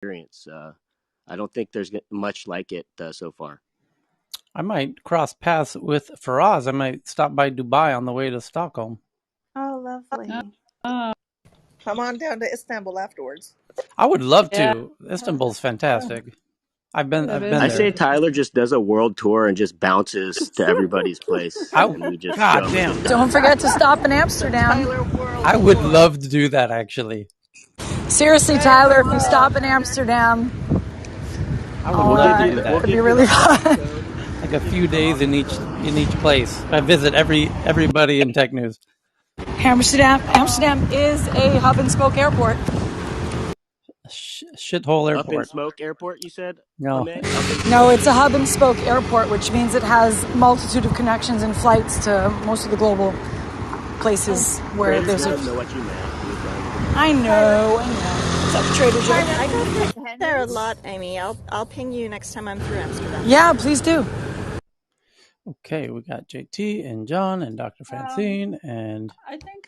experience. I don't think there's much like it so far. I might cross paths with Faraz. I might stop by Dubai on the way to Stockholm. Oh, lovely. Come on down to Istanbul afterwards. I would love Yeah, to. Istanbul's fantastic. I've been it I've is been I there. say good. Tyler just does a world tour and just bounces to everybody's place, I and we just God show him a damn. good Don't time. forget to stop in The Amsterdam. Tyler World I would Tour. love to do that actually. Seriously, Hey, Tyler, we're if you missing stop you in down there. Amsterdam, I would We'll love give to you do we'll that. it'd be give you really the fun. promo code. Like a few days in each place. I visit everybody in tech news. Amsterdam is a hub and spoke airport. Shithole Up in airport. Smoke Airport, you said, No. May? Up in No, Smoke? it's a hub and spoke airport, which means it has multitude of connections and flights to most of the global places where Trader there's a. Joe'd know what you meant. He was trying to get I know. What's up, Trader Joe? I go Tyler, there a tennis. lot, Amy. I'll ping you next time I'm through Amsterdam. Yeah, please do. Okay, we got JT and John and Dr. Francine and I think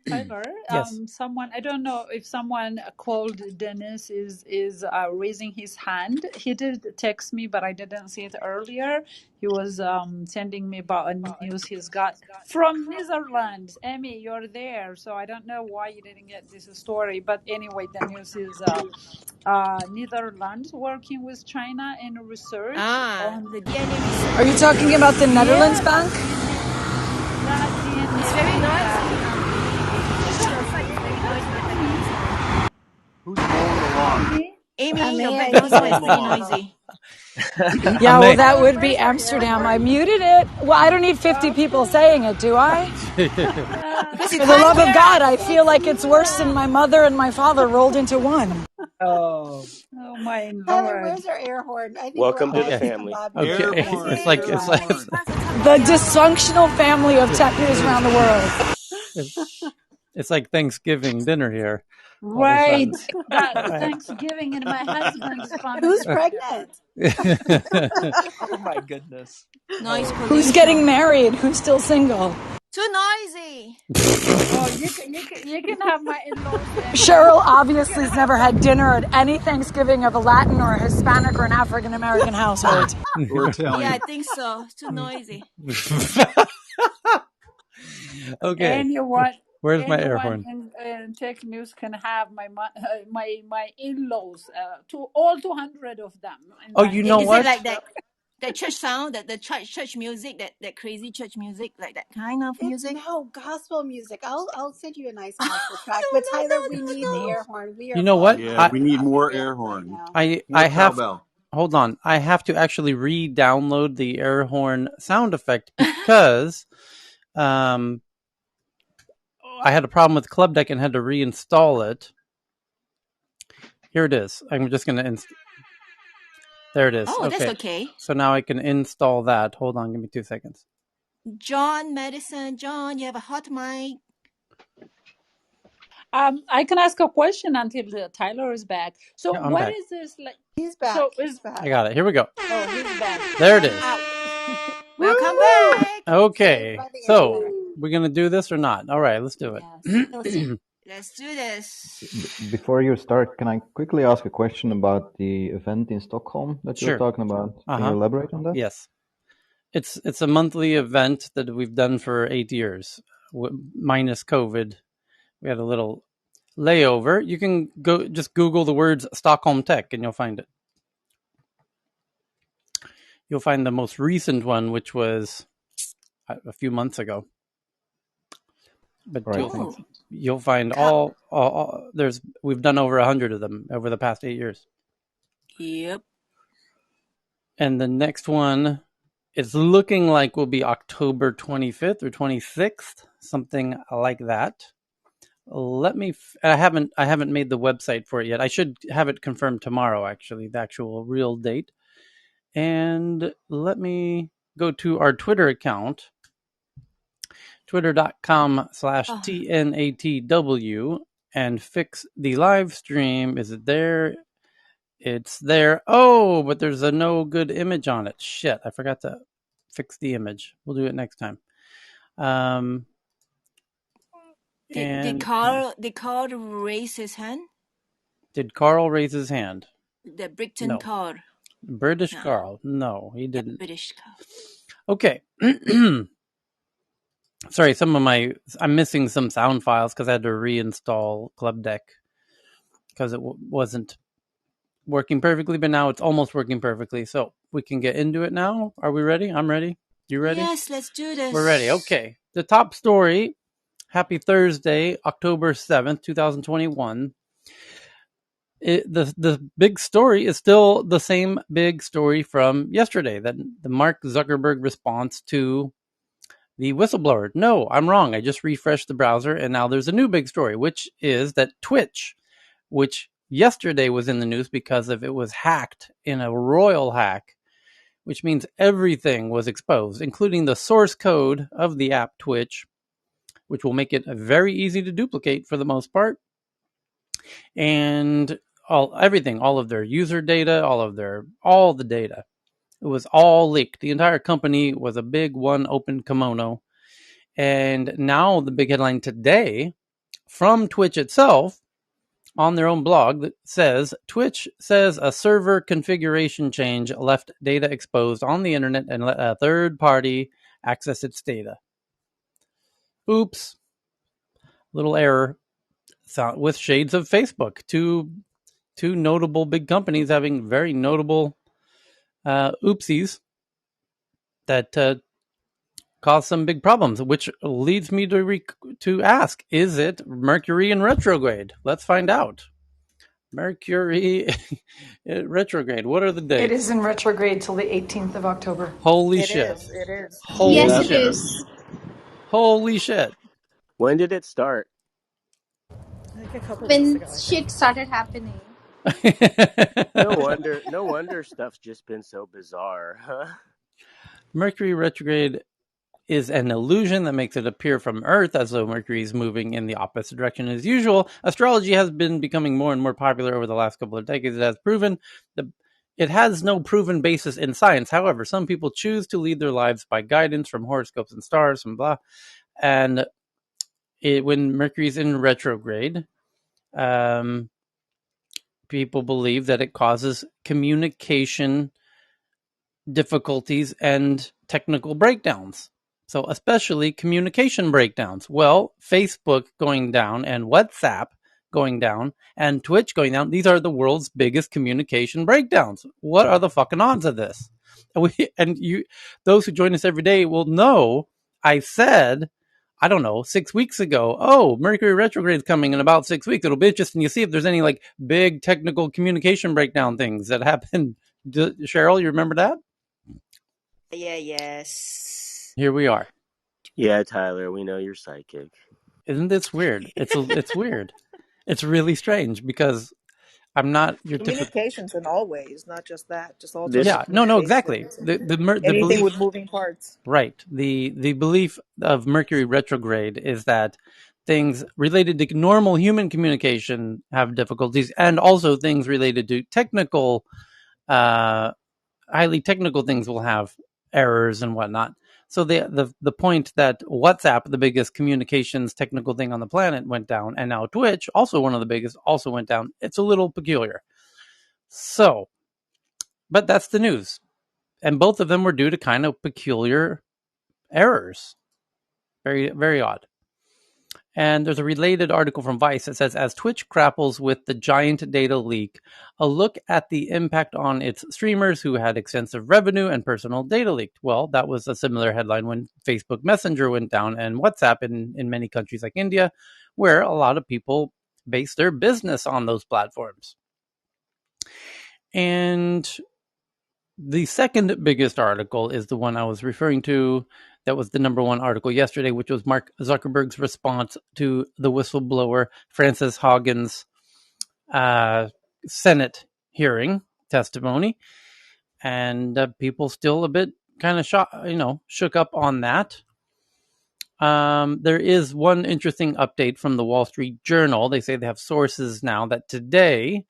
Tyler, yes. someone, I don't know if someone called Dennis is raising his hand. He did text me, but I didn't see it earlier. He was sending me about a news he's got from Netherlands. Emmy, you're there, so I don't know why you didn't get this story. But anyway, the news is Netherlands working with China in research Ah, on the the DNA Are you research. talking about the Netherlands yeah, Bank? that It's DNA very thing. Yeah, noisy. Your side is very noisy. The background is. Who's mowing the lawn? Amy. Amy, your Me, I background think sound I is Mowing the pretty saw lawn. her. noisy. Yeah, well, May. that Tyler, would be where's our Amsterdam. I airport? muted it. Well, I don't need 50 people saying it, do I? Because you For the can't love hear of God, us. I feel like it's worse than my mother and my father rolled into one. Oh, oh my Tyler, lord. where's our air horn? I think we're Welcome to all the Okay. family. discombobulated. Okay. Air I It's horn, see. like air it's It's like it's horn. time for top of The the hour. dysfunctional family of tech news around the world. it's like Thanksgiving dinner here all of a Right. sudden. That All right. Thanksgiving in my husband's Who's family. pregnant? Oh my goodness. Noise Who's getting pollution. married? Who's still single? Too noisy. Oh, you can have my in-laws, Emmy. Cheryl You can obviously has have never my had dinner at any Thanksgiving of a Latin or a Hispanic or an African American household. Or Yeah, I Italian. think so. It's too noisy. Okay. anyone. Where's my air Anyone horn? in tech news can have my in-laws. All 200 of them in Oh, you know Is it Thanksgiving. what? like that church sound, that the church music, that crazy church music, like that kind of It's music? no gospel music. I'll send you a nice No, gospel track. But Tyler, we no, need the no. air horn. We are You know what? falling Yeah, behind we with need more air popularity right horn. now. I More have cowbell. hold on. I have to actually re-download the air horn sound effect because um I had a problem with Club Deck and had to reinstall it. Here it is. I'm just gonna there it is. Oh, that's Okay. okay. So now I can install that. Hold on, give me 2 seconds. John Madison, John, you have a hot mic. I can ask a question until Tyler is back. So Yeah, I'm what back. is this like? He's back. So He's is I back. got it. Here we go. oh he's back. There it is. Out. Welcome Woo! back. Saved Okay. by the So internet. we're gonna do this or not? All right, let's do it. Yes. Let's do this. Before you start, can I quickly ask a question about the event in Stockholm that you were Sure. talking about? Can you elaborate on that? Yes. It's a monthly event that we've done for 8 years, minus COVID. We had a little layover. You can go just Google the words Stockholm Tech and you'll find it. You'll find the most recent one, which was a few months ago. But Right. you'll find all we've done over 100 of them over the past 8 years. Yep. And the next one is looking like will be October 25th or 26th, something like that. I haven't made the website for it yet. I should have it confirmed tomorrow, actually, the actual real date. And let me go to our Twitter account, twitter.com/TNATW, and fix the live stream. Is it there? It's there. Oh, but there's a no good image on it. Shit, I forgot to fix the image. We'll do it next time. Did Carl raise his hand? Did Carl raise his hand? The Brighton No. car. British No. Carl. No, he The didn't. British car. Okay. Sorry, I'm missing some sound files because I had to reinstall Club Deck because it wasn't working perfectly, but now it's almost working perfectly. So we can get into it now. Are we ready? I'm ready. You ready? Yes, let's do this. We're ready. Okay. The top story. Happy Thursday, October 7th, 2021. The big story is still the same big story from yesterday, that the Mark Zuckerberg response to the whistleblower. No, I'm wrong. I just refreshed the browser and now there's a new big story, which is that Twitch, which yesterday was in the news because it was hacked in a royal hack, which means everything was exposed, including the source code of the app Twitch, which will make it very easy to duplicate for the most part. And everything, all of their user data, all the data. It was all leaked. The entire company was a big one open kimono. And now the big headline today from Twitch itself on their own blog that says Twitch says a server configuration change left data exposed on the internet and let a third party access its data. Oops. Little error with shades of Facebook. Two notable big companies having very notable oopsies that cause some big problems, which leads me to ask, is it Mercury in retrograde? Let's find out. Mercury retrograde. What are the dates? It is in retrograde till the 18th of October. Holy It shit. is. It is. Holy Yes, it shit. is. Holy shit. When did it start? I think a couple weeks When ago, I think. shit started happening. No wonder stuff's just been so bizarre, huh? Mercury retrograde is an illusion that makes it appear from Earth as though Mercury is moving in the opposite direction as usual. Astrology has been becoming more and more popular over the last couple of decades. It has no proven basis in science. However, some people choose to lead their lives by guidance from horoscopes and stars and blah. And when Mercury's in retrograde, people believe that it causes communication difficulties and technical breakdowns. So especially communication breakdowns. Well, Facebook going down and WhatsApp going down and Twitch going down, these are the world's biggest communication breakdowns. What are the fucking odds of this? Those who join us every day will know I said, I don't know, 6 weeks ago, oh, Mercury retrograde is coming in about 6 weeks. It'll be interesting to see if there's any like big technical communication breakdown things that happen. Cheryl, you remember that? Yes. Here we are. Yeah, Tyler, we know you're psychic. Isn't this weird? It's weird. It's really strange because I'm not your typical. Communications in all ways, not just that, just all This sorts of Yeah, no, exactly. communications. The Anything belief, with moving parts. right? The belief of Mercury retrograde is that things related to normal human communication have difficulties, and also things related to technical, highly technical things will have errors and whatnot. So the point that WhatsApp, the biggest communications technical thing on the planet, went down, and now Twitch, also one of the biggest, also went down. It's a little peculiar. So, but that's the news. And both of them were due to kind of peculiar errors. Very, very odd. And there's a related article from Vice that says, as Twitch grapples with the giant data leak, a look at the impact on its streamers who had extensive revenue and personal data leaked. Well, that was a similar headline when Facebook Messenger went down and WhatsApp in many countries like India, where a lot of people base their business on those platforms. And the second biggest article is the one I was referring to. That was the number one article yesterday, which was Mark Zuckerberg's response to the whistleblower Frances Haugen's Senate hearing testimony. And people still a bit kind of shook up on that. There is one interesting update from the Wall Street Journal. They say they have sources now that today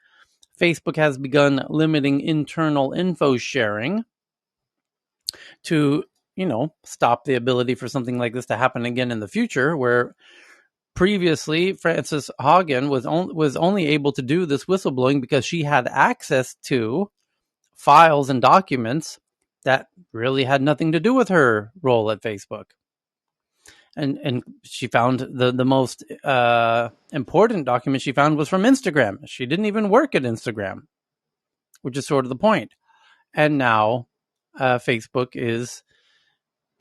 Facebook has begun limiting internal info sharing to, stop the ability for something like this to happen again in the future, where previously, Frances Haugen was only able to do this whistleblowing because she had access to files and documents that really had nothing to do with her role at Facebook. And she found the most important document she found was from Instagram. She didn't even work at Instagram, which is sort of the point. And now Facebook is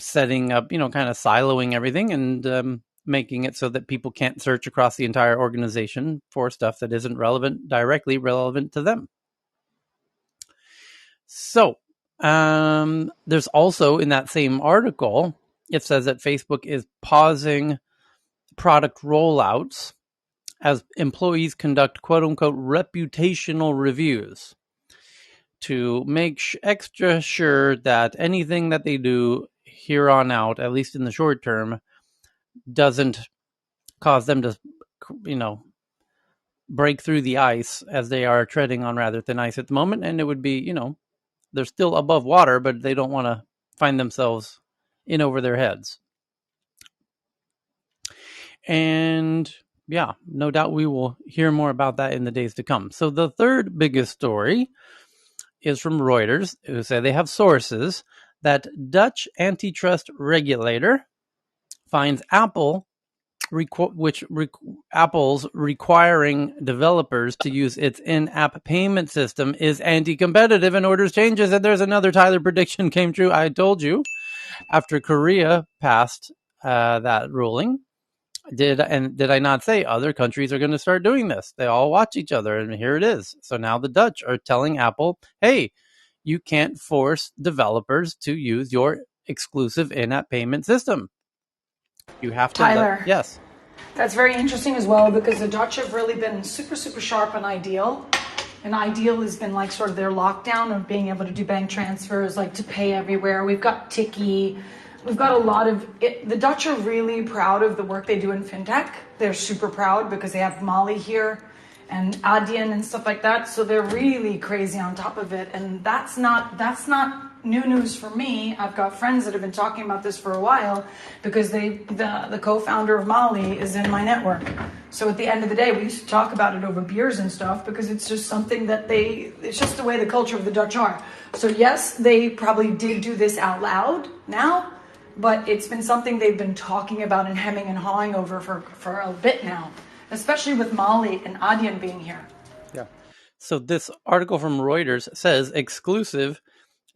setting up, kind of siloing everything and making it so that people can't search across the entire organization for stuff that isn't directly relevant to them. So there's also in that same article, it says that Facebook is pausing product rollouts as employees conduct quote unquote reputational reviews to make extra sure that anything that they do here on out, at least in the short term, doesn't cause them to, break through the ice, as they are treading on rather thin ice at the moment. And it would be, they're still above water, but they don't want to find themselves in over their heads. And yeah, no doubt we will hear more about that in the days to come. So the third biggest story is from Reuters, who say they have sources that Dutch antitrust regulator finds Apple's requiring developers to use its in-app payment system is anti-competitive and orders changes. And there's another Tyler prediction came true. I told you, after Korea passed that ruling, did I not say other countries are going to start doing this? They all watch each other, and here it is. So now the Dutch are telling Apple, hey, you can't force developers to use your exclusive in-app payment system. You have to. Tyler. Yes. That's very interesting as well, because the Dutch have really been super, super sharp on Ideal. And Ideal has been like sort of their lockdown of being able to do bank transfers, like to pay everywhere. We've got Tiki. We've got a lot of it. The Dutch are really proud of the work they do in fintech. They're super proud because they have Mali here and Adyen and stuff like that. So they're really crazy on top of it. And that's not new news for me. I've got friends that have been talking about this for a while because the co-founder of Mali is in my network. So at the end of the day, we used to talk about it over beers and stuff because it's just something that it's just the way the culture of the Dutch are. So yes, they probably did do this out loud now, but it's been something they've been talking about and hemming and hawing over for a bit now, especially with Mali and Adyen being here. Yeah. So this article from Reuters says exclusive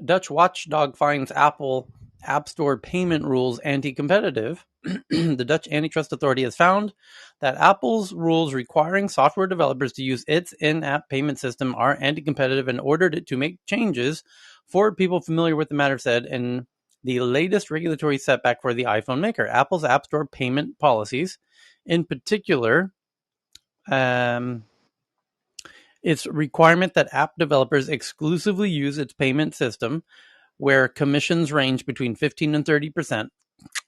Dutch watchdog finds Apple App Store payment rules anti-competitive. The Dutch Antitrust Authority has found that Apple's rules requiring software developers to use its in-app payment system are anti-competitive and ordered it to make changes. For people familiar with the matter said, in the latest regulatory setback for the iPhone maker, Apple's App Store payment policies, in particular, its requirement that app developers exclusively use its payment system, where commissions range between 15 and 30%,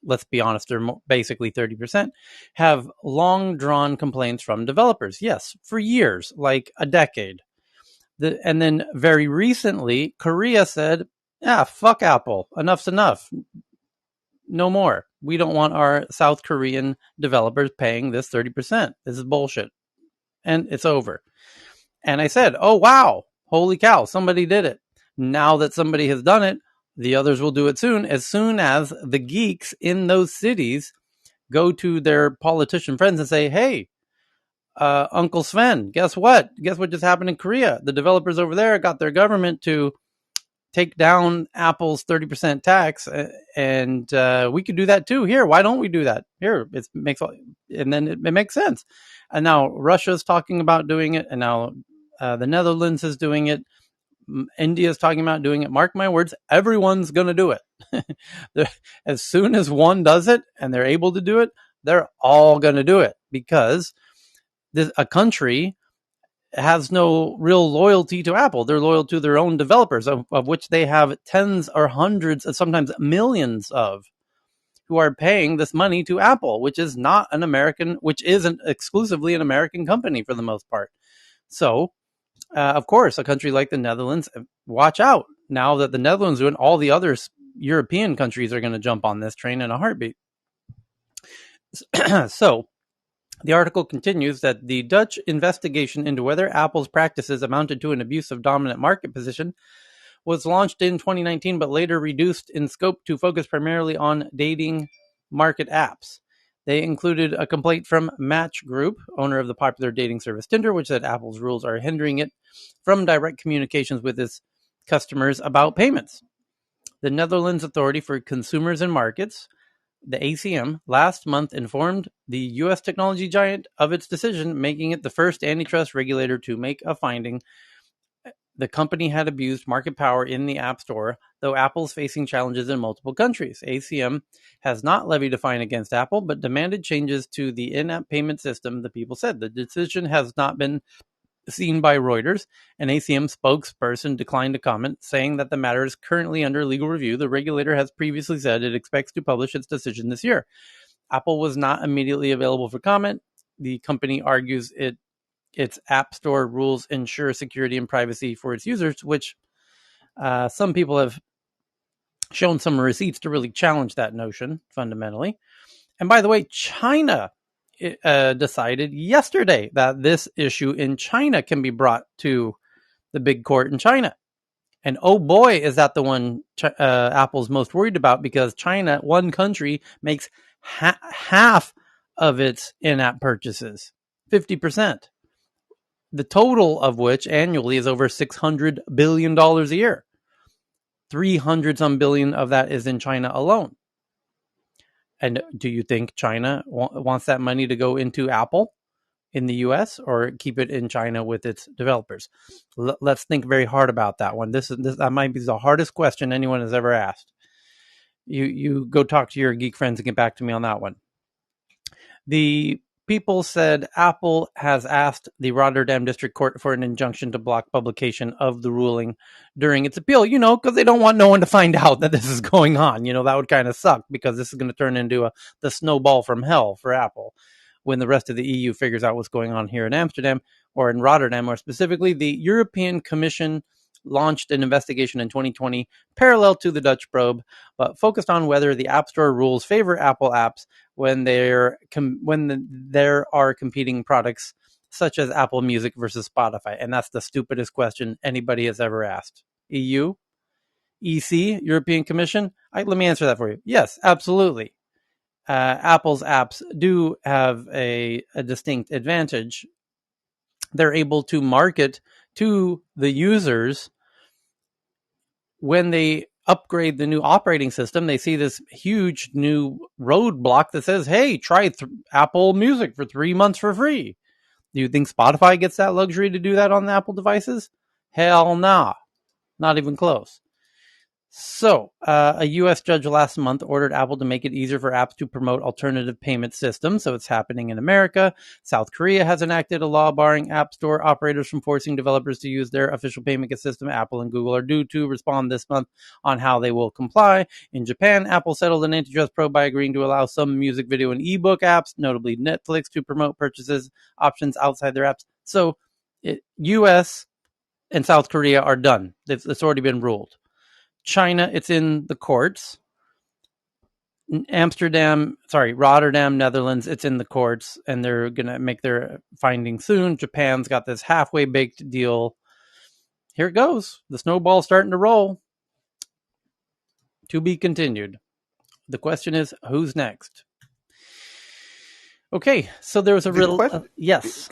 let's be honest, they're basically 30%, have long drawn complaints from developers. Yes, for years, like a decade. And then very recently, Korea said, fuck Apple. Enough's enough. No more. We don't want our South Korean developers paying this 30%. This is bullshit. And it's over. And I said, oh, wow, holy cow, somebody did it. Now that somebody has done it, the others will do it soon. As soon as the geeks in those cities go to their politician friends and say, hey, Uncle Sven, guess what? Guess what just happened in Korea? The developers over there got their government to take down Apple's 30% tax, and we could do that too. Here, why don't we do that? Here, it makes sense. And now Russia's talking about doing it, and now the Netherlands is doing it. India's talking about doing it. Mark my words, everyone's going to do it. As soon as one does it and they're able to do it, they're all going to do it, because a country has no real loyalty to Apple. They're loyal to their own developers, of which they have tens or hundreds, sometimes millions of, who are paying this money to Apple, which is isn't exclusively an American company for the most part. So, of course, a country like the Netherlands, watch out. Now that the Netherlands do it, all the other European countries are going to jump on this train in a heartbeat. So, The article continues that the Dutch investigation into whether Apple's practices amounted to an abuse of dominant market position was launched in 2019, but later reduced in scope to focus primarily on dating market apps. They included a complaint from Match Group, owner of the popular dating service Tinder, which said Apple's rules are hindering it from direct communications with its customers about payments. The Netherlands Authority for Consumers and Markets, the ACM, last month informed the U.S. technology giant of its decision, making it the first antitrust regulator to make a finding. The company had abused market power in the App Store, though Apple's facing challenges in multiple countries. ACM has not levied a fine against Apple, but demanded changes to the in-app payment system, the people said. The decision has not been seen by Reuters. An ACM spokesperson declined to comment, saying that the matter is currently under legal review. The regulator has previously said it expects to publish its decision this year. Apple was not immediately available for comment. The company argues its App Store rules ensure security and privacy for its users, which some people have shown some receipts to really challenge that notion fundamentally. And by the way, China decided yesterday that this issue in China can be brought to the big court in China. And oh boy, is that the one Apple's most worried about, because China, one country, makes half of its in-app purchases, 50%. The total of which annually is over $600 billion a year. 300 some billion of that is in China alone. And do you think China wants that money to go into Apple in the US or keep it in China with its developers? Let's think very hard about that one. That might be the hardest question anyone has ever asked. You go talk to your geek friends and get back to me on that one. The people said Apple has asked the Rotterdam District Court for an injunction to block publication of the ruling during its appeal, because they don't want no one to find out that this is going on. That would kind of suck, because this is going to turn into the snowball from hell for Apple when the rest of the EU figures out what's going on here in Amsterdam, or in Rotterdam more specifically. The European Commission launched an investigation in 2020 parallel to the Dutch probe, but focused on whether the App Store rules favor Apple apps when there are competing products such as Apple Music versus Spotify. And that's the stupidest question anybody has ever asked. EU? EC? European Commission? Let me answer that for you. Yes, absolutely. Apple's apps do have a distinct advantage. They're able to market to the users when they upgrade the new operating system. They see this huge new roadblock that says, hey, try Apple Music for 3 months for free. Do you think Spotify gets that luxury to do that on the Apple devices? Hell nah. Not even close. So, a U.S. judge last month ordered Apple to make it easier for apps to promote alternative payment systems. So it's happening in America. South Korea has enacted a law barring App Store operators from forcing developers to use their official payment system. Apple and Google are due to respond this month on how they will comply. In Japan, Apple settled an antitrust probe by agreeing to allow some music, video, and ebook apps, notably Netflix, to promote purchases options outside their apps. So, U.S. and South Korea are done. It's already been ruled. China, it's in the courts. Rotterdam, Netherlands, it's in the courts, and they're going to make their findings soon. Japan's got this halfway baked deal. Here it goes. The snowball's starting to roll. To be continued. The question is, who's next? Okay, so there was yes.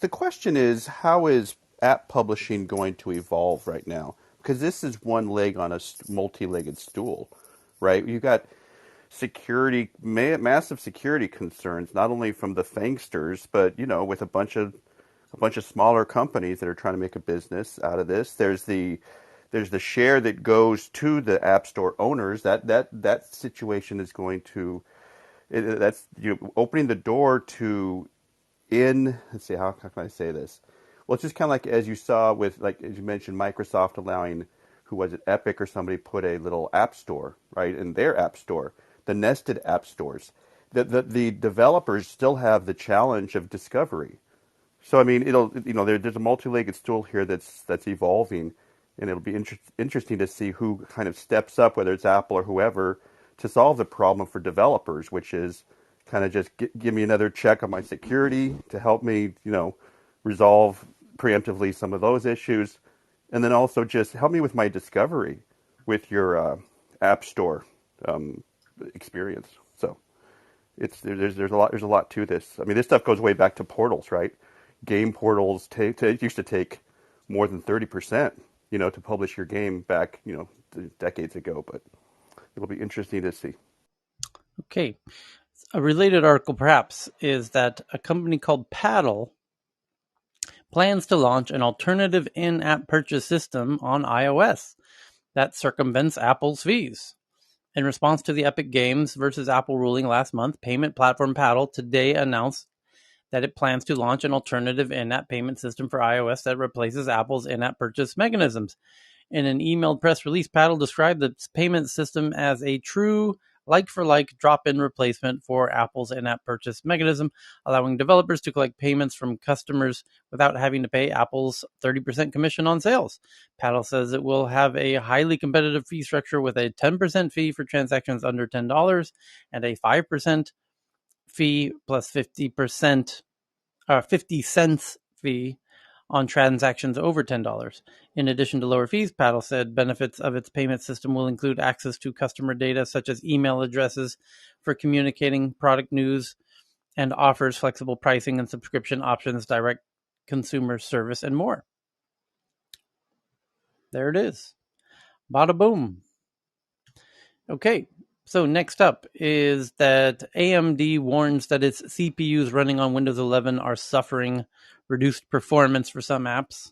The question is, how is app publishing going to evolve right now? Because this is one leg on a multi-legged stool, right? You've got massive security concerns, not only from the Fangsters, but with a bunch of smaller companies that are trying to make a business out of this. There's the share that goes to the App Store owners. That situation is going to opening the door to let's see, how can I say this? Well, it's just kind of like as you saw with, as you mentioned, Microsoft allowing, who was it, Epic or somebody, put a little app store, right, in their app store, the nested app stores. The developers still have the challenge of discovery. So, I mean, there's a multi-legged stool here that's evolving, and it'll be interesting to see who kind of steps up, whether it's Apple or whoever, to solve the problem for developers, which is, kind of just give me another check on my security to help me, resolve preemptively some of those issues, and then also just help me with my discovery with your app store um, experience. So there's a lot to this. I mean, this stuff goes way back to portals, right? Game portals used to take more than 30%, to publish your game back, decades ago. But it'll be interesting to see. Okay. A related article, perhaps, is that a company called Paddle plans to launch an alternative in-app purchase system on iOS that circumvents Apple's fees. In response to the Epic Games versus Apple ruling last month, payment platform Paddle today announced that it plans to launch an alternative in-app payment system for iOS that replaces Apple's in-app purchase mechanisms. In an emailed press release, Paddle described the payment system as a true like-for-like drop-in replacement for Apple's in-app purchase mechanism, allowing developers to collect payments from customers without having to pay Apple's 30% commission on sales. Paddle says it will have a highly competitive fee structure with a 10% fee for transactions under $10 and a 5% fee plus 50 cents fee on transactions over $10. In addition to lower fees, Paddle said benefits of its payment system will include access to customer data such as email addresses for communicating product news, and offers flexible pricing and subscription options, direct consumer service, and more. There it is. Bada boom. Okay, so next up is that AMD warns that its CPUs running on Windows 11 are suffering reduced performance for some apps,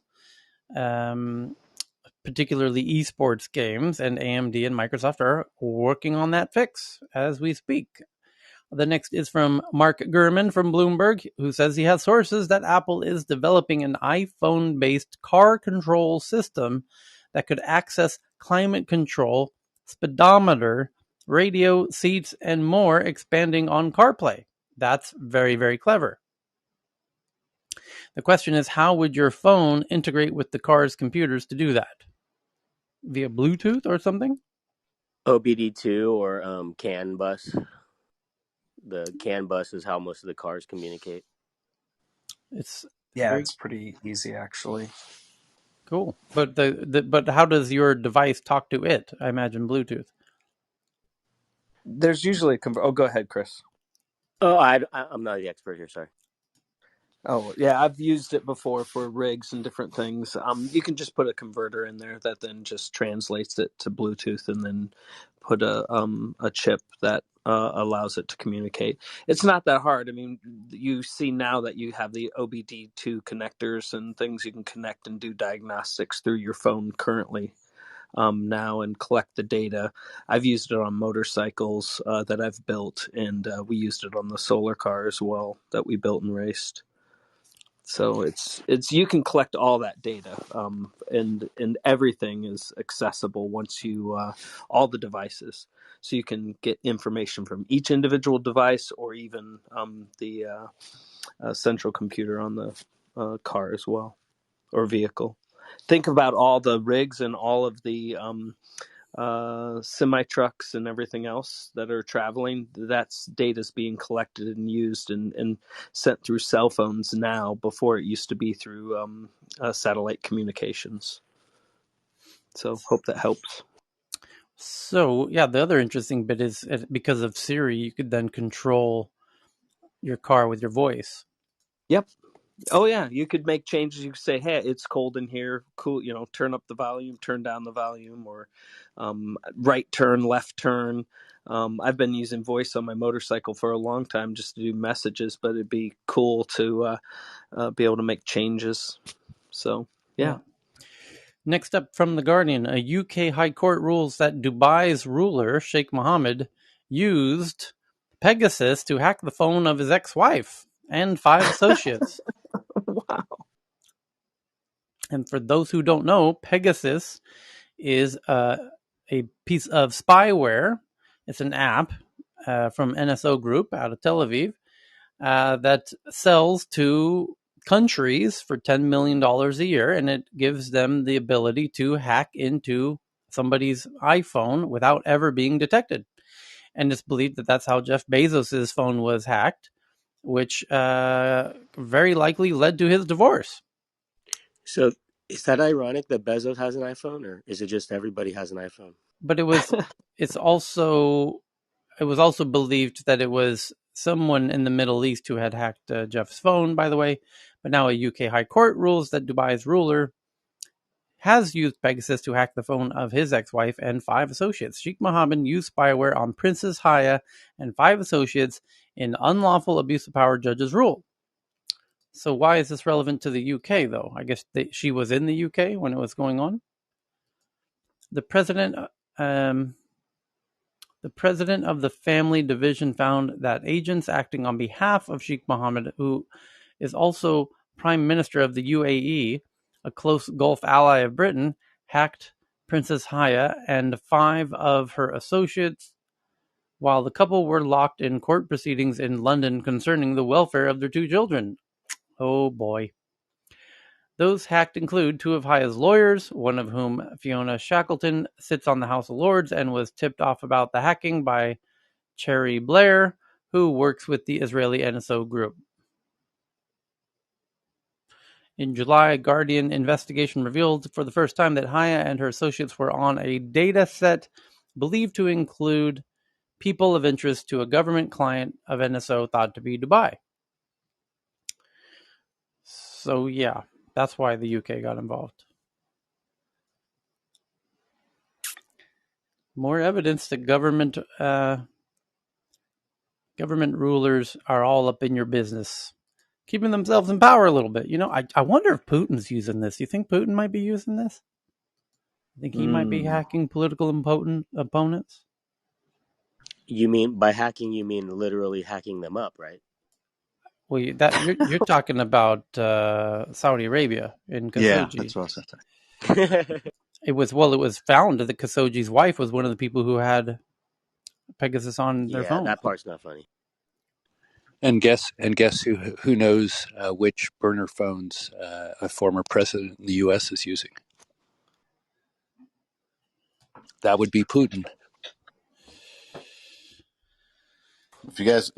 particularly esports games, and AMD and Microsoft are working on that fix as we speak. The next is from Mark Gurman from Bloomberg, who says he has sources that Apple is developing an iPhone-based car control system that could access climate control, speedometer, radio, seats, and more, expanding on CarPlay. That's very, very clever. The question is, how would your phone integrate with the car's computers to do that? Via Bluetooth or something? OBD2 or CAN bus. The CAN bus is how most of the cars communicate. It's pretty easy actually. Cool. But but how does your device talk to it? I imagine Bluetooth. There's usually go ahead, Chris. Oh, I'm not the expert here. Sorry. Oh, yeah, I've used it before for rigs and different things. You can just put a converter in there that then just translates it to Bluetooth, and then put a chip that allows it to communicate. It's not that hard. I mean, you see now that you have the OBD2 connectors and things you can connect and do diagnostics through your phone currently. Now and collect the data. I've used it on motorcycles that I've built, and we used it on the solar car as well that we built and raced. So it's you can collect all that data, and everything is accessible once you all the devices. So you can get information from each individual device, or even the central computer on the car as well, or vehicle. Think about all the rigs and all of the semi trucks and everything else that are traveling. That's data's being collected and used and sent through cell phones now, before it used to be through satellite communications. So hope that helps. So yeah, the other interesting bit is because of Siri, you could then control your car with your voice. Yep. Oh yeah, you could make changes. You could say, "Hey, it's cold in here. Cool, turn up the volume, turn down the volume, or right turn, left turn." I've been using voice on my motorcycle for a long time just to do messages, but it'd be cool to be able to make changes. So yeah. Next up from The Guardian, a UK High Court rules that Dubai's ruler, Sheikh Mohammed, used Pegasus to hack the phone of his ex-wife and 5 associates. Wow. And for those who don't know, Pegasus is a piece of spyware. It's an app from NSO Group out of Tel Aviv that sells to countries for $10 million a year, and it gives them the ability to hack into somebody's iPhone without ever being detected. and it's believed that that's how Jeff Bezos's phone was hacked, which very likely led to his divorce. So is that ironic that Bezos has an iPhone, or is it just everybody has an iPhone? But it was also believed that it was someone in the Middle East who had hacked Jeff's phone, by the way. But now a UK High Court rules that Dubai's ruler has used Pegasus to hack the phone of his ex-wife and 5 associates. Sheikh Mohammed used spyware on Princess Haya and 5 associates in unlawful abuse of power judge's rule. So why is this relevant to the UK, though? I guess she was in the UK when it was going on. The president of the family division found that agents acting on behalf of Sheikh Mohammed, who is also Prime Minister of the UAE, a close Gulf ally of Britain, hacked Princess Haya and 5 of her associates while the couple were locked in court proceedings in London concerning the welfare of their 2 children. Oh boy. Those hacked include 2 of Haya's lawyers, one of whom, Fiona Shackleton, sits on the House of Lords and was tipped off about the hacking by Cherry Blair, who works with the Israeli NSO group. In July, a Guardian investigation revealed for the first time that Haya and her associates were on a data set believed to include people of interest to a government client of NSO thought to be Dubai. So yeah, that's why the UK got involved. More evidence that government rulers are all up in your business, keeping themselves in power a little bit. You know, I wonder if Putin's using this. You think Putin might be using this? I think he might be hacking political opponents. You mean by hacking? You mean literally hacking them up, right? Well, you're talking about Saudi Arabia in Khashoggi. Yeah, that's what I was saying. It was found that Khashoggi's wife was one of the people who had Pegasus on their phone. That part's not funny. And guess who knows which burner phones a former president in the U.S. is using? That would be Putin. If you guys,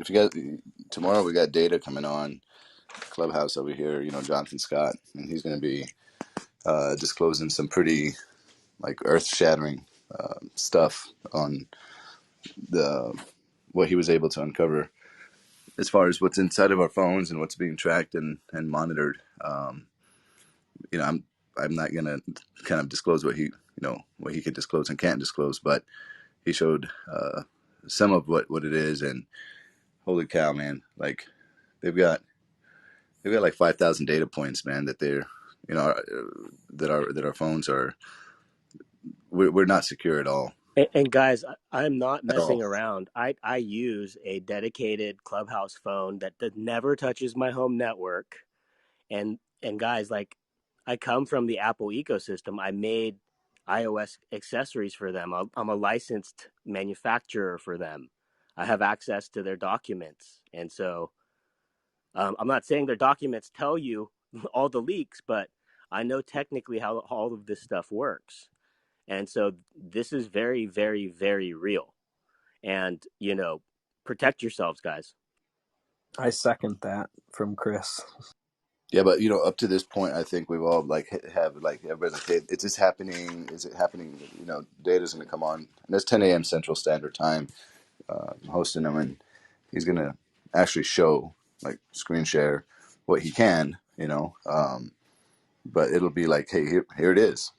tomorrow we got Data coming on Clubhouse over here. You know, Jonathan Scott, and he's going to be disclosing some pretty like earth-shattering stuff on what he was able to uncover as far as what's inside of our phones and what's being tracked and monitored. You know, I'm not gonna kind of disclose what he can disclose and can't disclose, but he showed some of what it is, and holy cow, man! Like they've got like 5,000 data points, man. That they're that our phones are. We're not secure at all. And guys, I'm not messing around. I use a dedicated Clubhouse phone that never touches my home network. And guys, like, I come from the Apple ecosystem. I made iOS accessories for them. I'm a licensed manufacturer for them. I have access to their documents. And so I'm not saying their documents tell you all the leaks, but I know technically how all of this stuff works. And so this is very, very, very real. And, protect yourselves, guys. I second that from Chris. Yeah, but up to this point, I think we've all everybody's like, hey, is this happening? Is it happening? Data's going to come on, and it's 10 a.m. Central Standard Time. I'm hosting him, and he's going to actually show, like, screen share what he can, but it'll be like, hey, here it is.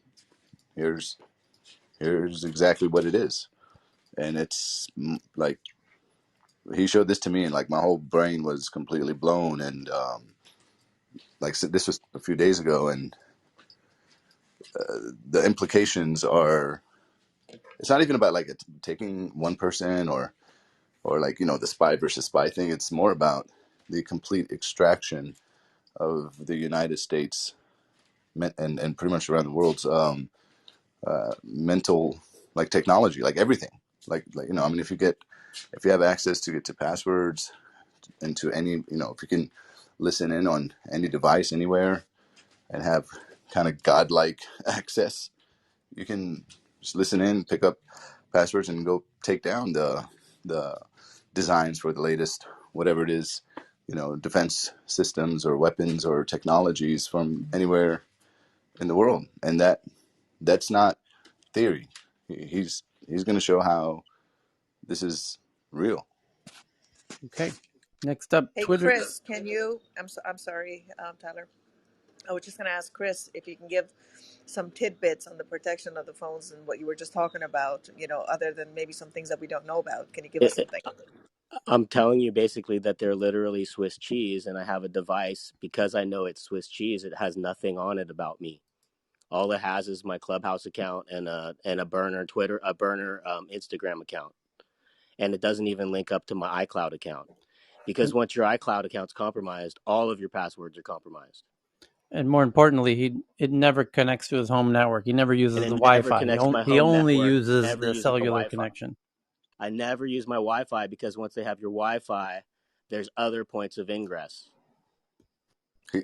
Here's exactly what it is, and it's like he showed this to me, and like my whole brain was completely blown, and like so this was a few days ago, and the implications are. It's not even about like taking one person or like the spy versus spy thing. It's more about the complete extraction of the United States and pretty much around the world's mental like technology, like everything. Like I mean, if you have access to get to passwords and to any if you can listen in on any device anywhere and have kind of godlike access, you can just listen in, pick up passwords, and go take down the the designs for the latest whatever it is, defense systems or weapons or technologies from anywhere in the world, and that's not theory. He's going to show how this is real. Okay. Next up, Hey, Twitter. Chris, can you? I'm sorry, Tyler. I was just going to ask Chris if you can give some tidbits on the protection of the phones and what you were just talking about. Other than maybe some things that we don't know about. Can you give us something? I'm telling you basically that they're literally Swiss cheese, and I have a device because I know it's Swiss cheese. It has nothing on it about me. All it has is my Clubhouse account and a burner Instagram account, and it doesn't even link up to my iCloud account because once your iCloud account's compromised, all of your passwords are compromised, And more importantly, it never connects to his home network. He never and uses the it never Wi-Fi. connects to my He home only network. uses Never the uses the cellular Wi-Fi. connection. I never use my Wi-Fi because once they have your Wi-Fi, there's other points of ingress.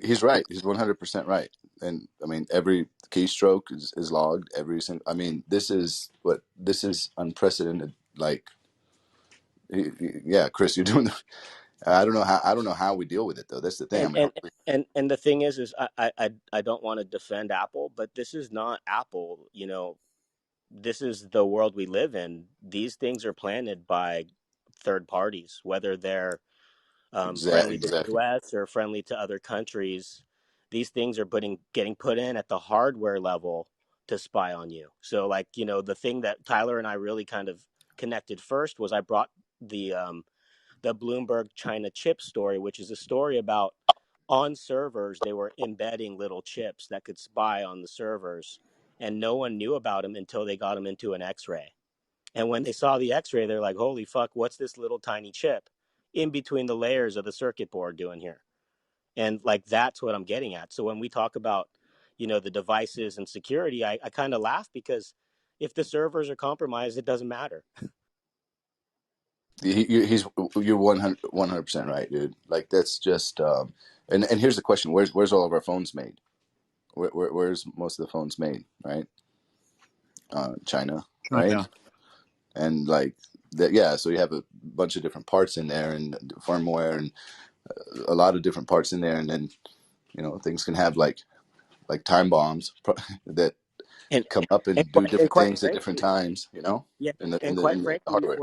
He's right. He's 100% right. And I mean, every keystroke is logged. Every single. I mean, this is unprecedented. Like, yeah, Chris, you're doing. I don't know how we deal with it though. That's the thing. I And mean, and hopefully, and the thing is I don't want to defend Apple, but this is not Apple. This is the world we live in. These things are planted by third parties, whether they're friendly to the exactly. U.S. or friendly to other countries. These things are getting put in at the hardware level to spy on you. So, like, the thing that Tyler and I really kind of connected first was I brought the Bloomberg China chip story, which is a story about on servers they were embedding little chips that could spy on the servers, and no one knew about them until they got them into an X-ray. And when they saw the X-ray, they're like, "Holy fuck! What's this little tiny chip in between the layers of the circuit board doing here?" And like that's what I'm getting at. So when we talk about the devices and security, I kind of laugh because if the servers are compromised, it doesn't matter. You're 100% right, dude. Like that's just and here's the question: where's all of our phones made? Where's most of the phones made? Right, China, right? China. And like that, yeah. So you have a bunch of different parts in there, and firmware, and a lot of different parts in there, and then things can have like time bombs that And come up and and do quite, and different quite things at different frankly, times. yeah, In the in and the quite in the frankly, hardware.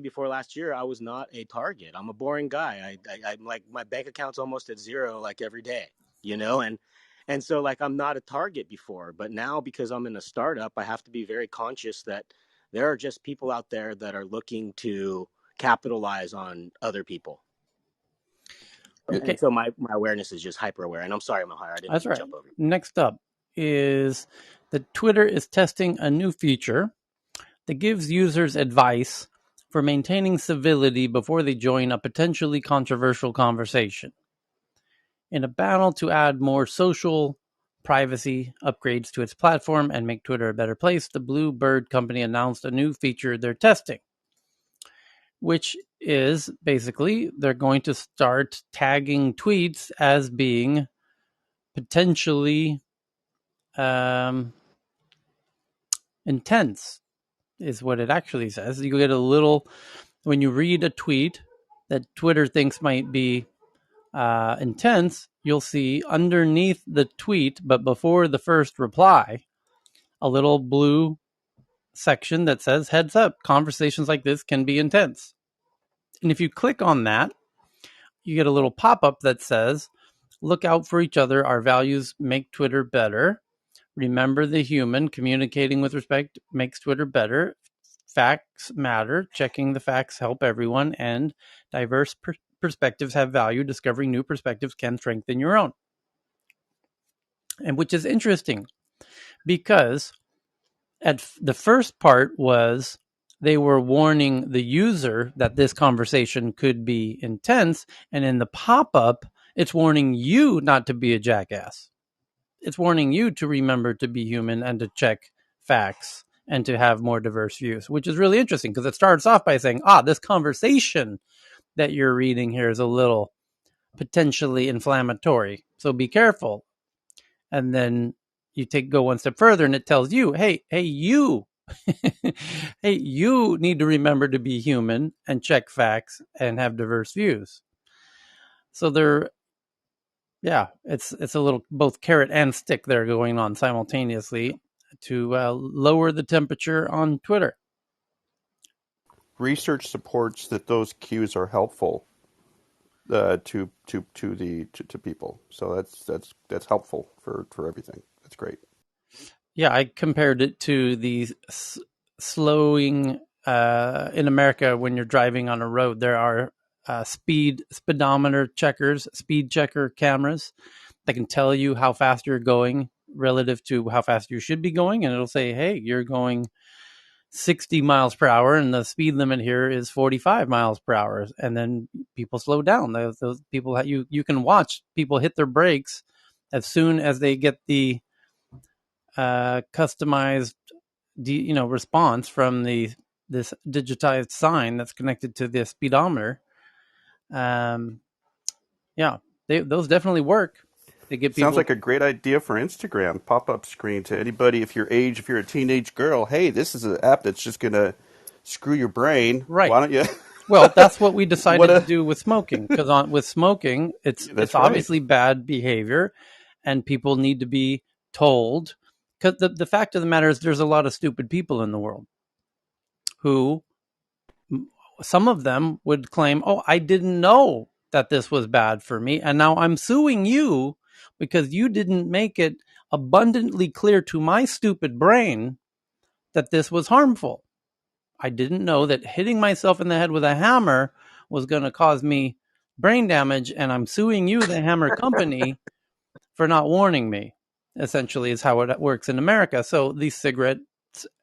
before last year, I was not a target. I'm a boring guy. I'm like my bank account's almost at zero, like every day, and so like I'm not a target before, but now because I'm in a startup, I have to be very conscious that there are just people out there that are looking to capitalize on other people, and Okay, so my awareness is just hyper aware. And I'm sorry, Mahar, I didn't that's mean to right. jump over you. Next up is that Twitter is testing a new feature that gives users advice for maintaining civility before they join a potentially controversial conversation. In a battle to add more social privacy upgrades to its platform and make Twitter a better place, the Blue Bird company announced a new feature they're testing, which is basically they're going to start tagging tweets as being potentially intense, is what it actually says. You get a little, when you read a tweet that Twitter thinks might be intense, you'll see underneath the tweet, but before the first reply, a little blue section that says, heads up, conversations like this can be intense. And if you click on that, you get a little pop up that says, look out for each other. Our values make Twitter better. Remember the human. Communicating with respect makes Twitter better. Facts matter. Checking the facts help everyone. And diverse perspectives have value. Discovering new perspectives can strengthen your own. And which is interesting because the first part was they were warning the user that this conversation could be intense. And in the pop up, it's warning you not to be a jackass. It's warning you to remember to be human and to check facts and to have more diverse views, which is really interesting because it starts off by saying, this conversation that you're reading here is a little potentially inflammatory. So be careful. And then you go one step further and it tells you, hey, you Hey, you need to remember to be human and check facts and have diverse views. So it's a little both carrot and stick there going on simultaneously to lower the temperature on Twitter. Research supports that those cues are helpful to people. So that's helpful for everything. That's great. Yeah, I compared it to the slowing in America when you're driving on a road. There are speedometer checkers, speed checker cameras that can tell you how fast you're going relative to how fast you should be going, and it'll say, "Hey, you're going 60 miles per hour, and the speed limit here is 45 miles per hour." And then people slow down. Those people you can watch people hit their brakes as soon as they get the customized response from this digitized sign that's connected to the speedometer. um yeah, those definitely work. They get Sounds people like a great idea for Instagram pop-up screen to anybody if you're a teenage girl. Hey, this is an app that's just gonna screw your brain. right. Why don't you? Well, that's what we What decided to a do with smoking, because with smoking it's That's right. obviously bad behavior and people need to be told, because the fact of the matter is there's a lot of stupid people in the world who, some of them would claim, "Oh, I didn't know that this was bad for me, and now I'm suing you because you didn't make it abundantly clear to my stupid brain that this was harmful. I didn't know that hitting myself in the head with a hammer was going to cause me brain damage, and I'm suing you, the hammer company, for not warning me." Essentially, is how it works in America. So these cigarette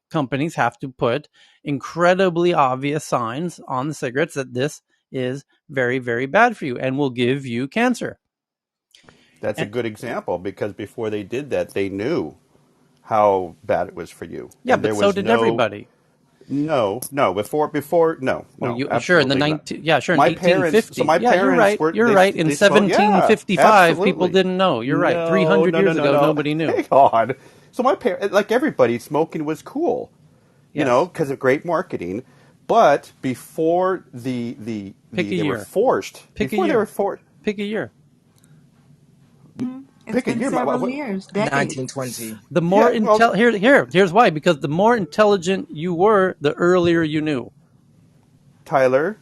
companies have to put incredibly obvious signs on the cigarettes that this is very, very bad for you and will give you cancer. That's a And good example because before they did that, they knew how bad it was for you, yeah, and but there so was did no everybody. no before no Oh, no sure in the absolutely not. sure in My parents, so 1850. my Yeah, you're parents right. were You're right. In they smoked. Yeah, 1755, people absolutely. didn't know. You're right. No, 300 no, no, years no, ago, no. nobody knew. Hang on. So my parents, like everybody, smoking was cool, Yes. because of great marketing. But before Pick a they were year. forced, Pick a before they were year. forced, Pick a year. It's pick a been year. several What? years, decades. 1920. The more Yeah, well, here's why, because the more intelligent you were, the earlier you knew. Tyler,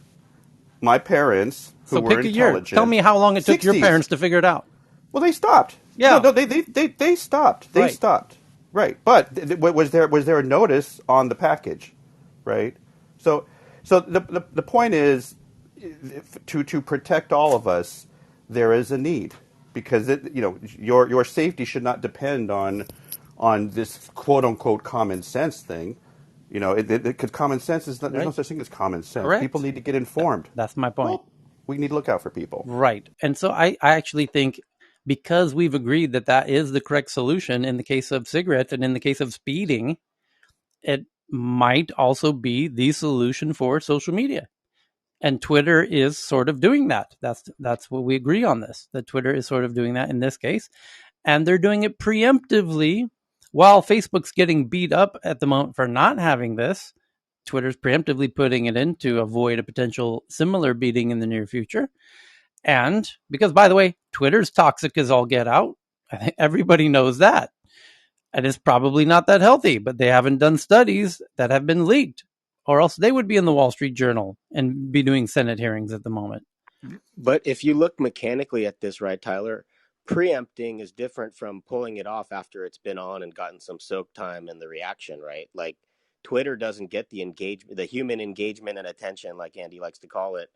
my parents, who So were pick a year. Tell me intelligent, how long it took your 60s. parents to figure it out. Well, they stopped. No, Yeah, no, they stopped. They right. stopped. Right, but was there a notice on the package, right? So the point is, to protect all of us, there is a need because your safety should not depend on this quote unquote common sense thing. Because common sense is not, there's no Right. such thing as common sense. People Correct. need to get informed. That's my point. Well, we need to look out for people. Right. And so I actually think, because we've agreed that that is the correct solution in the case of cigarettes and in the case of speeding, it might also be the solution for social media. And Twitter is sort of doing that. That's what we agree on this. That Twitter is sort of doing that in this case. And they're doing it preemptively. While Facebook's getting beat up at the moment for not having this, Twitter's preemptively putting it in to avoid a potential similar beating in the near future. And because, by the way, Twitter's toxic as all get out. I think everybody knows that. And it's probably not that healthy, but they haven't done studies that have been leaked, or else they would be in the Wall Street Journal and be doing Senate hearings at the moment. But if you look mechanically at this, right, Tyler, preempting is different from pulling it off after it's been on and gotten some soak time and the reaction, right? Like Twitter doesn't get the engagement, the human engagement and attention, like Andy likes to call it,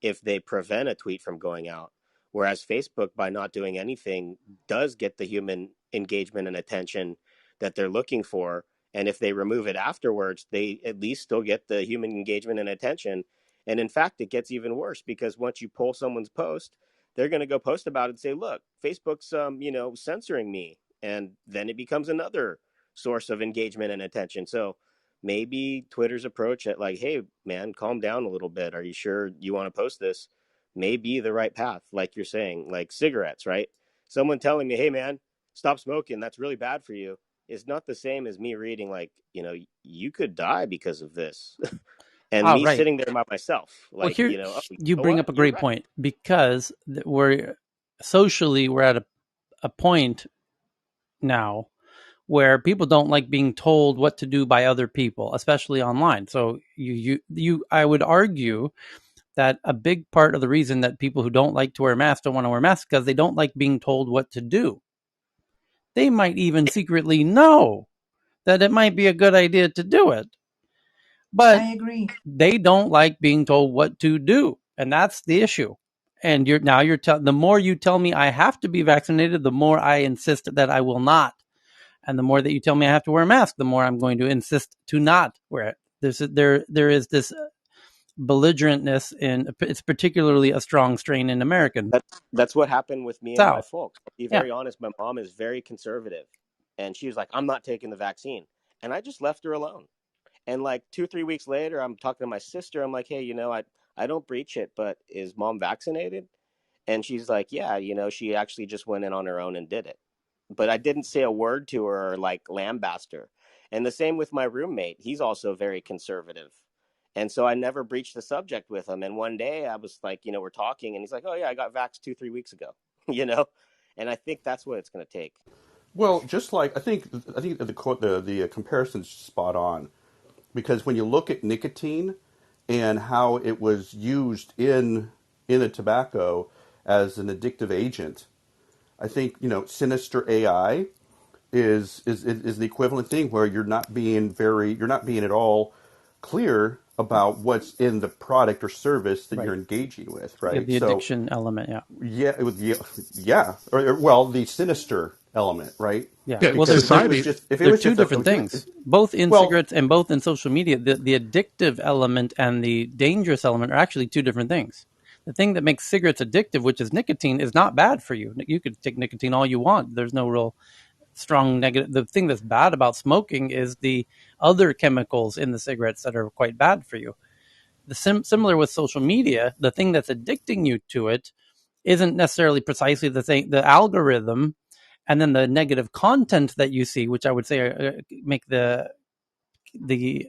if they prevent a tweet from going out. Whereas Facebook, by not doing anything, does get the human engagement and attention that they're looking for. And if they remove it afterwards, they at least still get the human engagement and attention. And in fact, it gets even worse because once you pull someone's post, they're going to go post about it and say, "Look, Facebook's censoring me," and then it becomes another source of engagement and attention. So maybe Twitter's approach at like, "Hey, man, calm down a little bit. Are you sure you want to post this?" may be the right path, like you're saying, like cigarettes, right? Someone telling me, "Hey, man, stop smoking. That's really bad for you." is not the same as me reading like, you could die because of this. And Oh, me right. sitting there by myself, Well, like, here oh, you you know bring what? up a You're great right. point because we're at a point now where people don't like being told what to do by other people, especially online. So I would argue that a big part of the reason that people who don't like to wear masks don't want to wear masks because they don't like being told what to do. They might even secretly know that it might be a good idea to do it, but I agree. they don't like being told what to do, and that's the issue. And the more you tell me I have to be vaccinated, the more I insist that I will not. And the more that you tell me I have to wear a mask, the more I'm going to insist to not wear it. There is this belligerentness in it's particularly a strong strain in American That's what happened with me and my South. folks. I'll be Yeah. very honest. My mom is very conservative, and she was like, "I'm not taking the vaccine," and I just left her alone. And like 2, 3 weeks later, I'm talking to my sister. I'm like, "Hey, I don't breach it, but is mom vaccinated?" And she's like, "Yeah, she actually just went in on her own and did it." But I didn't say a word to her or like lambast her. And the same with my roommate. He's also very conservative. And so I never breached the subject with him. And one day I was like, we're talking, and he's like, "Oh yeah, I got vaxxed 2, 3 weeks ago," you know. And I think that's what it's going to take. Well, just like I think the comparison's spot on, because when you look at nicotine and how it was used in the tobacco as an addictive agent, I think sinister AI is the equivalent thing where you're not being at all clear about what's in the product or service that Right. you're engaging with, You have right? the So addiction element. Yeah. yeah, or the sinister element, right? Yeah. Yeah, Well, Because if it was society. just if it they're was two just a different things, both in well, cigarettes and both in social media. The addictive element and the dangerous element are actually two different things. The thing that makes cigarettes addictive, which is nicotine, is not bad for you. You could take nicotine all you want. There's no real strong negative. The thing that's bad about smoking is the other chemicals in the cigarettes that are quite bad for you. Similar with social media, the thing that's addicting you to it isn't necessarily precisely the algorithm, and then the negative content that you see, which I would say make the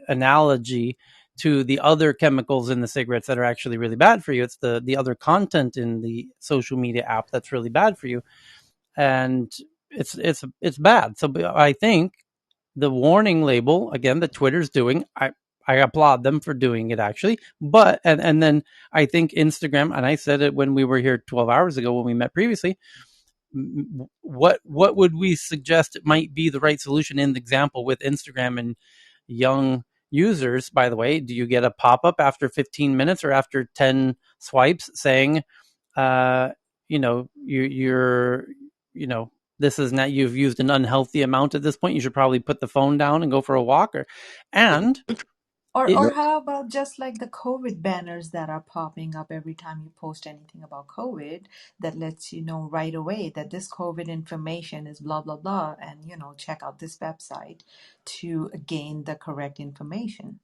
analogy to the other chemicals in the cigarettes that are actually really bad for you. It's the other content in the social media app that's really bad for you, and it's bad. So I think the warning label again that Twitter's doing, I applaud them for doing it actually, but and then I think Instagram, and I said it when we were here 12 hours ago when we met previously. What would we suggest it might be the right solution in the example with Instagram and young users? By the way, do you get a pop-up after 15 minutes or after 10 swipes saying you're this is not, you've used an unhealthy amount at this point, you should probably put the phone down and go for a walk? And it Or how about just like the COVID banners that are popping up every time you post anything about COVID that lets you know right away that this COVID information is blah, blah, blah, and check out this website to gain the correct information.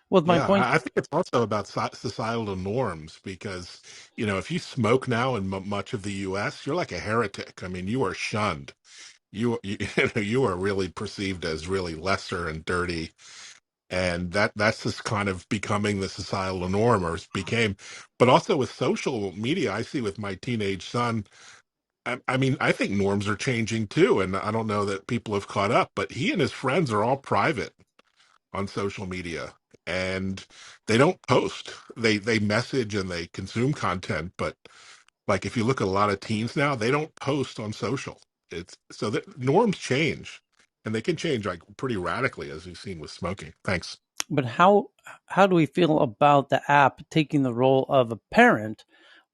was my Yeah, point. I think it's also about societal norms because, if you smoke now in much of the U.S., you're like a heretic. I mean, you are shunned. You you are really perceived as really lesser and dirty, and that's just kind of becoming the societal norm, or became. But also with social media, I see with my teenage son. I mean, I think norms are changing too, and I don't know that people have caught up. But he and his friends are all private on social media, and they don't post. They message and they consume content, but like if you look at a lot of teens now, they don't post on social. It's so that norms change, and they can change like pretty radically, as we've seen with smoking. Thanks. But how do we feel about the app taking the role of a parent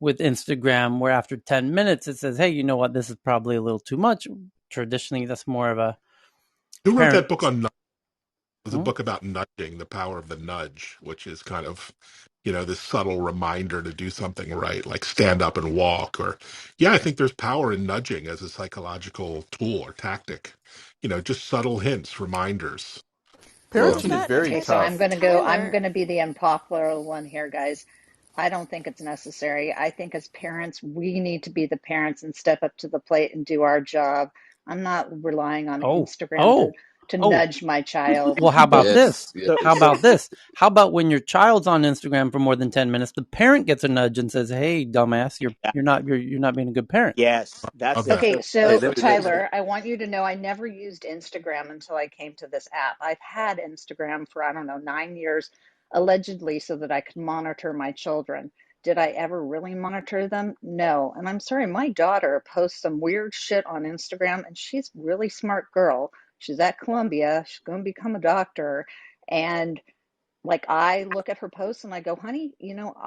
with Instagram, where after 10 minutes it says, hey, you know what, this is probably a little too much? Traditionally, that's more of a Who wrote parent. that book on? It was a Hmm? book about nudging, the power of the nudge, which is kind of, this subtle reminder to do something right, like stand up and walk. Or, yeah, I think there's power in nudging as a psychological tool or tactic. Just subtle hints, reminders. Who is parenting Um, is that? very Okay, so I'm tough. going to go. I'm Tyler. going to be the unpopular one here, guys. I don't think it's necessary. I think as parents, we need to be the parents and step up to the plate and do our job. I'm not relying on Oh, Instagram oh, to oh. nudge my child. Well, how about this? Yes, yes. So How about this? How about when your child's on Instagram for more than 10 minutes, the parent gets a nudge and says, "Hey, dumbass, that, you're not being a good parent." yes, that's Okay. it. Okay, So Hey, so let me. Tyler, I want you to know I never used Instagram until I came to this app. I've had Instagram for, I don't know, 9 years, allegedly, so that I could monitor my children. Did I ever really monitor them? No. And I'm sorry, my daughter posts some weird shit on Instagram, and she's a really smart girl. She's at Columbia. She's going to become a doctor. And like I look at her posts and I go, honey,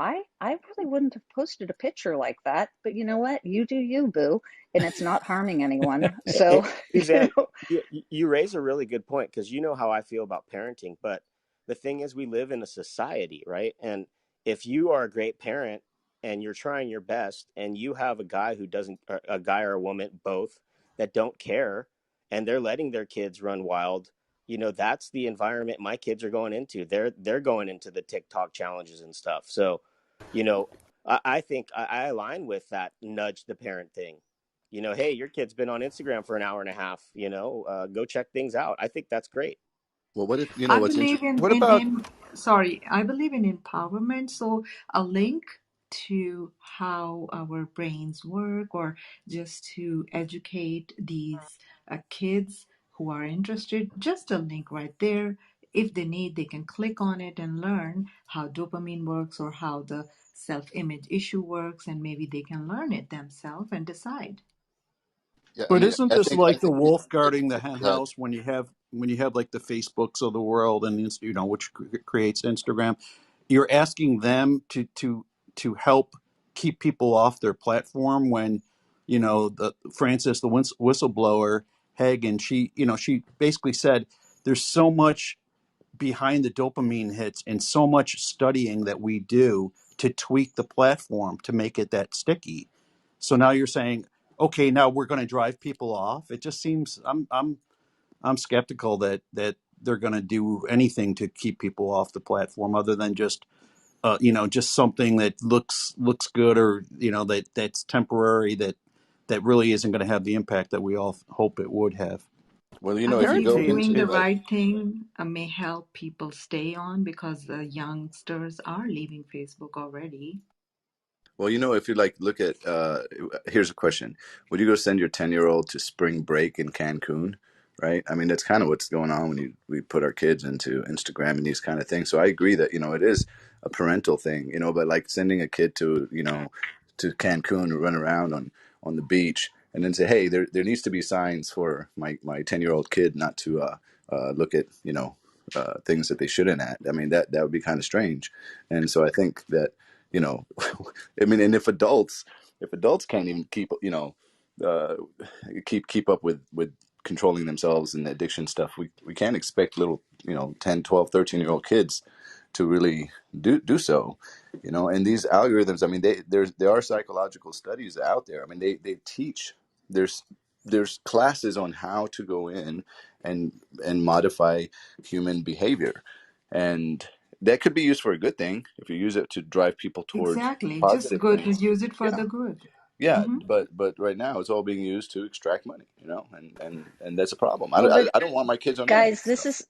I really wouldn't have posted a picture like that, but you know what? You do you, boo, and it's not harming anyone. And So, you Suzanne, know, you raise a really good point because you know how I feel about parenting. But the thing is, we live in a society, right? And if you are a great parent and you're trying your best, and you have a guy who doesn't, or a guy or a woman, both, that don't care, and they're letting their kids run wild, that's the environment my kids are going into. They're going into the TikTok challenges and stuff. So, you know, I think I align with that nudge the parent thing. Hey, your kid's been on Instagram for an hour and a half, go check things out. I think that's great. Well, what if I what's believe interesting? in What about sorry, I believe in empowerment. So a link to how our brains work, or just to educate these kids who are interested, just a link right there. If they need, they can click on it and learn how dopamine works or how the self-image issue works, and maybe they can learn it themselves and decide. Yeah, I But mean, isn't I this think like the wolf guarding the hen that. house when you have like the Facebooks of the world and which creates Instagram? You're asking them to help keep people off their platform when the Francis the whistleblower Hagen, she basically said there's so much behind the dopamine hits and so much studying that we do to tweak the platform to make it that sticky. So now you're saying, okay, now we're going to drive people off. It just seems I'm skeptical that they're going to do anything to keep people off the platform other than just just something that looks good, or that's temporary, that really isn't going to have the impact that we all hope it would have. Well, I if you believe go Parenting, doing the into like, right thing may help people stay on, because the youngsters are leaving Facebook already. well, if you like look at, here's a question: would you go send your 10-year-old to spring break in Cancun? Right? I mean, that's kind of what's going on when we put our kids into Instagram and these kind of things. So I agree that it is a parental thing, but like sending a kid to Cancun to run around on the beach and then say, hey, there needs to be signs for my 10-year-old kid not to look at things that they shouldn't at. I mean, that would be kind of strange. And so I think that you know I mean, and if adults can't even uh, keep up with controlling themselves and the addiction stuff, we can't expect little 10, 12, 13-year-old kids to really do so. And these algorithms, I mean, there are psychological studies out there. I mean, they teach, there's classes on how to go in and modify human behavior, and that could be used for a good thing if you use it to drive people towards Exactly. Just positive good. things. Use it for Yeah, the good. yeah, Hmm. but right now it's all being used to extract money, and that's a problem. well, but I don't want my kids on any of guys, that this stuff. is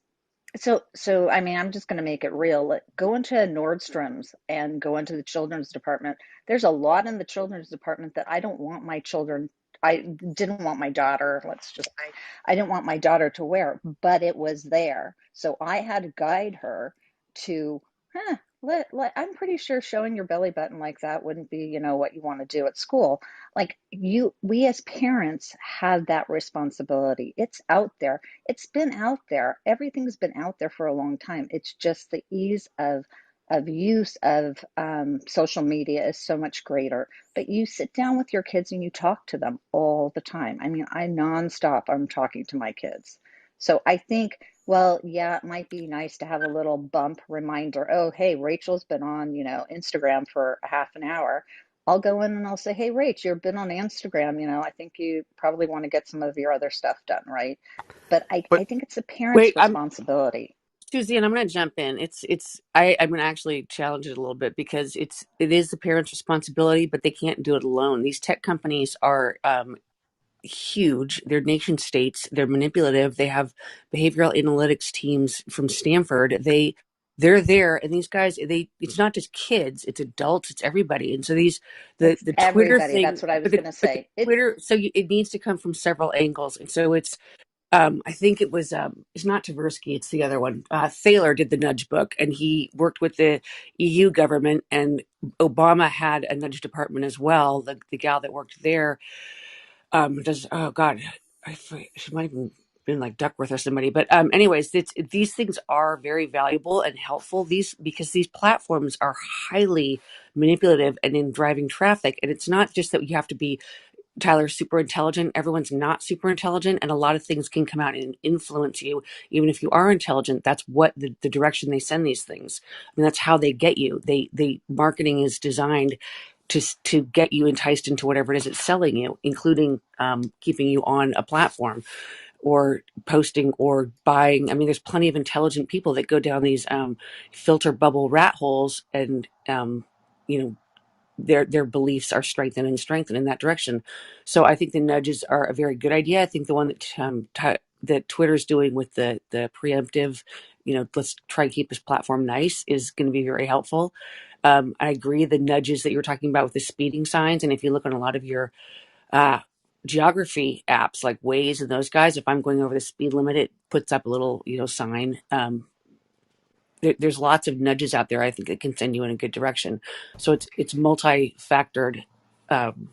so I mean, I'm just going to make it real. Go into Nordstrom's and go into the children's department. There's a lot in the children's department that I don't want my children. I didn't want my daughter. I didn't want my daughter to wear, but it was there, so I had to guide her to. I'm pretty sure showing your belly button like that wouldn't be, what you want to do at school. Like we as parents have that responsibility. It's out there. It's been out there. Everything's been out there for a long time. It's just the ease of use of social media is so much greater. But you sit down with your kids and you talk to them all the time. I mean, I nonstop. I'm talking to my kids. So I think, well, yeah, it might be nice to have a little bump reminder. Oh, hey, Rachel's been on, Instagram for a half an hour. I'll go in and I'll say, hey, Rach, you've been on Instagram. I think you probably want to get some of your other stuff done, right? But I But think it's the parents' Wait, I'm responsibility. Susie, and I'm going to jump in. I'm going to actually challenge it a little bit, because it is the parents' responsibility, but they can't do it alone. These tech companies are huge. They're nation states. They're manipulative. They have behavioral analytics teams from Stanford. They're there, and these guys, it's not just kids, it's adults, it's everybody. And so It's the Twitter everybody. thing, That's what I was going to but the say. It Twitter, it needs to come from several angles. And so it's, I think it was, it's not Tversky, it's the other one. Thaler did the nudge book, and he worked with the EU government, and Obama had a nudge department as well. The gal that worked there, does, oh God, she might have been like Duckworth or somebody. But anyways, these things are very valuable and helpful. Because these platforms are highly manipulative and in driving traffic. And it's not just that you have to be, Tyler, super intelligent. Everyone's not super intelligent, and a lot of things can come out and influence you. Even if you are intelligent, that's what the direction they send these things. I mean, that's how they get you. They marketing is designed to get you enticed into whatever it is it's selling you, including keeping you on a platform or posting or buying. I mean, there's plenty of intelligent people that go down these filter bubble rat holes, and you know their beliefs are strengthened and strengthened in that direction. So I think the nudges are a very good idea. I think the one that Twitter's doing with the preemptive, let's try and keep this platform nice, is going to be very helpful. I agree, the nudges that you were talking about with the speeding signs, and if you look on a lot of your uh, geography apps like Waze and those guys, if I'm going over the speed limit, it puts up a little sign. There's lots of nudges out there, I think, that can send you in a good direction. So it's multi-factored. Um,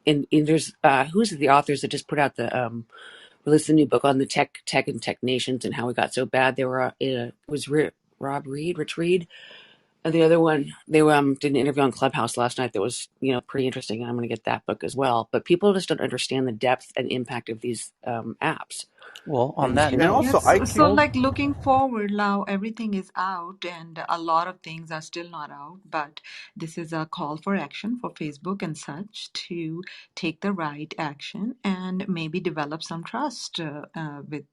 and there's who's the authors that just put out the released the new book on the tech and tech nations and how we got so bad. They were it was Rich Reed, and the other one they did an interview on Clubhouse last night that was pretty interesting, and I'm going to get that book as well. But people just don't understand the depth and impact of these apps. Well, on And that And note, also Yes, so IQ. oh, like looking forward now, everything is out and a lot of things are still not out, but this is a call for action for Facebook and such to take the right action and maybe develop some trust with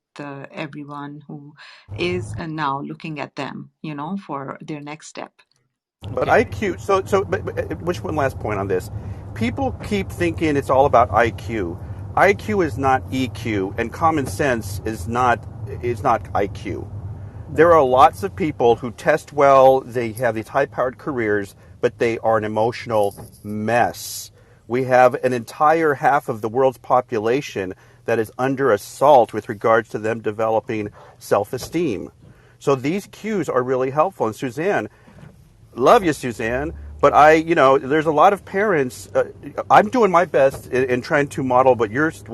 everyone who is now looking at them, for their next step. But okay. IQ. But which one last point on this? People keep thinking it's all about IQ. IQ is not EQ, and common sense is not IQ. There are lots of people who test well, they have these high powered careers, but they are an emotional mess. We have an entire half of the world's population that is under assault with regards to them developing self esteem. So these cues are really helpful. And Suzanne, love you, Suzanne. But there's a lot of parents. I'm doing my best in trying to model what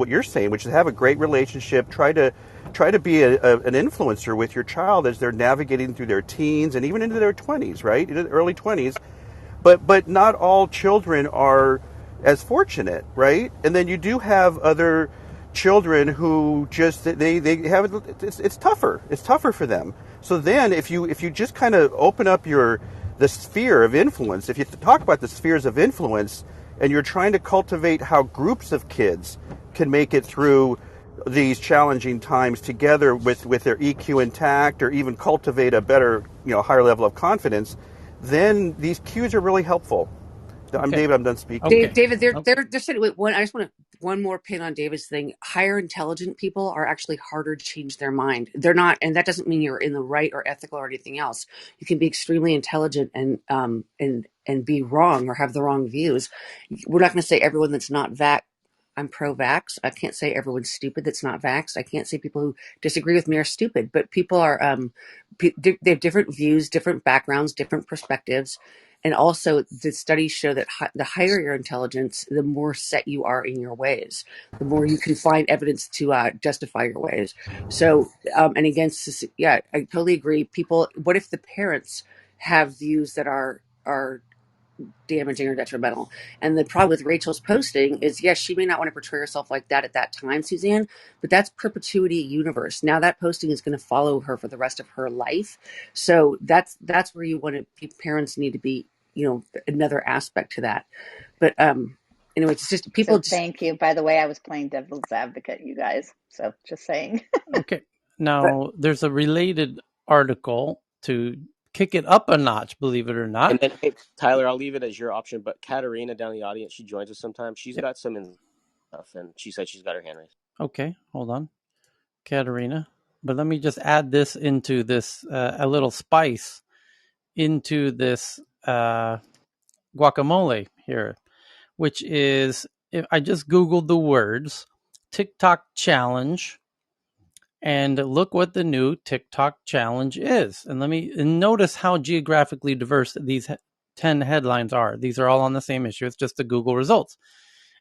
you're saying, which is have a great relationship. Try to be an influencer with your child as they're navigating through their teens and even into their 20s, right, into the early 20s. But not all children are as fortunate, right? And then you do have other children who just they have it's tougher. It's tougher for them. So then if you just kind of open up the sphere of influence, if you talk about the spheres of influence and you're trying to cultivate how groups of kids can make it through these challenging times together with their EQ intact or even cultivate a better, higher level of confidence, then these cues are really helpful. I'm Okay. David. I'm done speaking. Okay. David, they're Oh, they're saying, wait, one. I just want one more pin on David's thing. Higher intelligent people are actually harder to change their mind. They're not, and that doesn't mean you're in the right or ethical or anything else. You can be extremely intelligent and be wrong or have the wrong views. We're not going to say everyone that's not I'm pro-vax. I can't say everyone's stupid that's not vax. I can't say people who disagree with me are stupid, but people are they have different views, different backgrounds, different perspectives. And also, the studies show that the higher your intelligence, the more set you are in your ways, the more you can find evidence to justify your ways. So, and against, yeah, I totally agree. People, what if the parents have views that are damaging or detrimental? And the problem with Rachel's posting is, yes, she may not want to portray herself like that at that time, Suzanne, but that's perpetuity universe. Now that posting is going to follow her for the rest of her life. So that's where you want to, parents need to be, another aspect to that. But anyway, it's just people so just thank you. By the way, I was playing devil's advocate, you guys. So just saying. okay. But Now, there's a related article to kick it up a notch, believe it or and not. then hey, Tyler, I'll leave it as your option. But Katarina down in the audience, she joins us sometimes. She's Yep. got some. And she said she's got her hand raised. Okay, hold on, Katerina. But let me just add this into this a little spice into this guacamole here, which is if I just Googled the words TikTok challenge and look what the new TikTok challenge is. And notice how geographically diverse these 10 headlines are. These are all on the same issue. It's just the Google results.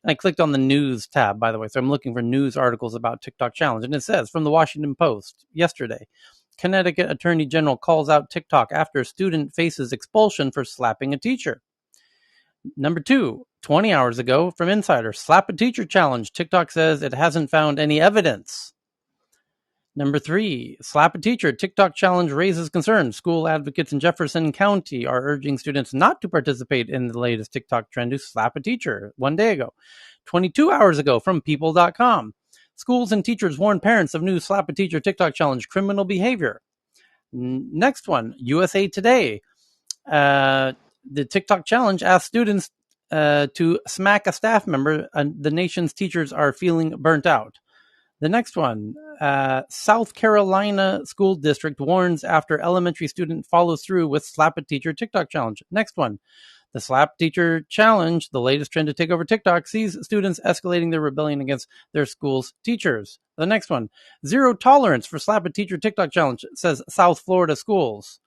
And I clicked on the news tab, by the way. So I'm looking for news articles about TikTok challenge. And it says from the Washington Post yesterday, Connecticut Attorney General calls out TikTok after student faces expulsion for slapping a teacher. Number 2, 20 hours ago from Insider, slap a teacher challenge. TikTok says it hasn't found any evidence. Number 3, slap a teacher. TikTok challenge raises concern. School advocates in Jefferson County are urging students not to participate in the latest TikTok trend to slap a teacher 1 day ago. 22 hours ago from people.com. Schools and teachers warn parents of new slap a teacher TikTok challenge criminal behavior. Next one, USA Today. The TikTok challenge asks students to smack a staff member. The nation's teachers are feeling burnt out. The next one, South Carolina School District warns after elementary student follows through with slap a teacher TikTok challenge. Next one, the slap teacher challenge, the latest trend to take over TikTok, sees students escalating their rebellion against their school's teachers. The next one, zero tolerance for slap a teacher TikTok challenge, says South Florida schools.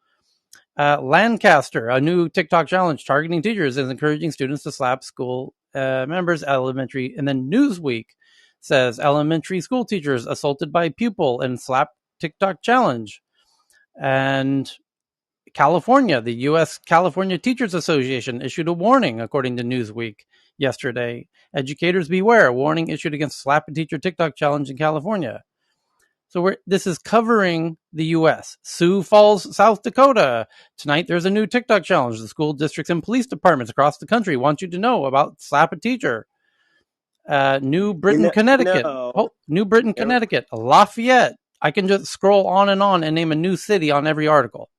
Lancaster, a new TikTok challenge targeting teachers, is encouraging students to slap school members, elementary. And then Newsweek says elementary school teachers assaulted by pupil and slap TikTok challenge. And California, the U.S. California Teachers Association issued a warning, according to Newsweek yesterday. Educators beware, warning issued against slap a teacher TikTok challenge in California. So this is covering the U.S. Sioux Falls, South Dakota. Tonight, there's a new TikTok challenge. The school districts and police departments across the country want you to know about slap a teacher. New Britain, Connecticut. New Britain, Connecticut. Lafayette. I can just scroll on and name a new city on every article.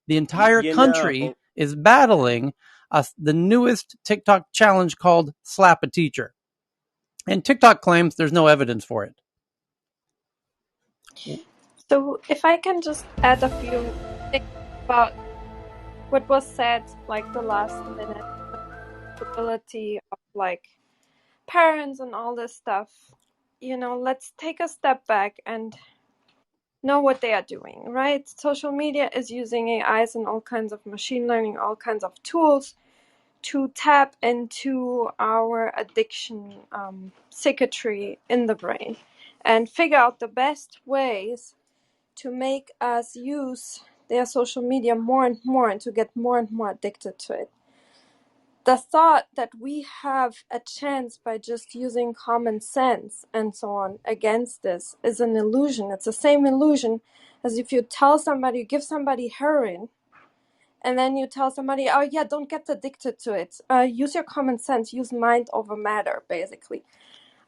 The entire country is battling the newest TikTok challenge called Slap a Teacher. And TikTok claims there's no evidence for it. So if I can just add a few things about what was said, like the last minute, the ability of like parents and all this stuff, let's take a step back and know what they are doing, right? Social media is using AIs and all kinds of machine learning, all kinds of tools to tap into our addiction circuitry in the brain and figure out the best ways to make us use their social media more and more and to get more and more addicted to it. The thought that we have a chance by just using common sense and so on against this is an illusion. It's the same illusion as if you tell somebody, you give somebody heroin, and then you tell somebody, oh yeah, don't get addicted to it. Use your common sense, use mind over matter, basically.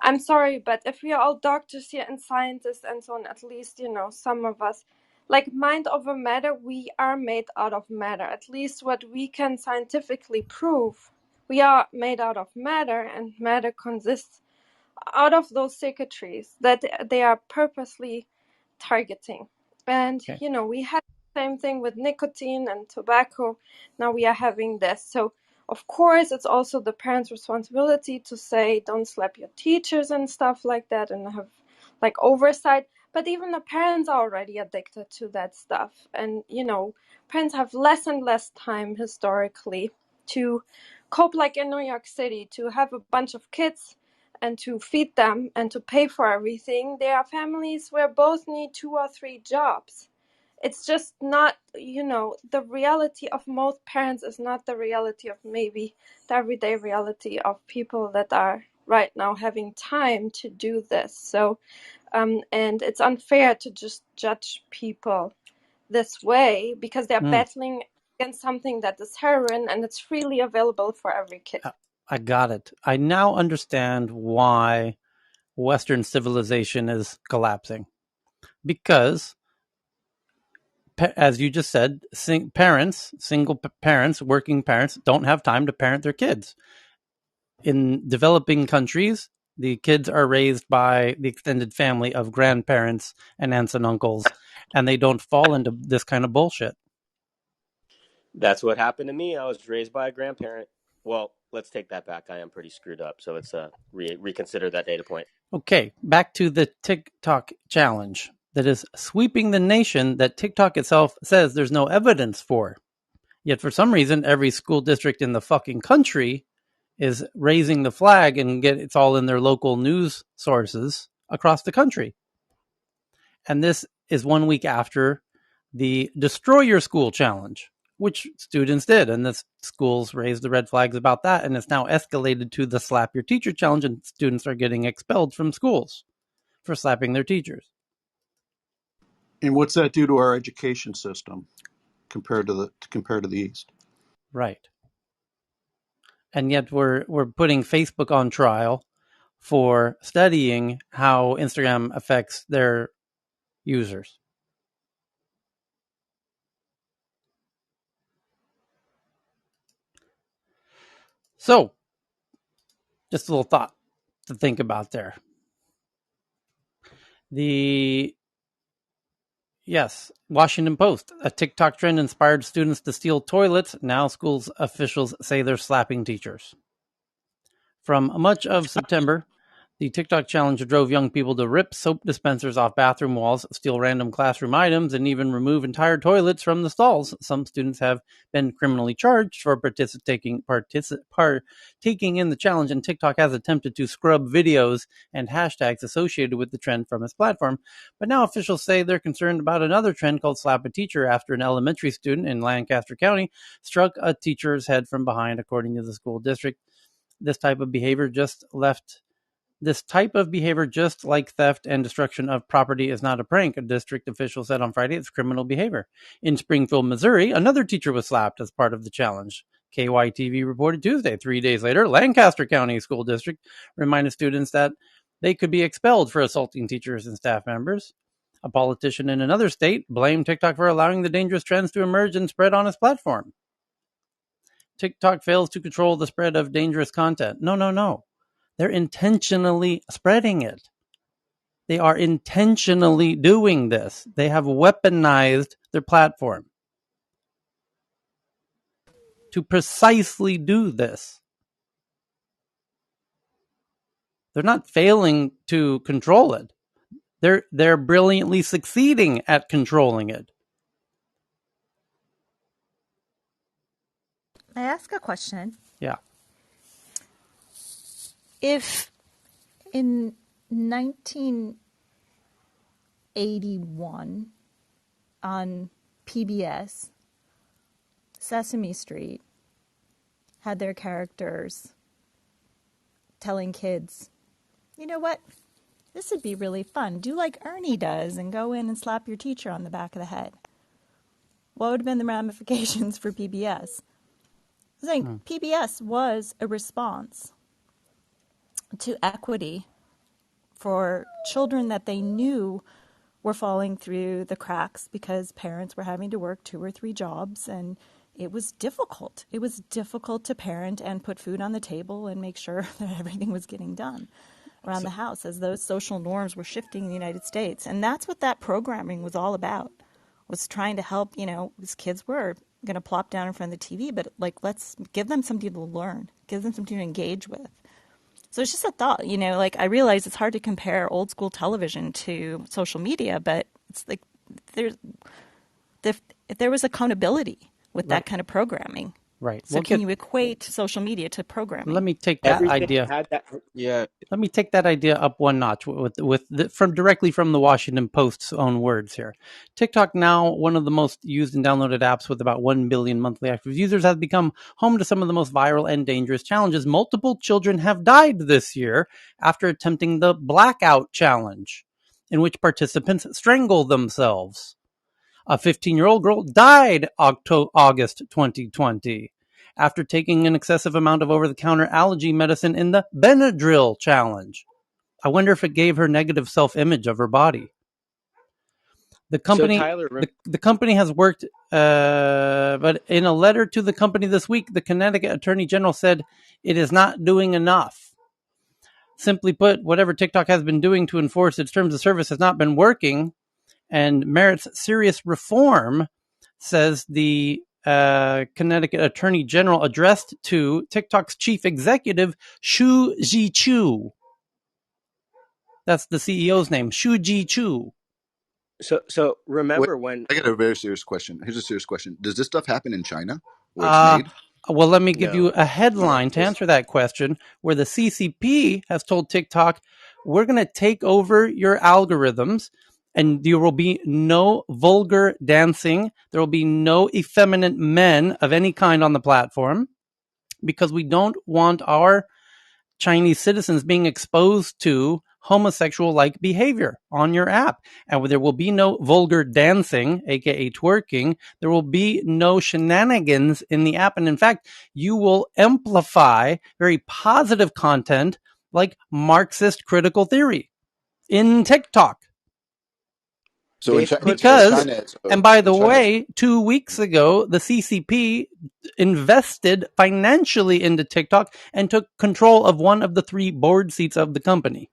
I'm sorry, but if we are all doctors here and scientists and so on, at least, some of us, like mind over matter, we are made out of matter. At least what we can scientifically prove, we are made out of matter, and matter consists out of those circuitries that they are purposely targeting. And, we had the same thing with nicotine and tobacco. Now we are having this. So, of course, it's also the parents' responsibility to say, don't slap your teachers and stuff like that and have like oversight. But even the parents are already addicted to that stuff. And, parents have less and less time historically to cope, like in New York City, to have a bunch of kids and to feed them and to pay for everything. There are families where both need 2 or 3 jobs. It's just not, the reality of most parents is not the reality of maybe the everyday reality of people that are right now having time to do this. So, and it's unfair to just judge people this way because they're battling against something that is heroin and it's freely available for every kid. I got it. I now understand why Western civilization is collapsing. Because, as you just said, single parents, working parents, don't have time to parent their kids. In developing countries, The kids are raised by the extended family of grandparents and aunts and uncles, and they don't fall into this kind of bullshit. That's what happened to me. I was raised by a grandparent. Well, let's take that back. I am pretty screwed up. So let's reconsider that data point. Okay, back to the TikTok challenge that is sweeping the nation that TikTok itself says there's no evidence for. Yet for some reason, every school district in the fucking country is raising the flag and it's all in their local news sources across the country. And this is 1 week after the Destroy Your School challenge, which students did. And the schools raised the red flags about that. And it's now escalated to the Slap Your Teacher challenge, and students are getting expelled from schools for slapping their teachers. And what's that do to our education system compared to the East? Right. And yet we're putting Facebook on trial for studying how Instagram affects their users. So, just a little thought to think about there. Washington Post. A TikTok trend inspired students to steal toilets. Now schools officials say they're slapping teachers. From much of September, the TikTok challenge drove young people to rip soap dispensers off bathroom walls, steal random classroom items, and even remove entire toilets from the stalls. Some students have been criminally charged for participating in the challenge, and TikTok has attempted to scrub videos and hashtags associated with the trend from its platform. But now officials say they're concerned about another trend called Slap a Teacher after an elementary student in Lancaster County struck a teacher's head from behind, according to the school district. This type of behavior, just like theft and destruction of property, is not a prank, a district official said on Friday. It's criminal behavior. In Springfield, Missouri, another teacher was slapped as part of the challenge. KYTV reported Tuesday. 3 days later, Lancaster County School District reminded students that they could be expelled for assaulting teachers and staff members. A politician in another state blamed TikTok for allowing the dangerous trends to emerge and spread on its platform. TikTok fails to control the spread of dangerous content. No. They're intentionally spreading it. They are intentionally doing this. They have weaponized their platform to precisely do this. They're not failing to control it. They're brilliantly succeeding at controlling it. I ask a question? Yeah. If in 1981 on PBS, Sesame Street had their characters telling kids, you know what, this would be really fun. Do like Ernie does and go in and slap your teacher on the back of the head. What would have been the ramifications for PBS? I think PBS was a response to equity for children that they knew were falling through the cracks because parents were having to work 2 or 3 jobs, and it was difficult. It was difficult to parent and put food on the table and make sure that everything was getting done around the house as those social norms were shifting in the United States. And that's what that programming was all about, was trying to help, these kids were going to plop down in front of the TV, but let's give them something to learn, give them something to engage with. So it's just a thought, I realize it's hard to compare old school television to social media, but it's like if there was accountability with that kind of programming. Right. So can you equate social media to programming? Let me take that idea. Yeah. Let me take that idea up one notch directly from the Washington Post's own words here. TikTok, now one of the most used and downloaded apps with about 1 billion monthly active users, has become home to some of the most viral and dangerous challenges. Multiple children have died this year after attempting the Blackout Challenge, in which participants strangle themselves. A 15-year-old girl died August 2020 after taking an excessive amount of over-the-counter allergy medicine in the Benadryl challenge. I wonder if it gave her negative self-image of her body. The company, the company has worked, but in a letter to the company this week, the Connecticut Attorney General said it is not doing enough. Simply put, whatever TikTok has been doing to enforce its terms of service has not been working and merits serious reform, says the Connecticut Attorney General, addressed to TikTok's chief executive, Shu Ji-chu. That's the CEO's name, Shu Ji-chu. So Wait, remember when? I got a very serious question. Here's a serious question. Does this stuff happen in China where it's Uh, made? well, let me give you No, a no, headline to this answer that question, where the CCP has told TikTok, we're going to take over your algorithms and there will be no vulgar dancing. There will be no effeminate men of any kind on the platform because we don't want our Chinese citizens being exposed to homosexual like behavior on your app. And there will be no vulgar dancing, aka twerking. There will be no shenanigans in the app. And in fact, you will amplify very positive content like Marxist critical theory in TikTok. So they've put so in Because, China, and by in the China, way, 2 weeks ago, the CCP invested financially into TikTok and took control of one of the 3 board seats of the company.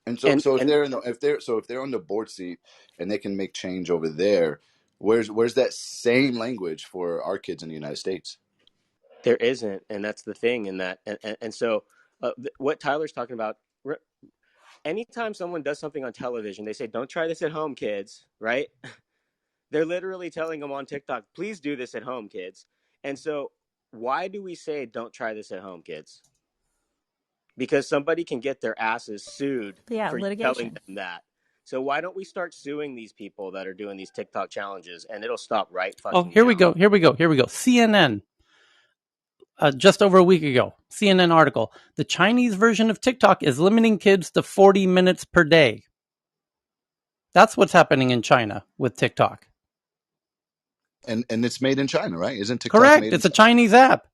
and and so if and they're in the, if they're on the board seat and they can make change over there, where's that same language for our kids in the United States? there isn't, and that's the thing. In that, and so what Tyler's talking about. Anytime someone does something on television, they say, "Don't try this at home, kids." Right? They're literally telling them on TikTok, "Please do this at home, kids." And so, why do we say, "Don't try this at home, kids"? Because somebody can get their asses sued Yeah, for telling litigation. them that. So why don't we start suing these people that are doing these TikTok challenges, and it'll stop right Oh, fucking here we now. go. Here we go. Here we go. CNN, just over a week ago, CNN article. The Chinese version of TikTok is limiting kids to 40 minutes per day. That's what's happening in China with TikTok. And it's made in China, right? Isn't TikTok Correct. made in It's a China? Chinese app.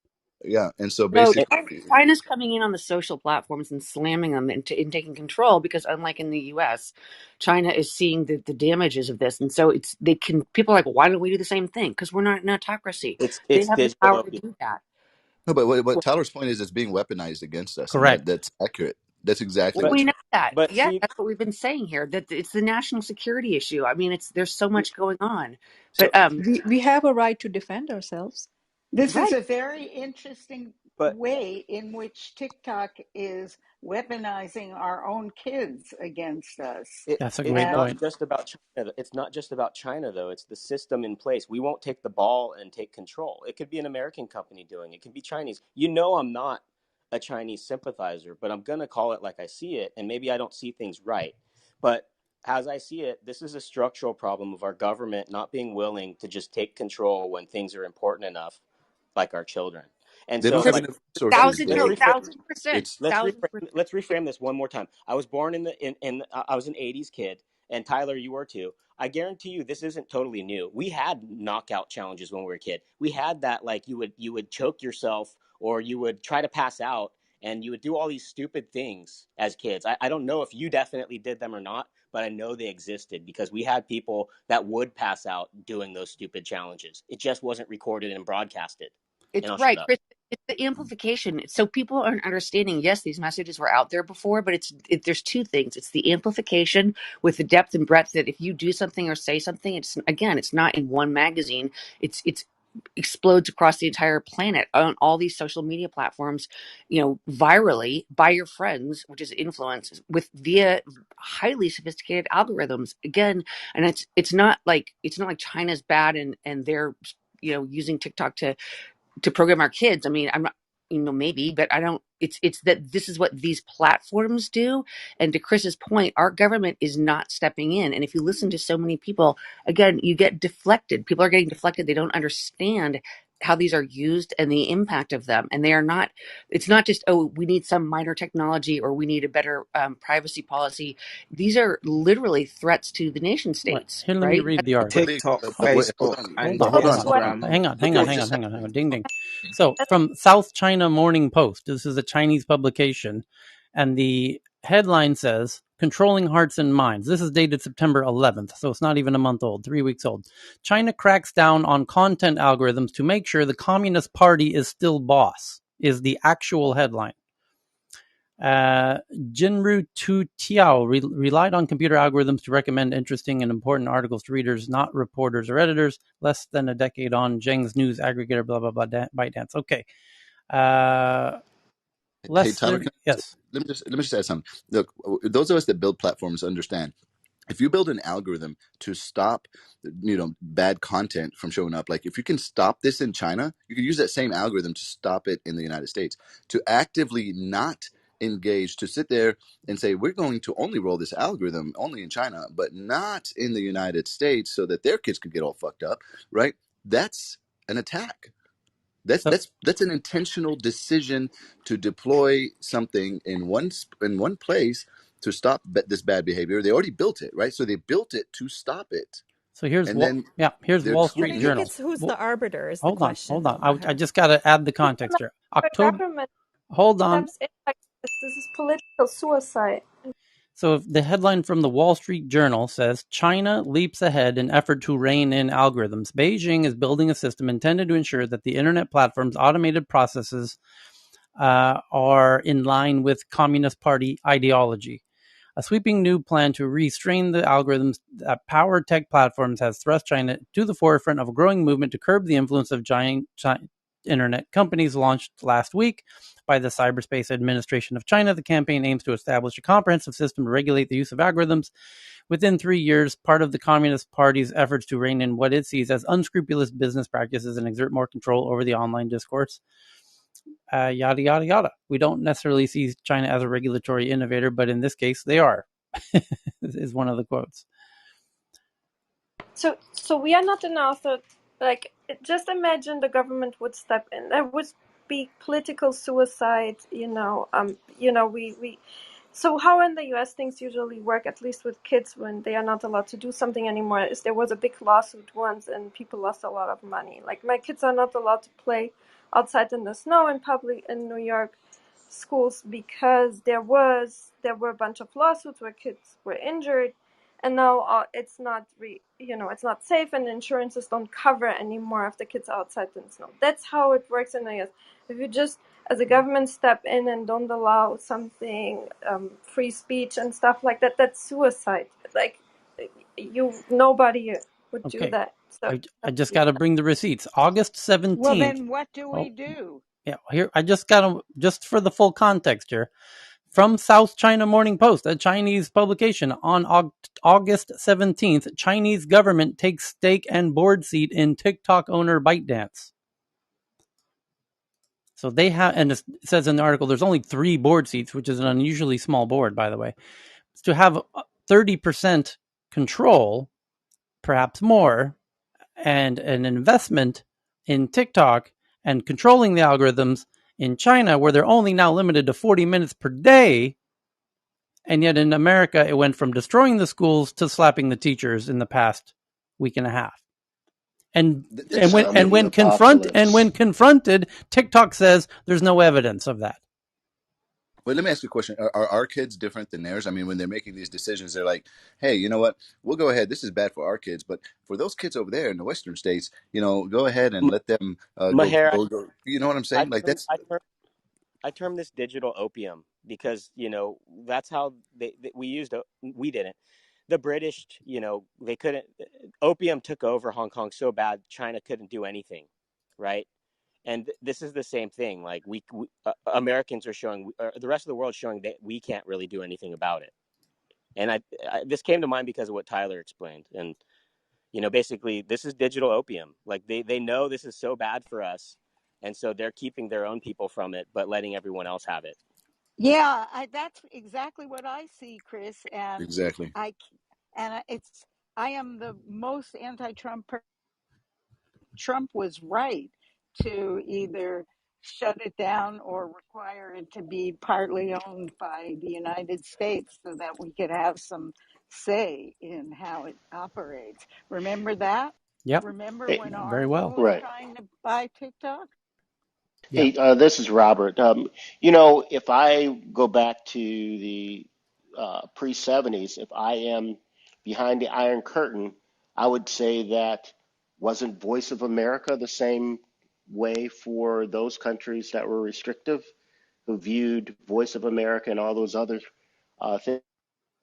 Yeah, and so No, And, basically, China's coming in on the social platforms and slamming them and taking control because, unlike in the U.S., China is seeing the damages of this, and so they can. People are like, well, why don't we do the same thing? Because we're not an autocracy. They it's have the digital power to opium. do that. no. But what Well, Tyler's point is, it's being weaponized against us, and Correct. that's accurate. That's exactly But what's we know going. that. but Yeah, see, that's what we've been saying here. That it's the national security issue. I mean, there's so much going on, so but We have a right to defend ourselves. This is right. a very interesting but way in which TikTok is weaponizing our own kids against us. That's a it's great And not point. just about China. It's not just about China though. It's the system in place. We won't take the ball and take control. It could be an American company doing it. It could be Chinese. I'm not a Chinese sympathizer, but I'm gonna call it like I see it, and maybe I don't see things right. But as I see it, this is a structural problem of our government not being willing to just take control when things are important enough, like our children. And They don't so, have like, enough resources. let's They reframe. 1,000%, Let's 1,000%. reframe this one more time. I was born in I was an '80s kid, and Tyler, you were too. I guarantee you, this isn't totally new. We had knockout challenges when we were a kid. We had that, like, you would choke yourself, or you would try to pass out, and you would do all these stupid things as kids. I don't know if you definitely did them or not, but I know they existed because we had people that would pass out doing those stupid challenges. It just wasn't recorded and broadcasted. It's And I'll shut right, up. Chris. It's the amplification. So people aren't understanding. Yes, these messages were out there before, but there's two things. It's the amplification with the depth and breadth that if you do something or say something, it's not in one magazine. It's explodes across the entire planet on all these social media platforms, virally by your friends, which is influence with via highly sophisticated algorithms. Again, and it's not like China's bad and they're using TikTok to program our kids. I mean, I'm not, maybe, but I don't. It's that this is what these platforms do. And to Chris's point, our government is not stepping in. And if you listen to so many people, again, you get deflected. People are getting deflected. They don't understand how these are used and the impact of them. And they are not. It's not just, oh, we need some minor technology or we need a better privacy policy. These are literally threats to the nation Right. states, Here, let me right? read the but article. they, TikTok, but wait, hold Facebook, on, and Hold but on, hold hold on. on, hold on. Instagram. Hang on, Look hang at on, what hang you on, said. hang on, hang on. Ding, ding. So, from South China Morning Post, this is a Chinese publication, and the headline says, Controlling Hearts and Minds. This is dated September 11th, so it's not even a month old, 3 weeks old. China cracks down on content algorithms to make sure the Communist Party is still boss, is the actual headline. Jinru Tu Tiao relied on computer algorithms to recommend interesting and important articles to readers, not reporters or editors. Less than a decade on, Zheng's news aggregator, blah, blah, blah, ByteDance. Okay. Hey Tyler, Yes. let me just add something. Look, those of us that build platforms understand. If you build an algorithm to stop, bad content from showing up, like if you can stop this in China, you can use that same algorithm to stop it in the United States. To actively not engage, to sit there and say we're going to only roll this algorithm only in China, but not in the United States, so that their kids could get all fucked up, right? That's an attack. That's So, that's an intentional decision to deploy something in one place to stop this bad behavior. They already built it, right? So they built it to stop it, so here's and then here's they're Wall But screwing Street I you. think Journal. it's who's the arbiter is the Hold on, question, hold on. though, I Maher. just got to add the Just context imagine here. the October. government Hold on. steps in like this is political suicide. So the headline from the Wall Street Journal says China leaps ahead in effort to rein in algorithms. Beijing is building a system intended to ensure that the internet platform's automated processes are in line with Communist Party ideology. A sweeping new plan to restrain the algorithms that power tech platforms has thrust China to the forefront of a growing movement to curb the influence of giant internet companies. Launched last week by the Cyberspace Administration of China, the campaign aims to establish a comprehensive system to regulate the use of algorithms. Within 3 years, part of the Communist Party's efforts to rein in what it sees as unscrupulous business practices and exert more control over the online discourse. Yada, yada, yada. We don't necessarily see China as a regulatory innovator, but in this case, they are, is one of the quotes. So we are not an author. Like, just imagine the government would step in. That would be political suicide. We. So how in the U.S. things usually work, at least with kids when they are not allowed to do something anymore, is there was a big lawsuit once and people lost a lot of money. Like my kids are not allowed to play outside in the snow in public in New York schools because there were a bunch of lawsuits where kids were injured, and now it's not it's not safe, and insurances don't cover anymore if the kids are outside in the snow. That's how it works in the US. If you just as a government step in and don't allow something, free speech and stuff like that, that's suicide. Like nobody would do Okay. that. So I just got to bring the receipts. August Well, 17th. then what do we Oh, do? yeah. Here, I just got to, just for the full context here. From South China Morning Post, a Chinese publication, on August 17th, Chinese government takes stake and board seat in TikTok owner ByteDance. So they have, and it says in the article, there's only 3 board seats, which is an unusually small board, by the way. To have 30% control, perhaps more, and an investment in TikTok and controlling the algorithms in China, where they're only now limited to 40 minutes per day. And yet in America, it went from destroying the schools to slapping the teachers in the past week and a half. And It's the when apocalypse. confronted, TikTok says there's no evidence of that. Wait, let me ask you a question. Are our kids different than theirs? I mean, when they're making these decisions, they're like, hey, you know what? We'll go ahead. This is bad for our kids, but for those kids over there in the Western states, go ahead and let them Maher, go. You know what I'm I saying? Like term, that's I term, I term this digital opium because that's how we used it. We didn't. The British, they couldn't. Opium took over Hong Kong so bad, China couldn't do anything, right? And this is the same thing. Like Americans are showing, the rest of the world showing that we can't really do anything about it. And this came to mind because of what Tyler explained. And basically, this is digital opium. Like they know this is so bad for us, and so they're keeping their own people from it, but letting everyone else have it. Yeah, that's exactly what I see, Chris. And exactly. I it's I am the most anti-Trump. Trump was right to either shut it down or require it to be partly owned by the United States so that we could have some say in how it operates. Remember that? Yep. Remember Hey, when Very Oracle well. was right. trying to buy TikTok? Yeah. Hey, this is Robert. If I go back to the pre 70s, if I am behind the Iron Curtain, I would say that wasn't Voice of America the same way for those countries that were restrictive? who viewed Voice of America and all those other things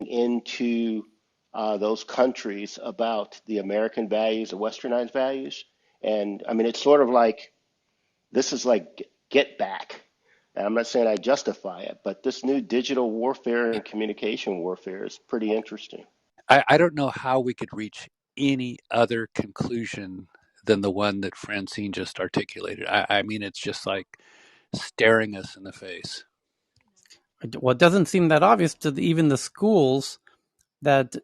into those countries about the American values, the Westernized values. And I mean, it's sort of like this is like get back. And I'm not saying I justify it, but this new digital warfare and communication warfare is pretty interesting. I don't know how we could reach any other conclusion than the one that Francine just articulated. I mean, it's just like staring us in the face. Well, it doesn't seem that obvious to even the schools that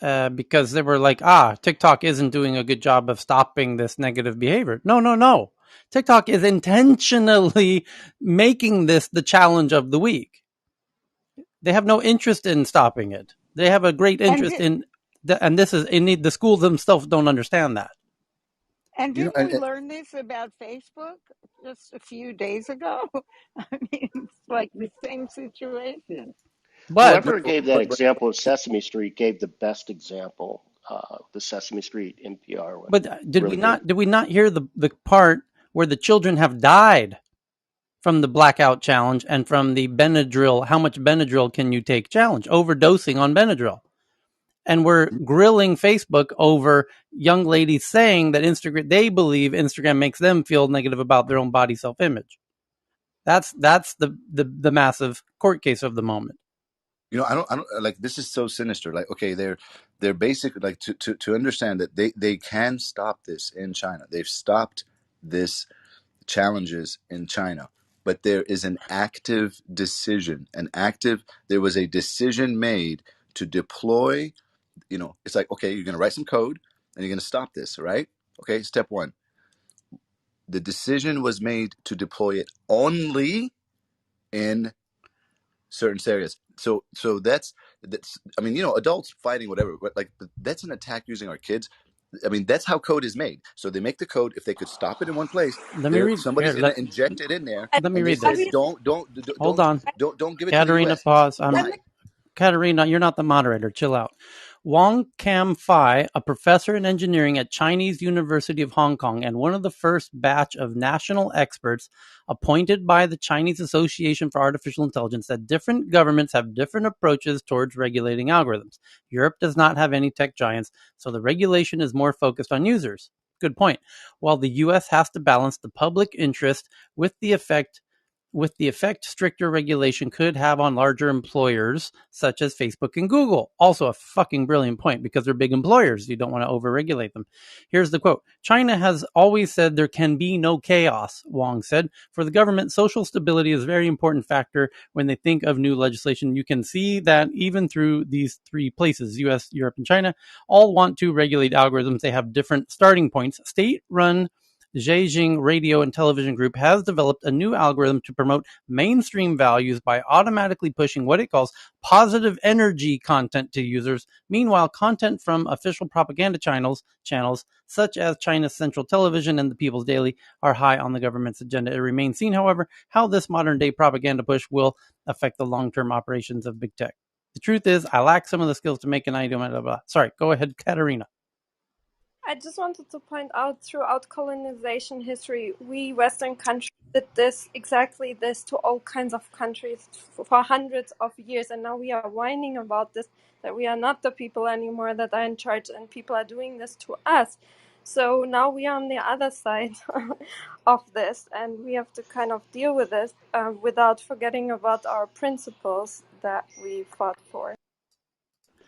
because they were like, TikTok isn't doing a good job of stopping this negative behavior. No, no, no. TikTok is intentionally making this the challenge of the week. They have no interest in stopping it. They have a great And interest in, and this is in the schools themselves don't understand that. and You know, didn't we learn this about Facebook just a few days ago? I mean, it's like the same situation. But Whoever gave that example of Sesame Street gave the best example. The Sesame Street NPR one, did we really good. not hear the part where the children have died from the blackout challenge and from the Benadryl, how much Benadryl can you take challenge, overdosing on Benadryl? And we're grilling Facebook over young ladies saying that Instagram, they believe Instagram makes them feel negative about their own body self-image. That's the massive court case of the moment. you know, I don't like this is so sinister. Like, okay, they're basically like to understand that they can stop this in China. They've stopped this challenges in China, but there is an active decision, there was a decision made to deploy. You know, it's like, okay, you're going to write some code and you're going to stop this, right? Okay, step one. The decision was made to deploy it only in certain areas. So that's I mean, you know, adults fighting whatever, but like that's an attack using our kids. I mean, that's how code is made. So they make the code. If they could stop it in one place, Let me there read here. somebody's going to inject it in there, Let me and they read said, this. Hold don't on. don't give it to the Katerina, U.S. pause. Why? Katerina, you're not the moderator. Chill out. Wong Kam Fai, a professor in engineering at Chinese University of Hong Kong and one of the first batch of national experts appointed by the Chinese Association for Artificial Intelligence, said different governments have different approaches towards regulating algorithms. Europe does not have any tech giants, so the regulation is more focused on users. Good point. While the US has to balance the public interest with the effect stricter regulation could have on larger employers such as Facebook and Google. Also a fucking brilliant point because they're big employers. You don't want to overregulate them. Here's the quote. China has always said there can be no chaos, Wong said. For the government, social stability is a very important factor when they think of new legislation. You can see that even through these three places, US, Europe, and China, all want to regulate algorithms. They have different starting points. State-run Zhejiang Radio and Television Group has developed a new algorithm to promote mainstream values by automatically pushing what it calls positive energy content to users. Meanwhile, content from official propaganda channels such as China's Central Television and the People's Daily are high on the government's agenda. It remains seen, however, how this modern day propaganda push will affect the long-term operations of big tech. The truth is, I lack some of the skills to make an idea. Blah, blah, blah. Sorry, go ahead, Katerina. I just wanted to point out throughout colonization history, we Western countries did this, exactly this, to all kinds of countries for hundreds of years. And now we are whining about this, that we are not the people anymore that are in charge and people are doing this to us. So now we are on the other side of this and we have to kind of deal with this without forgetting about our principles that we fought for.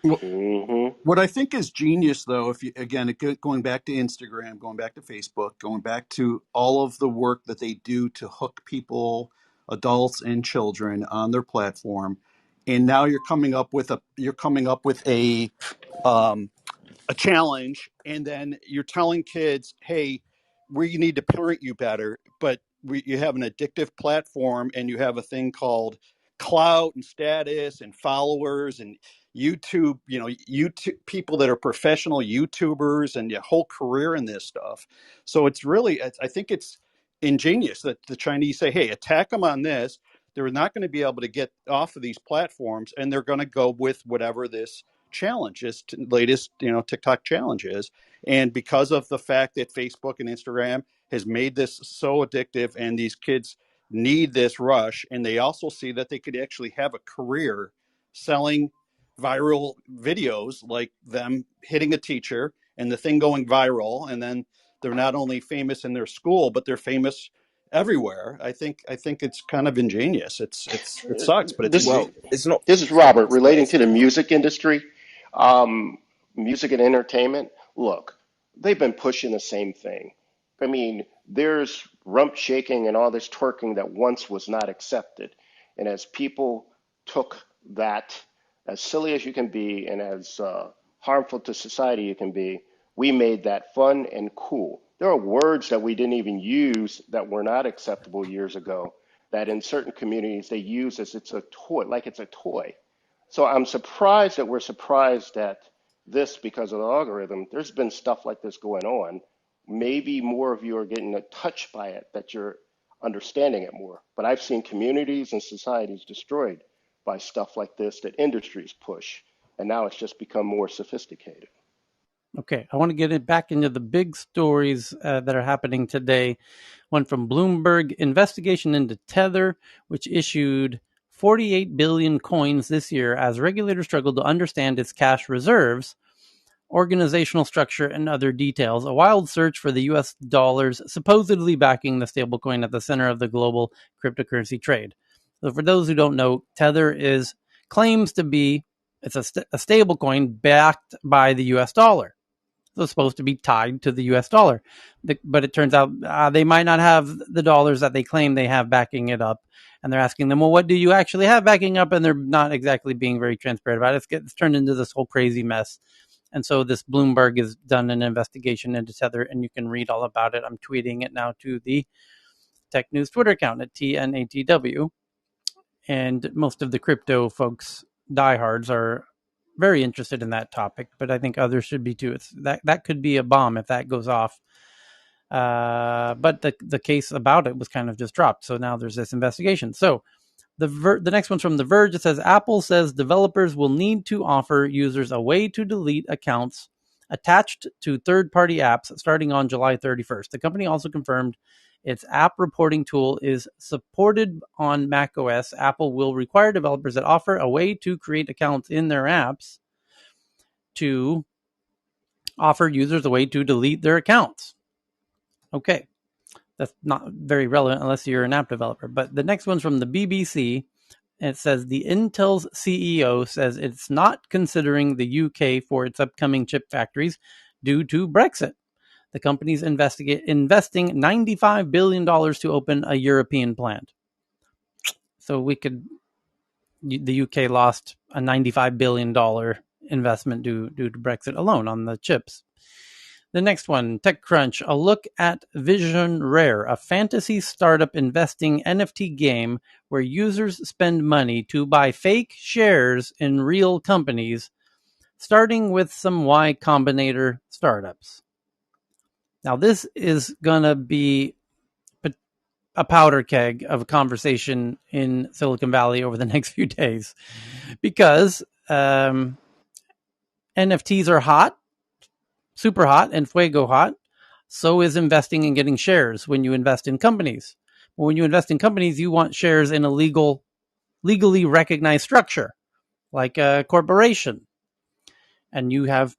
Hmm. What I think is genius, though, if you again going back to Instagram, going back to Facebook, going back to all of the work that they do to hook people, adults and children, on their platform, and now you're coming up with um, a challenge, and then you're telling kids, hey, we need to parent you better, but you have an addictive platform and you have a thing called clout and status and followers and YouTube, you know, YouTube people that are professional YouTubers and your whole career in this stuff. So it's really, I think it's ingenious that the Chinese say, hey, attack them on this. They're not going to be able to get off of these platforms, and they're going to go with whatever this challenge is, latest, you know, TikTok challenge is. And because of the fact that Facebook and Instagram has made this so addictive, and these kids need this rush, and they also see that they could actually have a career selling viral videos, like them hitting a teacher and the thing going viral, and then they're not only famous in their school, but they're famous everywhere. I think it's kind of ingenious. It sucks, but it's This Well, ingenious. it's not. this is Sorry, Robert it's not. relating to the music industry, um, music and entertainment. Look, they've been pushing the same thing. I mean, there's rump shaking and all this twerking that once was not accepted, and as people took that, as silly as you can be and as harmful to society you can be, we made that fun and cool. There are words that we didn't even use that were not acceptable years ago that in certain communities they use as it's a toy, like it's a toy. So I'm surprised that we're surprised at this because of the algorithm. There's been stuff like this going on. Maybe more of you are getting touched by it, that you're understanding it more. But I've seen communities and societies destroyed by stuff like this that industries push. And now it's just become more sophisticated. Okay, I want to get it back into the big stories that are happening today. One from Bloomberg: investigation into Tether, which issued 48 billion coins this year as regulators struggle to understand its cash reserves, organizational structure, and other details. A wild search for the US dollars supposedly backing the stablecoin at the center of the global cryptocurrency trade. So, for those who don't know, Tether claims to be it's a stablecoin backed by the US dollar. So it's supposed to be tied to the US dollar. But it turns out they might not have the dollars that they claim they have backing it up. And they're asking them, well, what do you actually have backing up? And they're not exactly being very transparent about it. It's turned into this whole crazy mess. And so this Bloomberg has done an investigation into Tether, and you can read all about it. I'm tweeting it now to the Tech News Twitter account at TNATW. And most of the crypto folks, diehards, are very interested in that topic, but I think others should be too. That could be a bomb if that goes off. But the case about it was kind of just dropped, so now there's this investigation. So the next one's from The Verge. It says Apple says developers will need to offer users a way to delete accounts attached to third-party apps starting on July 31st. The company also confirmed its app reporting tool is supported on macOS. Apple will require developers that offer a way to create accounts in their apps to offer users a way to delete their accounts. Okay, that's not very relevant unless you're an app developer. But the next one's from the BBC. It says the Intel's CEO says it's not considering the UK for its upcoming chip factories due to Brexit. The company's investing $95 billion to open a European plant. So the UK lost a $95 billion investment due to Brexit alone on the chips. The next one, TechCrunch, a look at Vision Rare, a fantasy startup investing NFT game where users spend money to buy fake shares in real companies, starting with some Y Combinator startups. Now, this is going to be a powder keg of a conversation in Silicon Valley over the next few days because NFTs are hot, super hot, and fuego hot. So is investing and getting shares when you invest in companies. Well, when you invest in companies, you want shares in a legally recognized structure, like a corporation. And you have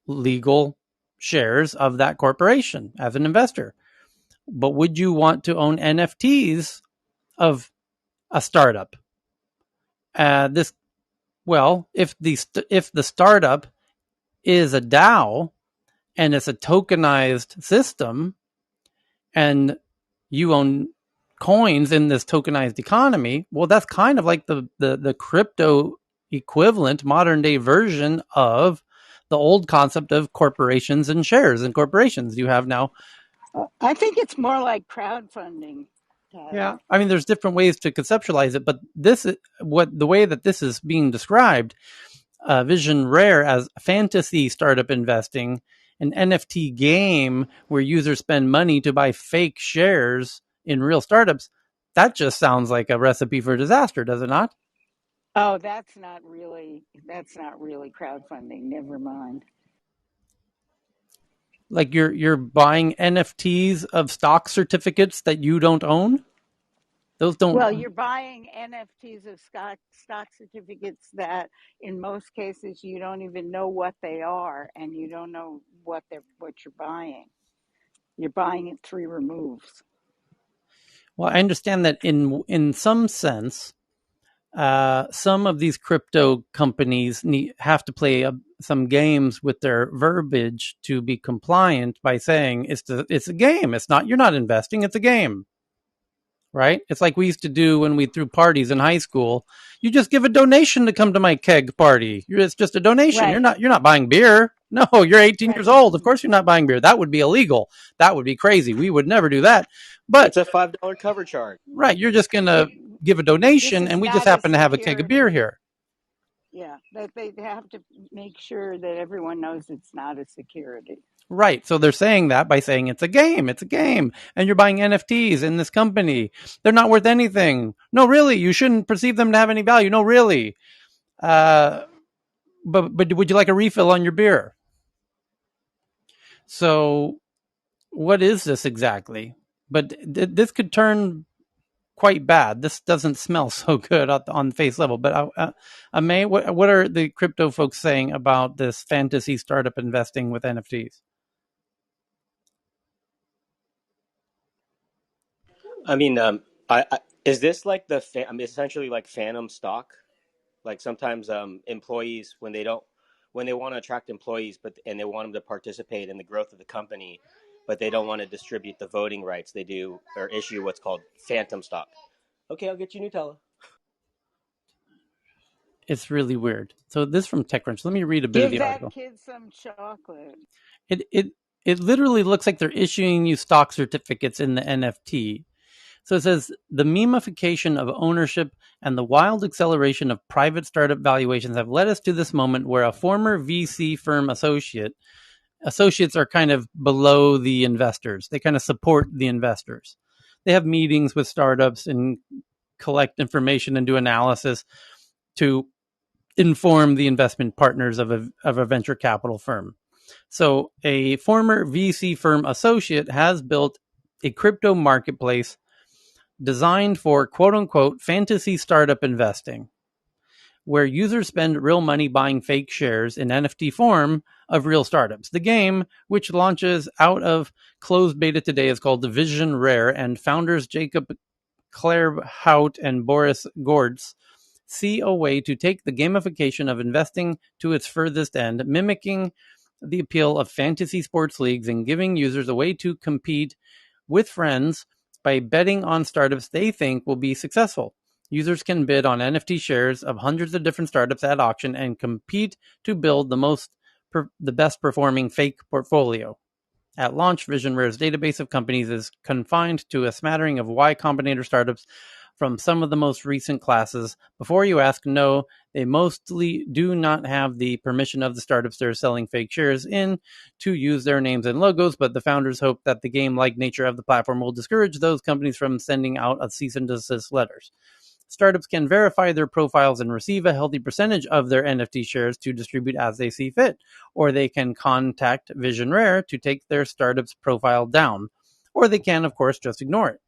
legal shares of that corporation as an investor. But would you want to own NFTs of a startup? If the startup is a DAO and it's a tokenized system, and you own coins in this tokenized economy, well, that's kind of like the crypto equivalent, modern day version of the old concept of corporations and shares in corporations. You have now. I think it's more like crowdfunding, Yeah, Tyler. I mean, there's different ways to conceptualize it, but the way that this is being described, Vision Rare as fantasy startup investing, an NFT game where users spend money to buy fake shares in real startups. That just sounds like a recipe for disaster, does it not? Oh, that's not really crowdfunding. Never mind. Like you're buying NFTs of stock certificates that you don't own? Those don't. Well, you're buying NFTs of stock certificates that, in most cases, you don't even know what they are, and you don't know what you're buying. You're buying it three removes. Well, I understand that in some sense, some of these crypto companies have to play some games with their verbiage to be compliant by saying it's a game. It's not, you're not investing. It's a game, right? It's like we used to do when we threw parties in high school. You just give a donation to come to my keg party. It's just a donation. Right, You're not buying beer. No, you're 18 years right. old. Of course you're not buying beer. That would be illegal. That would be crazy. We would never do that. But It's a $5 cover charge. right, you're just gonna It, give a this donation, is and we just not a happen to have a keg of beer security. here. Yeah, they have to make sure that everyone knows it's not a security. Right. So they're saying that by saying it's a game. It's a game. And you're buying NFTs in this company. They're not worth anything. No, really. You shouldn't perceive them to have any value. No, really. Uh, but would you like a refill on your beer? So what is this exactly? But this could turn quite bad. This doesn't smell so good on face level. But May, what are the crypto folks saying about this fantasy startup investing with NFTs? I mean, is this like I mean, essentially like phantom stock? Like sometimes employees when they want to attract employees, and they want them to participate in the growth of the company, but they don't want to distribute the voting rights. They do or issue what's called phantom stock. Okay, I'll get you Nutella. It's really weird. So this from TechCrunch. Let me read a bit of Give the that article. kid some chocolate. It it it literally looks like they're issuing you stock certificates in the NFT. So it says the memification of ownership and the wild acceleration of private startup valuations have led us to this moment where a former VC firm associates are kind of below the investors. They kind of support the investors. They have meetings with startups and collect information and do analysis to inform the investment partners of a venture capital firm. So a former VC firm associate has built a crypto marketplace designed for quote unquote fantasy startup investing, where users spend real money buying fake shares in NFT form of real startups. The game, which launches out of closed beta today, is called Vision Rare, and founders Jacob Claerhout and Boris Gortz see a way to take the gamification of investing to its furthest end, mimicking the appeal of fantasy sports leagues and giving users a way to compete with friends by betting on startups they think will be successful. Users can bid on NFT shares of hundreds of different startups at auction and compete to build the best performing fake portfolio. At launch, Vision Rare's database of companies is confined to a smattering of Y Combinator startups from some of the most recent classes. Before you ask, no, they mostly do not have the permission of the startups they're selling fake shares in to use their names and logos, but the founders hope that the game-like nature of the platform will discourage those companies from sending out a cease and desist letters. Startups can verify their profiles and receive a healthy percentage of their NFT shares to distribute as they see fit, or they can contact Vision Rare to take their startup's profile down, or they can, of course, just ignore it.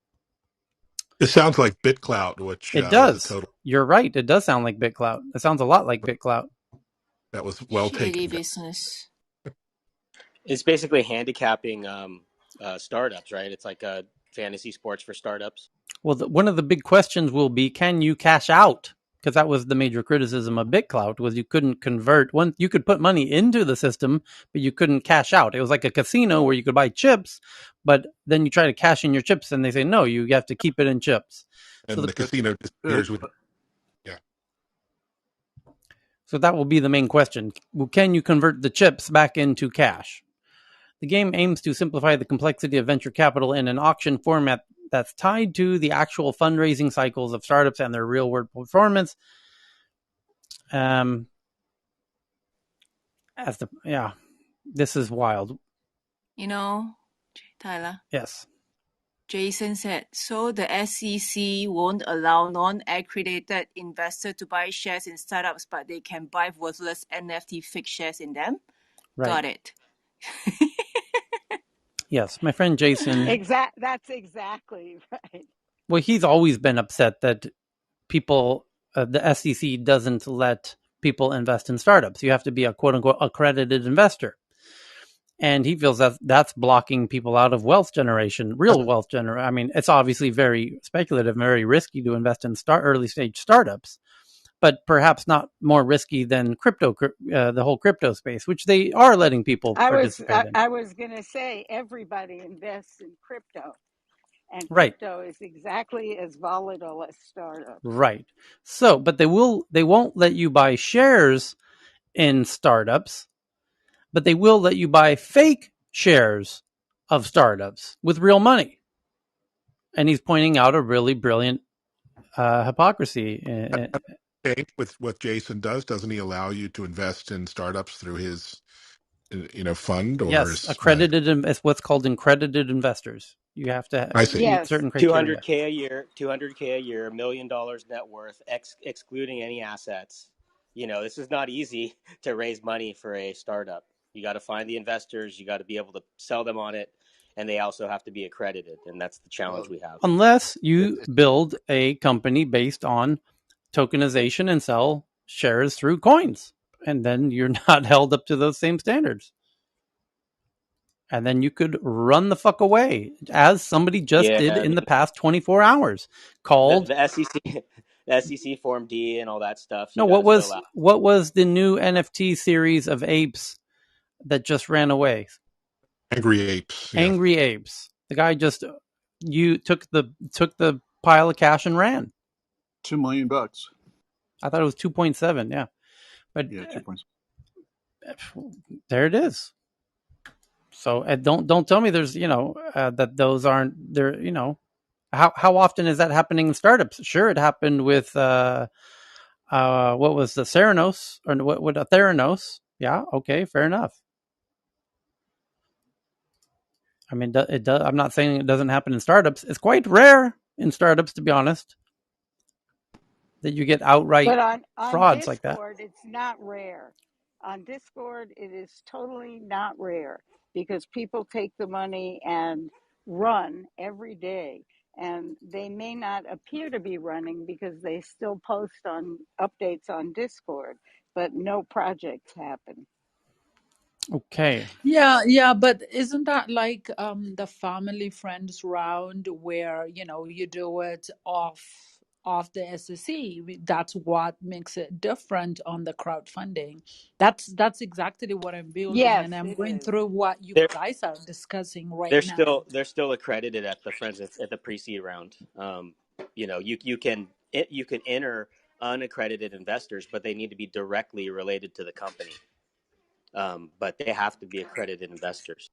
It sounds like BitClout, which It was a does. total You're right. It does sound like BitClout. It sounds a lot like BitClout. that was well Shady taken. business. It's basically handicapping startups, right? It's like fantasy sports for startups. Well, one of the big questions will be, can you cash out? Because that was the major criticism of BitClout, was you couldn't convert. You could put money into the system, but you couldn't cash out. It was like a casino where you could buy chips, but then you try to cash in your chips and they say, no, you have to keep it in chips. So And the casino disappears with yeah. so that will be the main question. Can you convert the chips back into cash? The game aims to simplify the complexity of venture capital in an auction format that's tied to the actual fundraising cycles of startups and their real world performance. This is wild. You know, Tyler. Yes. Jason said, so the SEC won't allow non-accredited investors to buy shares in startups, but they can buy worthless NFT fake shares in them? Right. Got it. Yes, my friend Jason. That's exactly right. Well, he's always been upset that people, the SEC doesn't let people invest in startups. You have to be a quote unquote accredited investor. And he feels that that's blocking people out of wealth generation, real wealth generation. I mean, it's obviously very speculative, very risky to invest in early stage startups, but perhaps not more risky than the whole crypto space, which they are letting people I was participate in. I was going to say everybody invests in crypto, and Right, crypto is exactly as volatile as startups. right. So, but they won't let you buy shares in startups, but they will let you buy fake shares of startups with real money. And he's pointing out a really brilliant hypocrisy. With what Jason does, doesn't he allow you to invest in startups through his, fund or Yes, his? accredited. It's what's called accredited investors. You have to I see. meet Yes. certain criteria. 200K a year, 200K a year, $1 million net worth, excluding any assets. This is not easy to raise money for a startup. You got to find the investors, you got to be able to sell them on it, and they also have to be accredited, and that's the challenge Well, we have. Unless you it's build a company based on tokenization and sell shares through coins, and then you're not held up to those same standards. And then you could run the fuck away, as somebody just Yeah, did I in the mean past 24 hours. Called the SEC, the SEC Form D and all that stuff no, you got to fill out. what was the new NFT series of apes that just ran away? Angry Apes. Yeah. Angry Apes. The guy just you took the pile of cash and ran. $2 million. I thought it was 2.7. Yeah, but Yeah, 2 points. there it is. So don't tell me there's that those aren't there. How often is that happening in startups? Sure, it happened with what was the Theranos or what Theranos? Yeah, okay, fair enough. I mean, it does. I'm not saying it doesn't happen in startups. It's quite rare in startups, to be honest, that you get outright But on frauds like that. Discord, it's not rare. On Discord, it is totally not rare because people take the money and run every day. And they may not appear to be running because they still post on updates on Discord, but no projects happen. Okay. Yeah, yeah, but isn't that like the family friends round where, you do it off the SEC? That's what makes it different on the crowdfunding. That's exactly what I'm building, Yes, and I'm it going is. through what you They're guys are discussing right they're now. still they're still accredited at the friends at the pre-seed round. You can enter unaccredited investors, but they need to be directly related to the company. But they have to be accredited investors.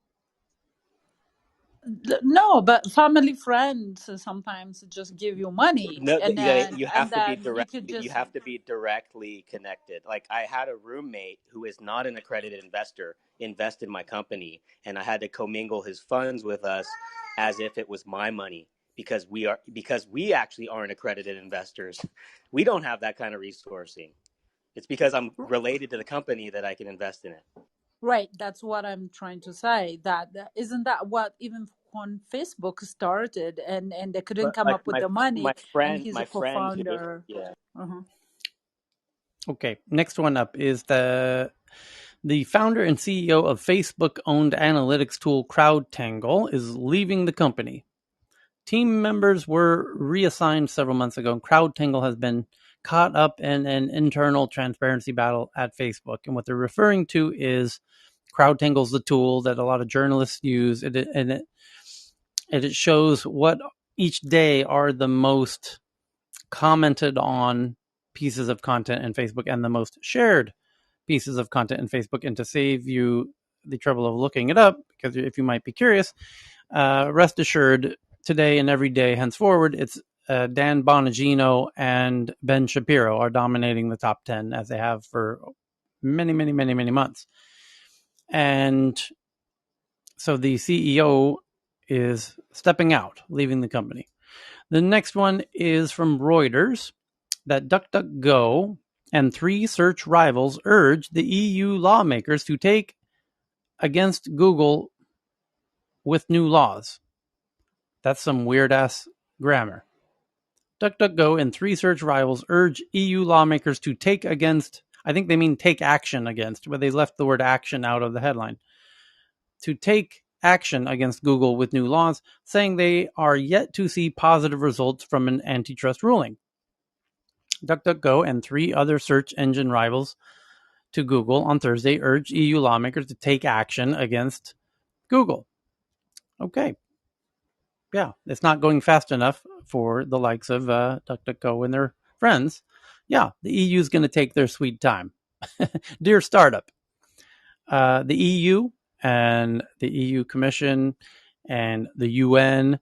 No, but family friends sometimes just give you money, No, and you and have to be then you direct. could You just have to be directly connected. Like I had a roommate who is not an accredited investor invest in my company, and I had to commingle his funds with us as if it was my money because we actually aren't accredited investors. We don't have that kind of resourcing. It's because I'm related to the company that I can invest in it. right. That's what I'm trying to say. That isn't that what even when Facebook started, and they couldn't But come like up with the money, and he's a my friend who, co-founder. yeah. Uh-huh. Okay. Next one up is the founder and CEO of Facebook-owned analytics tool CrowdTangle is leaving the company. Team members were reassigned several months ago, and CrowdTangle has been caught up in an internal transparency battle at Facebook. And what they're referring to is CrowdTangle's the tool that a lot of journalists use, and it shows what each day are the most commented on pieces of content in Facebook and the most shared pieces of content in Facebook. And to save you the trouble of looking it up, because if you might be curious, rest assured, today and every day henceforward, it's Dan Bonagino and Ben Shapiro are dominating the top 10 as they have for many, many, many, many months. And so the CEO is stepping out, leaving the company. The next one is from Reuters that DuckDuckGo and three search rivals urge the EU lawmakers to take against Google with new laws. That's some weird ass grammar. DuckDuckGo and 3 search rivals urge EU lawmakers to take against, I think they mean take action against, but they left the word action out of the headline, to take action against Google with new laws, saying they are yet to see positive results from an antitrust ruling. DuckDuckGo and 3 other search engine rivals to Google on Thursday urged EU lawmakers to take action against Google. Okay. Yeah, it's not going fast enough for the likes of DuckDuckGo and their friends. Yeah, the EU is going to take their sweet time. Dear startup, the EU and the EU Commission and the UN,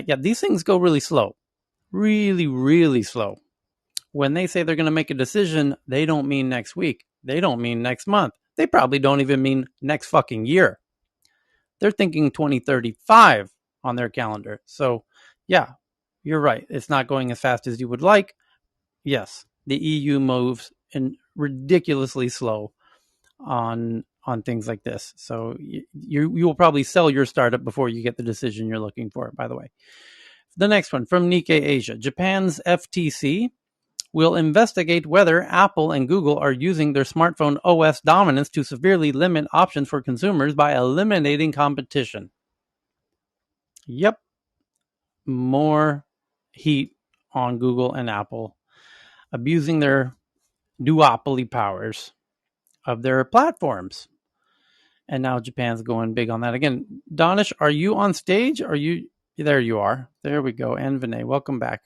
yeah, these things go really slow. Really, really slow. When they say they're going to make a decision, they don't mean next week. They don't mean next month. They probably don't even mean next fucking year. They're thinking 2035 on their calendar. So, yeah, you're right. It's not going as fast as you would like. Yes, the EU moves in ridiculously slow on things like this. So you will probably sell your startup before you get the decision you're looking for, by the way. The next one from Nikkei Asia. Japan's FTC will investigate whether Apple and Google are using their smartphone OS dominance to severely limit options for consumers by eliminating competition. Yep. More heat on Google and Apple abusing their duopoly powers of their platforms. And now Japan's going big on that again. Donish, are you on stage? Are you there? You are. There we go. And Vinay, welcome back.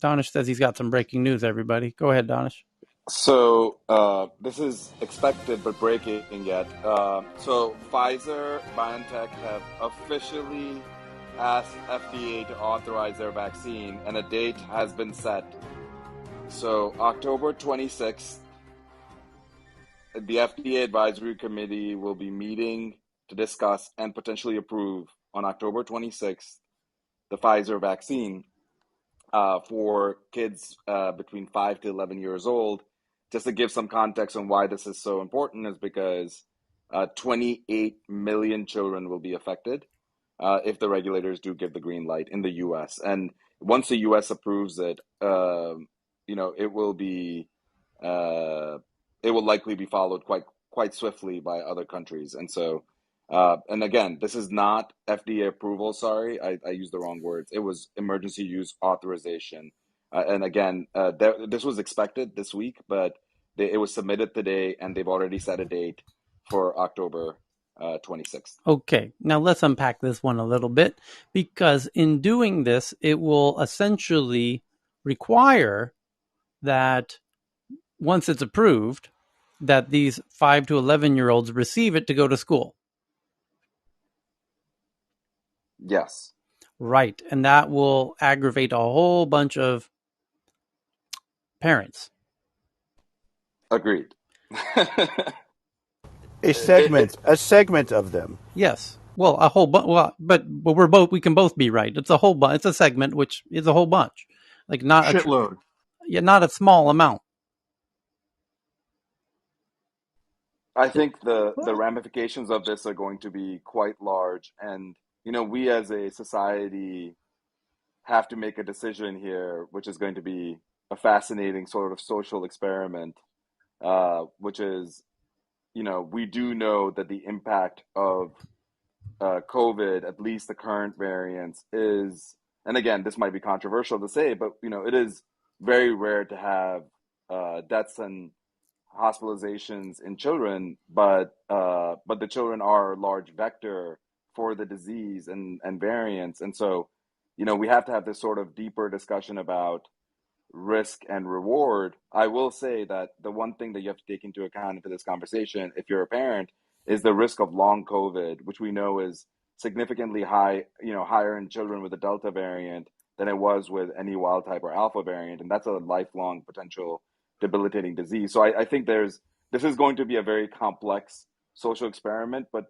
Donish says he's got some breaking news, everybody. Go ahead, Donish. So this is expected but breaking yet. So Pfizer, BioNTech have officially asked FDA to authorize their vaccine, and a date has been set. So October 26th, the FDA Advisory Committee will be meeting to discuss and potentially approve on October 26th the Pfizer vaccine for kids between 5 to 11 years old. Just to give some context on why this is so important is because 28 million children will be affected if the regulators do give the green light in the U.S. And once the U.S. approves it, it will be it will likely be followed quite swiftly by other countries. And so, and again, this is not FDA approval. Sorry, I used the wrong words. It was emergency use authorization. And again, this was expected this week, but it was submitted today, and they've already set a date for October 26th. Okay, now let's unpack this one a little bit, because in doing this, it will essentially require that once it's approved, that these 5 to 11-year-olds receive it to go to school. Yes. Right, and that will aggravate a whole bunch of parents. Agreed. A segment of them. Yes. Well, a whole bunch. Well, but we can both be right. It's a whole bunch. It's a segment, which is a whole bunch, like not Shitload. not a small amount. I think the ramifications of this are going to be quite large, and we as a society have to make a decision here, which is going to be a fascinating sort of social experiment, which is, we do know that the impact of COVID, at least the current variants, is, and again, this might be controversial to say, but it is very rare to have deaths and hospitalizations in children, but the children are a large vector for the disease and variants, and so we have to have this sort of deeper discussion about risk and reward. I will say that the one thing that you have to take into account into this conversation, if you're a parent, is the risk of long COVID, which we know is significantly higher in children with the Delta variant than it was with any wild type or Alpha variant, and that's a lifelong potential debilitating disease. So I think this is going to be a very complex social experiment. But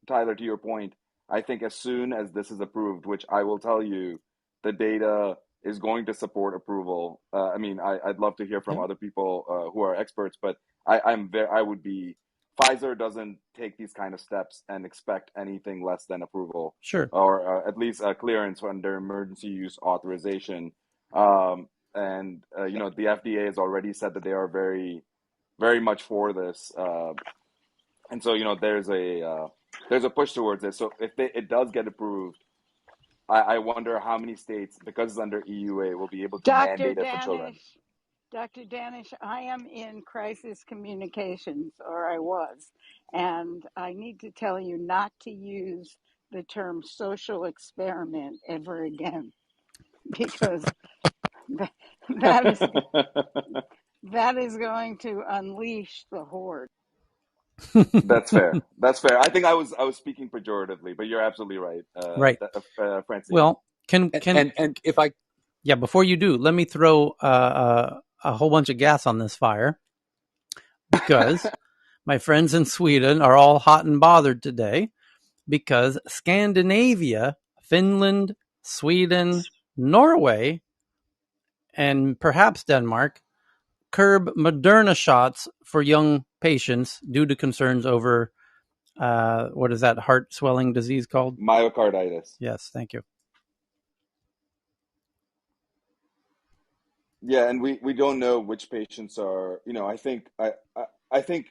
Tyler, to your point, I think as soon as this is approved, which I will tell you, the data is going to support approval. I'd love to hear from other people who are experts, but I would be, Pfizer doesn't take these kind of steps and expect anything less than approval. Sure. Or at least a clearance under emergency use authorization. And the FDA has already said that they are very, very much for this. And so there's a push towards it. So if it does get approved, I wonder how many states, because it's under EUA, will be able to Dr. mandate it for children. Danish, Dr. Danish, I am in crisis communications, or I was, and I need to tell you not to use the term social experiment ever again because that, that is that is going to unleash the horde. That's fair. That's fair. I think I was speaking pejoratively, but you're absolutely right, Right. Francine. Well, can And if I yeah, before you do, let me throw a whole bunch of gas on this fire because my friends in Sweden are all hot and bothered today because Scandinavia, Finland, Sweden, Norway, and perhaps Denmark curb Moderna shots for young patients due to concerns over what is that heart swelling disease called? Myocarditis. Yes, thank you. Yeah, and we don't know which patients are, I think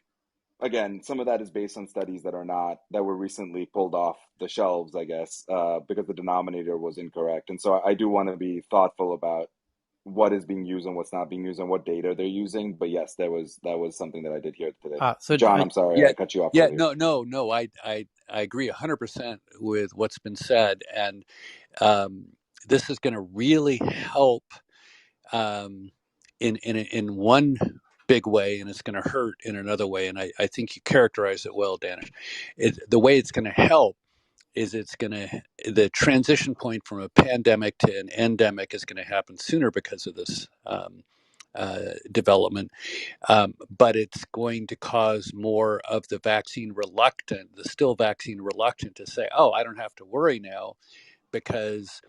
again, some of that is based on studies that were recently pulled off the shelves, I guess, because the denominator was incorrect. And so I do want to be thoughtful about what is being used and what's not being used and what data they're using. But yes, that was something that I did hear today. John, I'm sorry, yeah I cut you off yeah earlier. no I agree 100% with what's been said, and this is going to really help um, in one big way, and it's going to hurt in another way. And I think you characterize it well, Danish. The way it's going to help is the transition point from a pandemic to an endemic is going to happen sooner because of this development. But it's going to cause more of the still vaccine reluctant to say, oh, I don't have to worry now because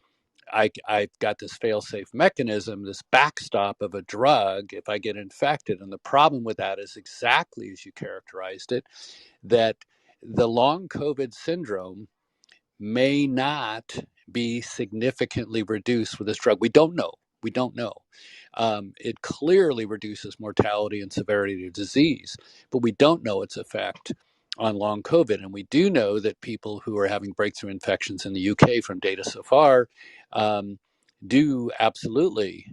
I've got this fail-safe mechanism, this backstop of a drug if I get infected. And the problem with that is exactly as you characterized it, that the long COVID syndrome may not be significantly reduced with this drug. We don't know. We don't know. It clearly reduces mortality and severity of disease, but we don't know its effect on long COVID. And we do know that people who are having breakthrough infections in the UK from data so far do absolutely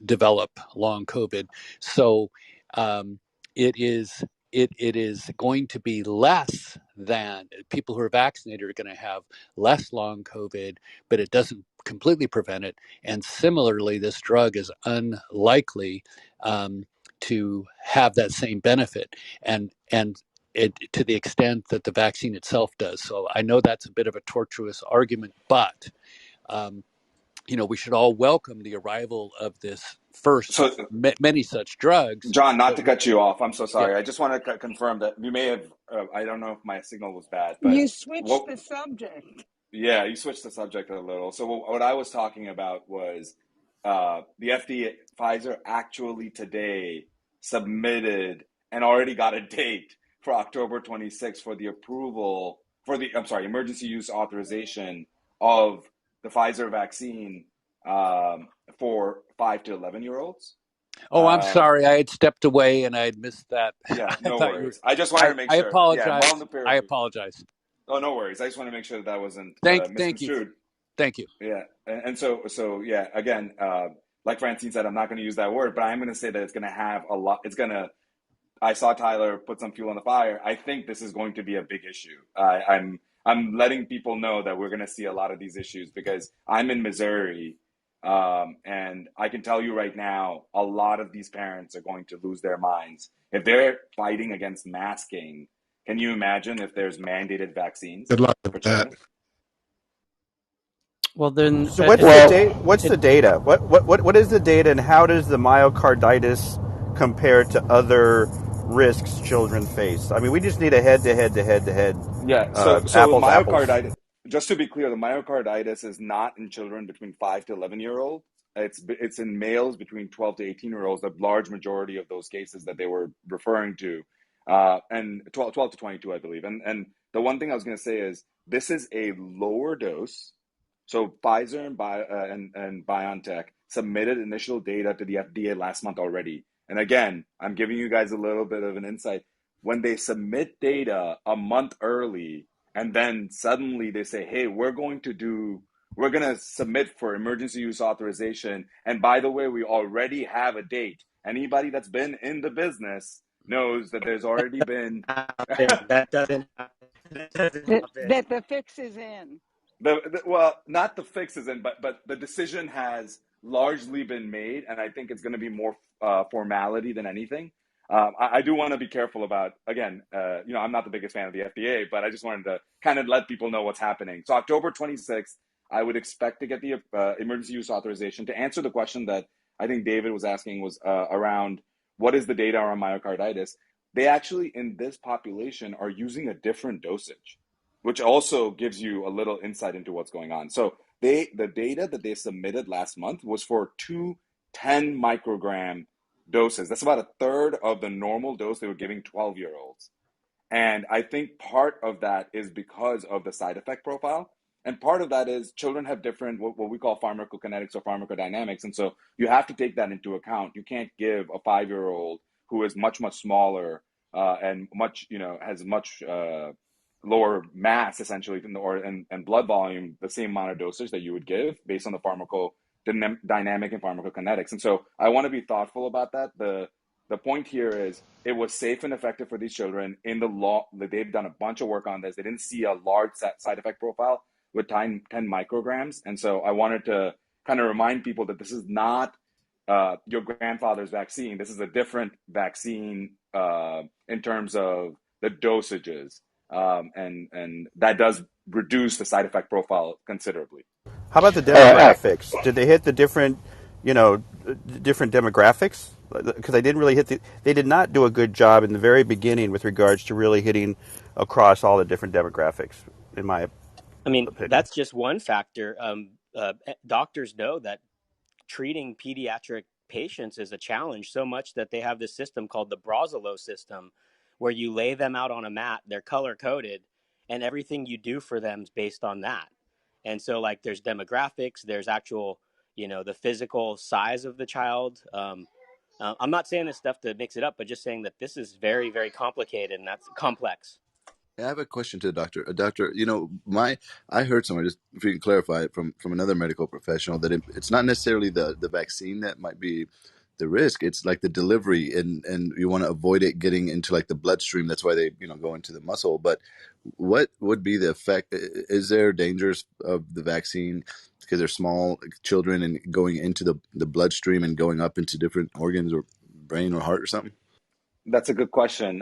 develop long COVID. So um, it is it is going to be less than people who are vaccinated are going to have less long COVID, but it doesn't completely prevent it. And similarly, this drug is unlikely to have that same benefit, and it, to the extent that the vaccine itself does. So I know that's a bit of a tortuous argument, but um, we should all welcome the arrival of this first So, of many such drugs. John, not But to cut you off, I'm so yeah, sorry. I just want to confirm that you may have, I don't know if my signal was bad, but You switched what the subject. Yeah, you switched the subject a little. So what I was talking about was the FDA, Pfizer actually today submitted and already got a date for October 26th for the approval I'm sorry, emergency use authorization of the Pfizer vaccine for 5 to 11 year olds. oh, I'm Um, sorry. I had stepped away and I had missed that. yeah, I no thought you were. worries. I just wanted to make I sure. Yeah, well, in apologize. the I period. apologize. Oh, no worries. I just want to make sure that wasn't Thank you. misconstrued. Thank you. Yeah, and so yeah, again, like Francine said, I'm not going to use that word, but I'm going to say that it's going to have a lot. It's going to. I saw Tyler put some fuel on the fire. I think this is going to be a big issue. I'm letting people know that we're going to see a lot of these issues because I'm in Missouri, and I can tell you right now, a lot of these parents are going to lose their minds if they're fighting against masking. Can you imagine if there's mandated vaccines Good luck for with that. children? Well, then So what's the it data? What's the it data? What is the data, and how does the myocarditis compare to other risks children face? I mean, we just need a head to head Yeah, so apples apples. myocarditis, just to be clear, the myocarditis is not in children between 5 to 11-year-old. It's in males between 12 to 18-year-olds, the large majority of those cases that they were referring to. And 12 to 22, I believe. And the one thing I was going to say is this is a lower dose. So Pfizer and BioNTech submitted initial data to the FDA last month already. And again, I'm giving you guys a little bit of an insight. When they submit data a month early, and then suddenly they say, hey, we're going to submit for emergency use authorization. And by the way, we already have a date. Anybody that's been in the business knows that there's already been That doesn't happen. That doesn't happen. That the fix is in. well, not the fixes in, but the decision has largely been made, and I think it's going to be more formality than anything. I do want to be careful about, again, I'm not the biggest fan of the FDA, but I just wanted to kind of let people know what's happening. So October 26th, I would expect to get the emergency use authorization. To answer the question that I think David was asking was around what is the data on myocarditis. They actually, in this population, are using a different dosage, which also gives you a little insight into what's going on. So the data that they submitted last month was for 2 10 microgram doses. That's about a third of the normal dose they were giving 12-year-olds. And I think part of that is because of the side effect profile. And part of that is children have different, what we call pharmacokinetics or pharmacodynamics. And so you have to take that into account. You can't give a 5-year-old who is much, much smaller and much, has much lower mass essentially and blood volume, the same amount of dosage that you would give based on the pharmacodynamic and pharmacokinetics. And so I want to be thoughtful about that. The point here is it was safe and effective for these children. In the law, they've done a bunch of work on this. They didn't see a large side effect profile with 10 micrograms. And so I wanted to kind of remind people that this is not your grandfather's vaccine. This is a different vaccine in terms of the dosages. And that does reduce the side effect profile considerably. How about the Uh, demographics? Did they hit the different demographics? Because they didn't really they did not do a good job in the very beginning with regards to really hitting across all the different demographics, in my I mean, opinion. that's just one factor. Doctors know that treating pediatric patients is a challenge so much that they have this system called the Brazzolo system, where you lay them out on a mat, they're color coded, and everything you do for them is based on that. And so, like, there's demographics, there's actual, the physical size of the child. I'm not saying this stuff to mix it up, but just saying that this is very, very complicated and that's complex. I have a question to the doctor. Doctor, I heard somewhere, just if you can clarify it from another medical professional, that it's not necessarily the vaccine that might be the risk. It's like the delivery, and you want to avoid it getting into like the bloodstream. That's why they go into the muscle. But what would be the effect? Is there dangers of the vaccine because they're small children and going into the bloodstream and going up into different organs or brain or heart or something? That's a good question.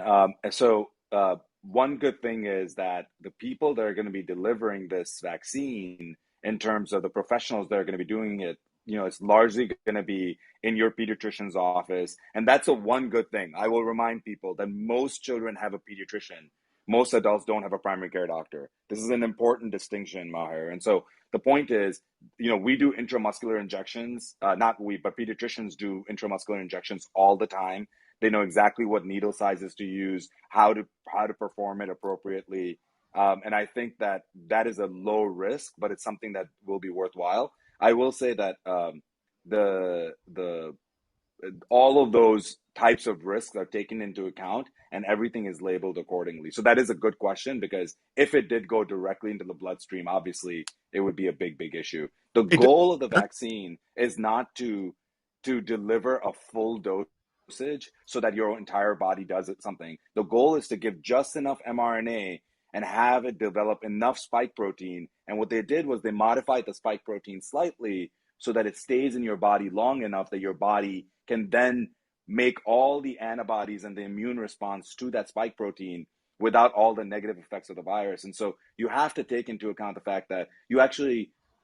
One good thing is that the people that are going to be delivering this vaccine, in terms of the professionals that are going to be doing it, it's largely going to be in your pediatrician's office. And that's a one good thing. I will remind people that most children have a pediatrician. Most adults don't have a primary care doctor. This is an important distinction, Maher. And so the point is, we do intramuscular injections, not we, but pediatricians do intramuscular injections all the time. They know exactly what needle sizes to use, how to perform it appropriately, and I think that is a low risk, but it's something that will be worthwhile. I will say that the all of those types of risks are taken into account, and everything is labeled accordingly. So that is a good question, because if it did go directly into the bloodstream, obviously it would be a big issue. The Hey, goal of the vaccine is not to deliver a full dosage so that your entire body does it something. The goal is to give just enough mRNA and have it develop enough spike protein. And what they did was they modified the spike protein slightly so that it stays in your body long enough that your body can then make all the antibodies and the immune response to that spike protein without all the negative effects of the virus. And so you have to take into account the fact that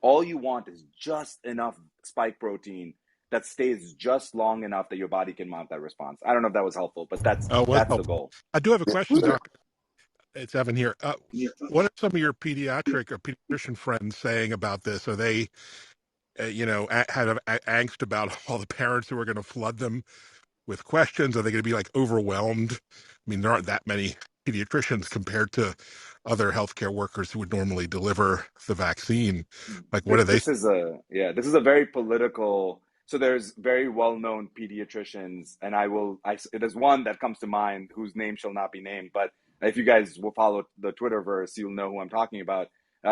all you want is just enough spike protein that stays just long enough that your body can mount that response. I don't know if that was helpful, but that's oh, was that's the helpful. goal. I do have a question, Doctor. It's Evan here. What are some of your pediatric or pediatrician friends saying about this? Are they, had angst about all the parents who are going to flood them with questions? Are they going to be like overwhelmed? I mean, there aren't that many pediatricians compared to other healthcare workers who would normally deliver the vaccine. Like, what are they? This is a very political. So there's very well-known pediatricians, and there's one that comes to mind whose name shall not be named, but if you guys will follow the Twitterverse, you'll know who I'm talking about.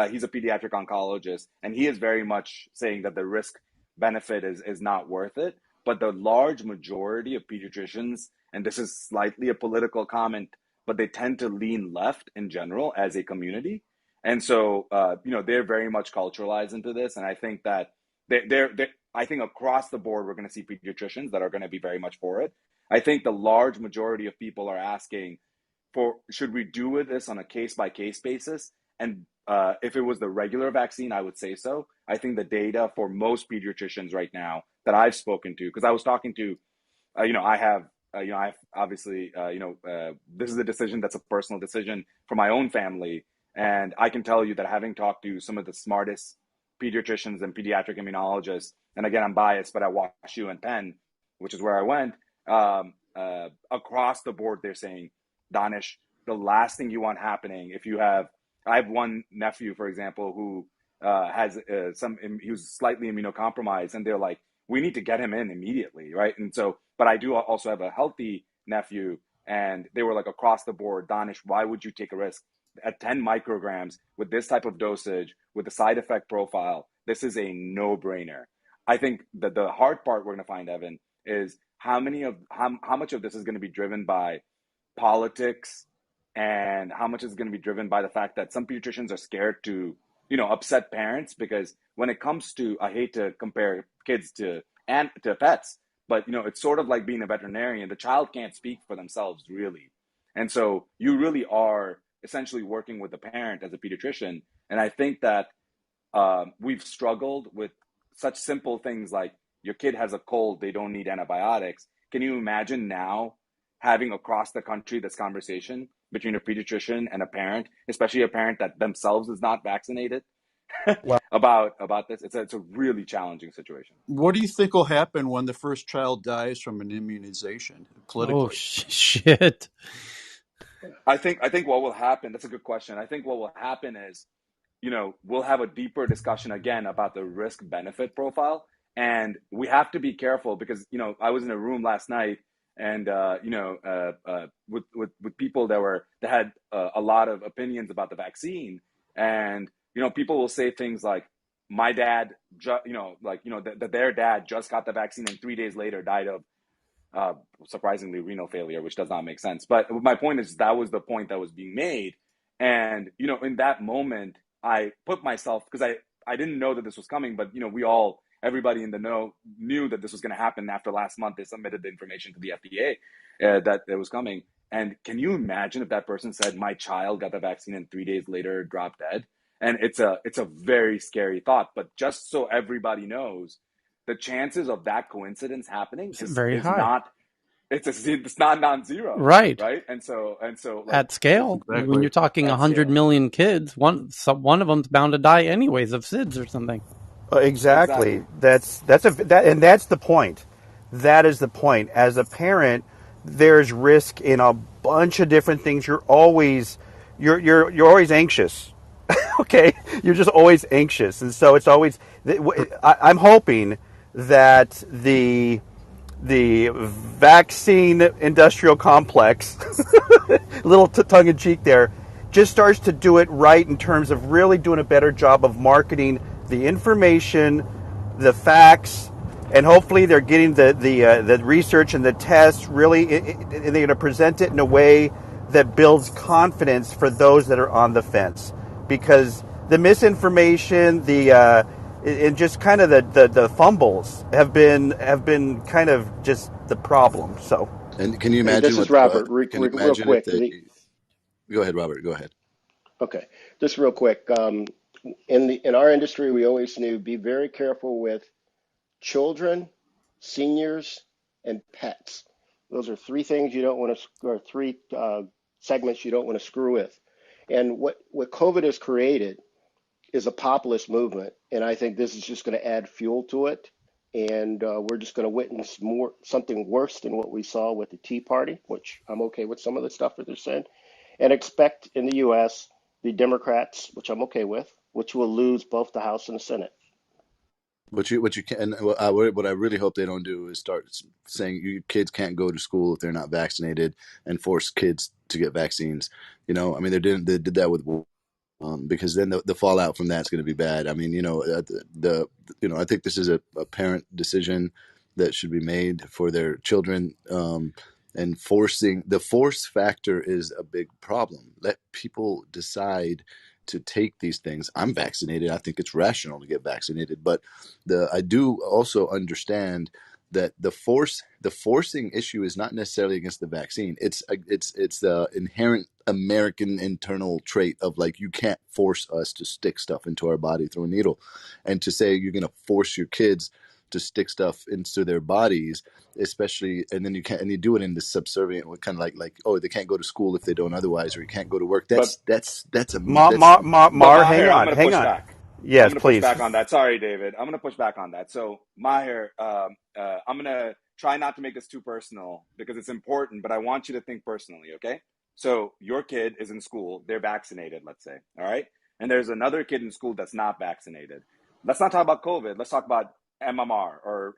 He's a pediatric oncologist, and he is very much saying that the risk benefit is not worth it. But the large majority of pediatricians, and this is slightly a political comment, but they tend to lean left in general as a community. And so, they're very much culturalized into this. And I think that I think across the board, we're going to see pediatricians that are going to be very much for it. I think the large majority of people are asking for, should we do this on a case by case basis? And if it was the regular vaccine, I would say so. I think the data for most pediatricians right now that I've spoken to, because I was talking to I have, I've obviously, this is a decision that's a personal decision for my own family. And I can tell you that having talked to some of the smartest pediatricians and pediatric immunologists, and again, I'm biased, but at WashU and Penn, which is where I went, across the board, they're saying, Danish, the last thing you want happening, I have one nephew, for example, who has he was slightly immunocompromised, and they're like, we need to get him in immediately, right? And so, but I do also have a healthy nephew, and they were like across the board, Danish, why would you take a risk at 10 micrograms with this type of dosage, with the side effect profile? This is a no-brainer. I think that the hard part we're going to find, Evan, is how much of this is going to be driven by politics, and how much is going to be driven by the fact that some pediatricians are scared to upset parents, because when it comes to, I hate to compare kids to pets, but it's sort of like being a veterinarian. The child can't speak for themselves, really, and so you really are essentially working with the parent as a pediatrician. And I think that we've struggled with such simple things like, your kid has a cold, they don't need antibiotics. Can you imagine now having across the country this conversation between a pediatrician and a parent, especially a parent that themselves is not vaccinated, Wow. about this? It's a really challenging situation. What do you think will happen when the first child dies from an immunization Oh politically? shit! I think what will happen, that's a good question. I think what will happen is, we'll have a deeper discussion again about the risk benefit profile. And we have to be careful because, I was in a room last night, and, with people that had a lot of opinions about the vaccine. And, people will say things like, my dad, that their dad just got the vaccine and 3 days later died of uh, surprisingly renal failure, which does not make sense. But my point is, that was the point that was being made. And, in that moment, I put myself, because I didn't know that this was coming, but, everybody in the know knew that this was going to happen. After last month, they submitted the information to the FDA that it was coming. And can you imagine if that person said, my child got the vaccine and 3 days later dropped dead? And it's a very scary thought. But just so everybody knows, the chances of that coincidence happening Very is high, not, it's not non-zero, right? right? And so like At scale, when Exactly. you're talking at 100 scale. million kids, one of them's bound to die anyways of SIDS or something. Exactly. Exactly. And that's the point. That is the point. As a parent, there's risk in a bunch of different things. You're always anxious. Okay, you're just always anxious, and so it's always. I'm hoping that the vaccine industrial complex, a little tongue in cheek there, just starts to do it right in terms of really doing a better job of marketing the information, the facts, and hopefully they're getting the research and the tests really, and they're going to present it in a way that builds confidence for those that are on the fence, because the misinformation, and just kind of the fumbles have been kind of just the problem. So And can you Hey, imagine this is what? Robert. Can you Real imagine if quick. they? Go ahead, Robert. Go ahead. Okay, just real quick. In our industry, we always knew, be very careful with children, seniors, and pets. Those are three things you don't want to, or three segments you don't want to screw with. And what COVID has created is a populist movement, and I think this is just going to add fuel to it. And we're just going to witness something worse than what we saw with the Tea Party, which I'm okay with some of the stuff that they're saying, and expect in the U.S. the Democrats, which I'm okay with, which will lose both the House and the Senate. What you can what I really hope they don't do is start saying you kids can't go to school if they're not vaccinated and force kids to get vaccines. I mean they did that with because then the fallout from that's going to be bad. I mean, I think this is a parent decision that should be made for their children. And the force factor is a big problem. Let people decide to take these things. I'm vaccinated. I think it's rational to get vaccinated, but I do also understand that the forcing issue is not necessarily against the vaccine. It's the inherent American internal trait of like you can't force us to stick stuff into our body through a needle, and to say you're going to force your kids to stick stuff into their bodies, especially, and then you can't, and you do it in this subservient kind of like oh they can't go to school if they don't otherwise, or you can't go to work. But Mar, hang Maher, I'm on, going to hang push on. back. I'm Yes, going to push please. back on that. Sorry, David. I'm going to push back on that. So, Maher, I'm going to try not to make this too personal because it's important, but I want you to think personally, okay? So, your kid is in school. They're vaccinated, let's say, all right? And there's another kid in school that's not vaccinated. Let's not talk about COVID. Let's talk about MMR or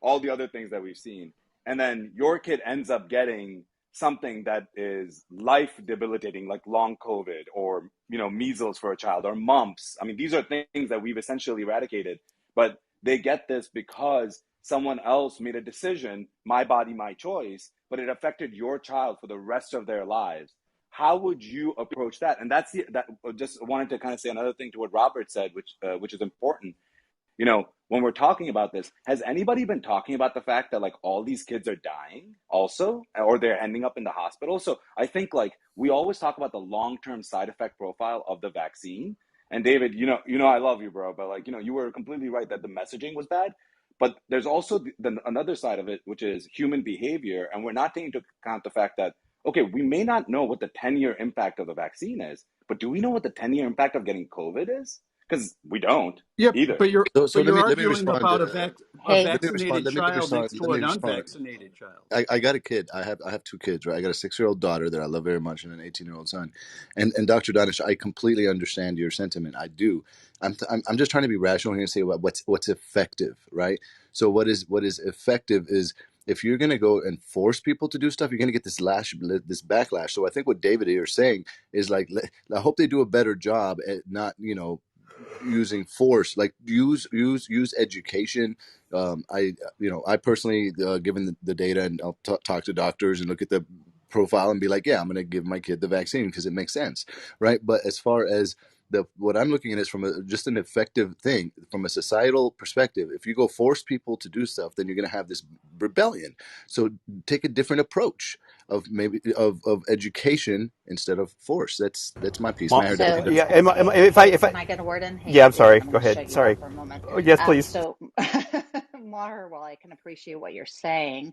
all the other things that we've seen. And then your kid ends up getting something that is life debilitating, like long COVID or measles for a child or mumps. I mean, these are things that we've essentially eradicated, but they get this because someone else made a decision, my body, my choice, but it affected your child for the rest of their lives. How would you approach that? And that. Just wanted to kind of say another thing to what Robert said, which is important. When we're talking about this, has anybody been talking about the fact that like all these kids are dying also, or they're ending up in the hospital? So I think like we always talk about the long-term side effect profile of the vaccine. And David, I love you, bro, but like, you were completely right that the messaging was bad. But there's also another side of it, which is human behavior. And we're not taking into account the fact that, okay, we may not know what the 10-year impact of the vaccine is, but do we know what the 10-year impact of getting COVID is? Because we don't Yep, either. but Let you're me arguing respond about to a Hey, vaccinated child next let to me an respond. unvaccinated child. I got a kid. I have two kids, right? I got a 6-year-old daughter that I love very much and an 18-year-old son. And Dr. Danish, I completely understand your sentiment. I do. I'm just trying to be rational here and say what's effective, right? So what is effective is if you're going to go and force people to do stuff, you're going to get this backlash. So I think what David here is saying is like, I hope they do a better job at not, using force, like use education. I personally, given the data, and I'll talk to doctors and look at the profile and be like, yeah, I'm going to give my kid the vaccine because it makes sense, right? But as far as what I'm looking at is from just an effective thing from a societal perspective. If you go force people to do stuff, then you're going to have this rebellion. So take a different approach of education instead of force. That's my piece. Maher, so that's Yeah, if I, can I get a word in? Hey, yeah, I'm sorry. I'm Go going to ahead. shut you up Sorry. for a moment. Oh, yes, please. So, Maher, while I can appreciate what you're saying,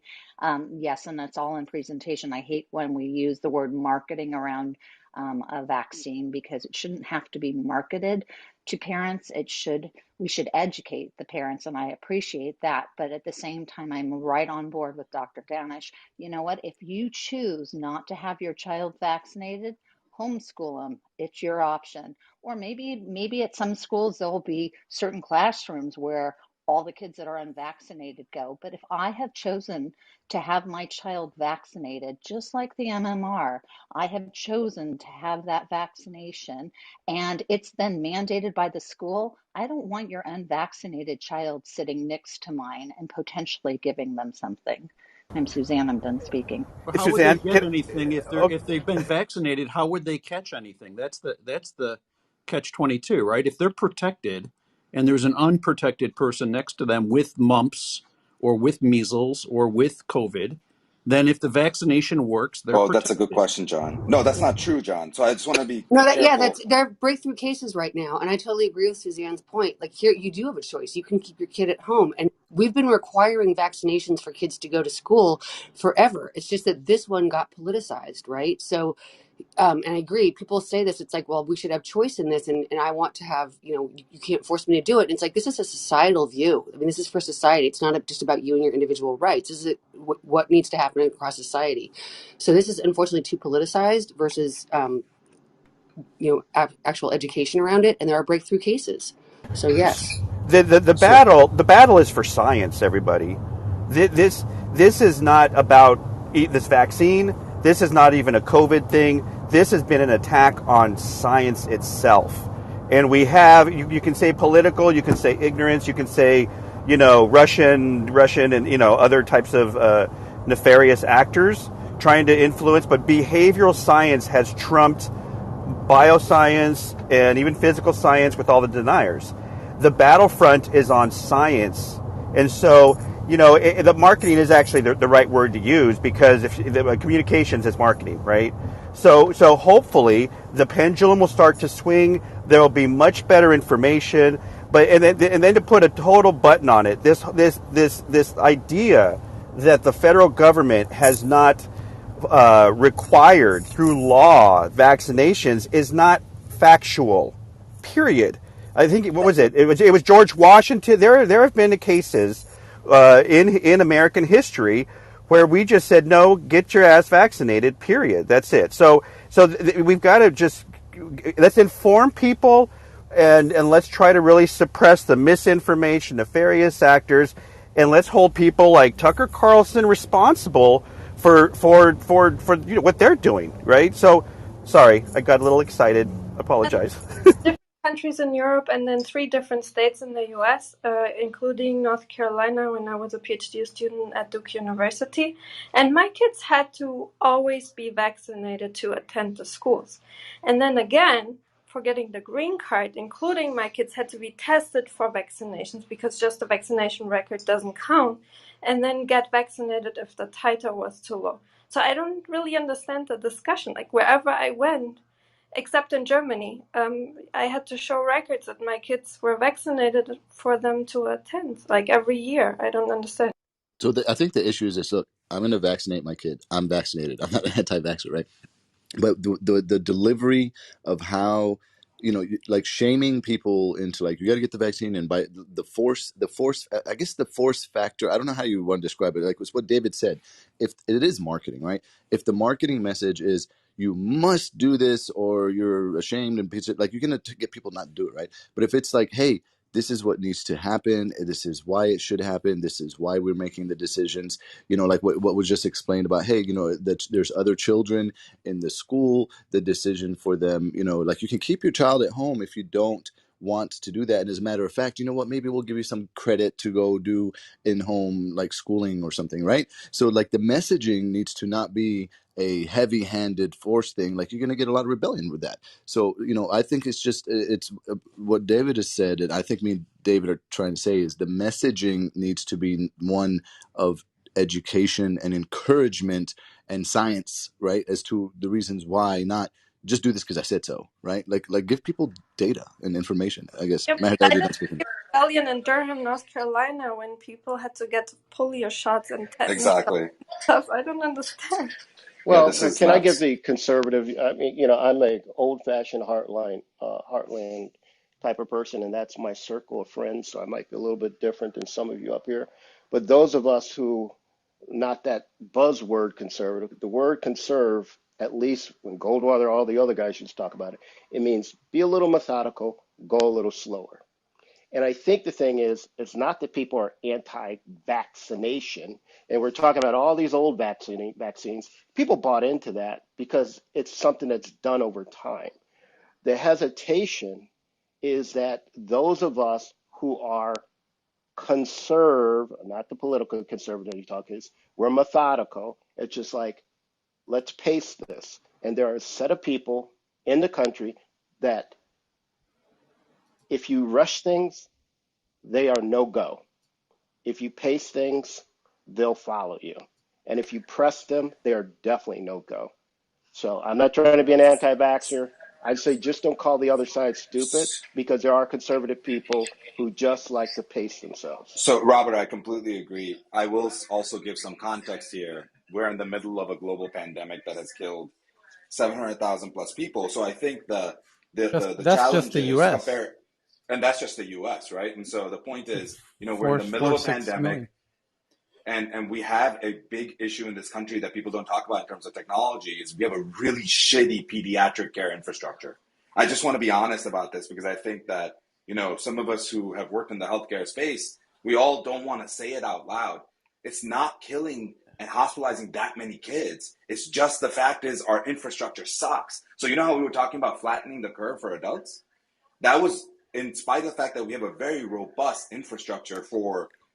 yes, and that's all in presentation. I hate when we use the word marketing around a vaccine because it shouldn't have to be marketed to parents. We should educate the parents, and I appreciate that. But at the same time, I'm right on board with Dr. Danish. You know what? If you choose not to have your child vaccinated, homeschool them. It's your option. Or maybe at some schools there'll be certain classrooms where all the kids that are unvaccinated go. But if I have chosen to have my child vaccinated, just like the MMR, I have chosen to have that vaccination and it's then mandated by the school. I don't want your unvaccinated child sitting next to mine and potentially giving them something. I'm Suzanne. I'm done speaking. But how would they Suzanne, get anything oh, if they've been vaccinated? How would they catch anything? That's the catch 22, right? If they're protected and there's an unprotected person next to them with mumps or with measles or with COVID, then if the vaccination works, they're Well, that's a good protected. question, John. No, that's not true, John. So I just want to be No, careful. that's there are breakthrough cases right now, and I totally agree with Suzanne's point. Like here, you do have a choice. You can keep your kid at home, and we've been requiring vaccinations for kids to go to school forever. It's just that this one got politicized, right? So, and I agree. People say this. It's like, well, we should have choice in this, and I want to have, you can't force me to do it. And it's like this is a societal view. I mean, this is for society. It's not just about you and your individual rights. This is what needs to happen across society. So this is unfortunately too politicized versus. Actual education around it, and there are breakthrough cases. So yes. The the battle is for science, everybody. This is not about this vaccine. This is not even a COVID thing. This has been an attack on science itself. And we have, you can say political, you can say ignorance, you can say, Russian and, other types of nefarious actors trying to influence, but behavioral science has trumped bioscience and even physical science with all the deniers. The battlefront is on science. And so, the marketing is actually the right word to use, because if the communications is marketing, right? So hopefully the pendulum will start to swing. There will be much better information, and then to put a total button on it, this idea that the federal government has not required through law vaccinations is not factual. Period. I think what was it? It was George Washington. There have been cases in American history where we just said no, get your ass vaccinated. Period. That's it. So we've got to just let's inform people, and let's try to really suppress the misinformation, nefarious actors, and let's hold people like Tucker Carlson responsible for what they're doing, right? So, sorry, I got a little excited. Apologize. Different countries in Europe and then 3 different states in the US, including North Carolina when I was a PhD student at Duke University. And my kids had to always be vaccinated to attend the schools. And then again, for getting the green card, including my kids had to be tested for vaccinations because just the vaccination record doesn't count, and then get vaccinated if the titer was too low. So I don't really understand the discussion. Like wherever I went, except in Germany, I had to show records that my kids were vaccinated for them to attend, like every year. I don't understand. So I think the issue is this: look, I'm going to vaccinate my kid. I'm vaccinated. I'm not an anti-vaxxer, right? But the delivery of how, like shaming people into like, you got to get the vaccine, and by the force, I guess the force factor, I don't know how you want to describe it. Like it's what David said. If it is marketing, right? If the marketing message is you must do this or you're ashamed and like, you're going to get people not to do it, right? But if it's like, hey, this is what needs to happen, this is why it should happen, this is why we're making the decisions, like what was just explained about, hey, that there's other children in the school, the decision for them, like you can keep your child at home if you don't want to do that. And as a matter of fact, you know what, maybe we'll give you some credit to go do in-home like schooling or something, right? So like the messaging needs to not be a heavy-handed force thing. Like you're going to get a lot of rebellion with that. So I think it's what David has said, and I think me and David are trying to say is the messaging needs to be one of education and encouragement and science, right, as to the reasons why, not just do this because I said so, right? Like give people data and information. I guess Yep. Maher, I you're didn't not speaking. see a rebellion in Durham, North Carolina, when people had to get polio shots and tetanus Exactly. stuff. I don't understand. Yeah, Well, this is can I give nuts. the conservative? I mean, I'm a old-fashioned heartland type of person, and that's my circle of friends. So I might be a little bit different than some of you up here. But those of us who, not that buzzword conservative, the word conserve, at least when Goldwater, all the other guys used to talk about it, it means be a little methodical, go a little slower. And I think the thing is, it's not that people are anti-vaccination, and we're talking about all these old vaccines. People bought into that because it's something that's done over time. The hesitation is that those of us who are conserve, not the political conservative you talk is, we're methodical. It's just like, let's pace this. And there are a set of people in the country that if you rush things, they are no go. If you pace things, they'll follow you. And if you press them, they are definitely no go. So I'm not trying to be an anti vaxxer. I'd say just don't call the other side stupid, because there are conservative people who just like to pace themselves. So, Robert, I completely agree. I will also give some context here. We're in the middle of a global pandemic that has killed 700,000 plus people. So I think the That's just challenge the is U.S. compare, and that's just the U.S., right? And so the point is, we're in Four, the middle four, of a 6 million. pandemic, and we have a big issue in this country that people don't talk about in terms of technology. Is we have a really shitty pediatric care infrastructure. I just want to be honest about this, because I think that some of us who have worked in the healthcare space, we all don't want to say it out loud. It's not killing and hospitalizing that many kids. It's just the fact is our infrastructure sucks. So how we were talking about flattening the curve for adults? That was in spite of the fact that we have a very robust infrastructure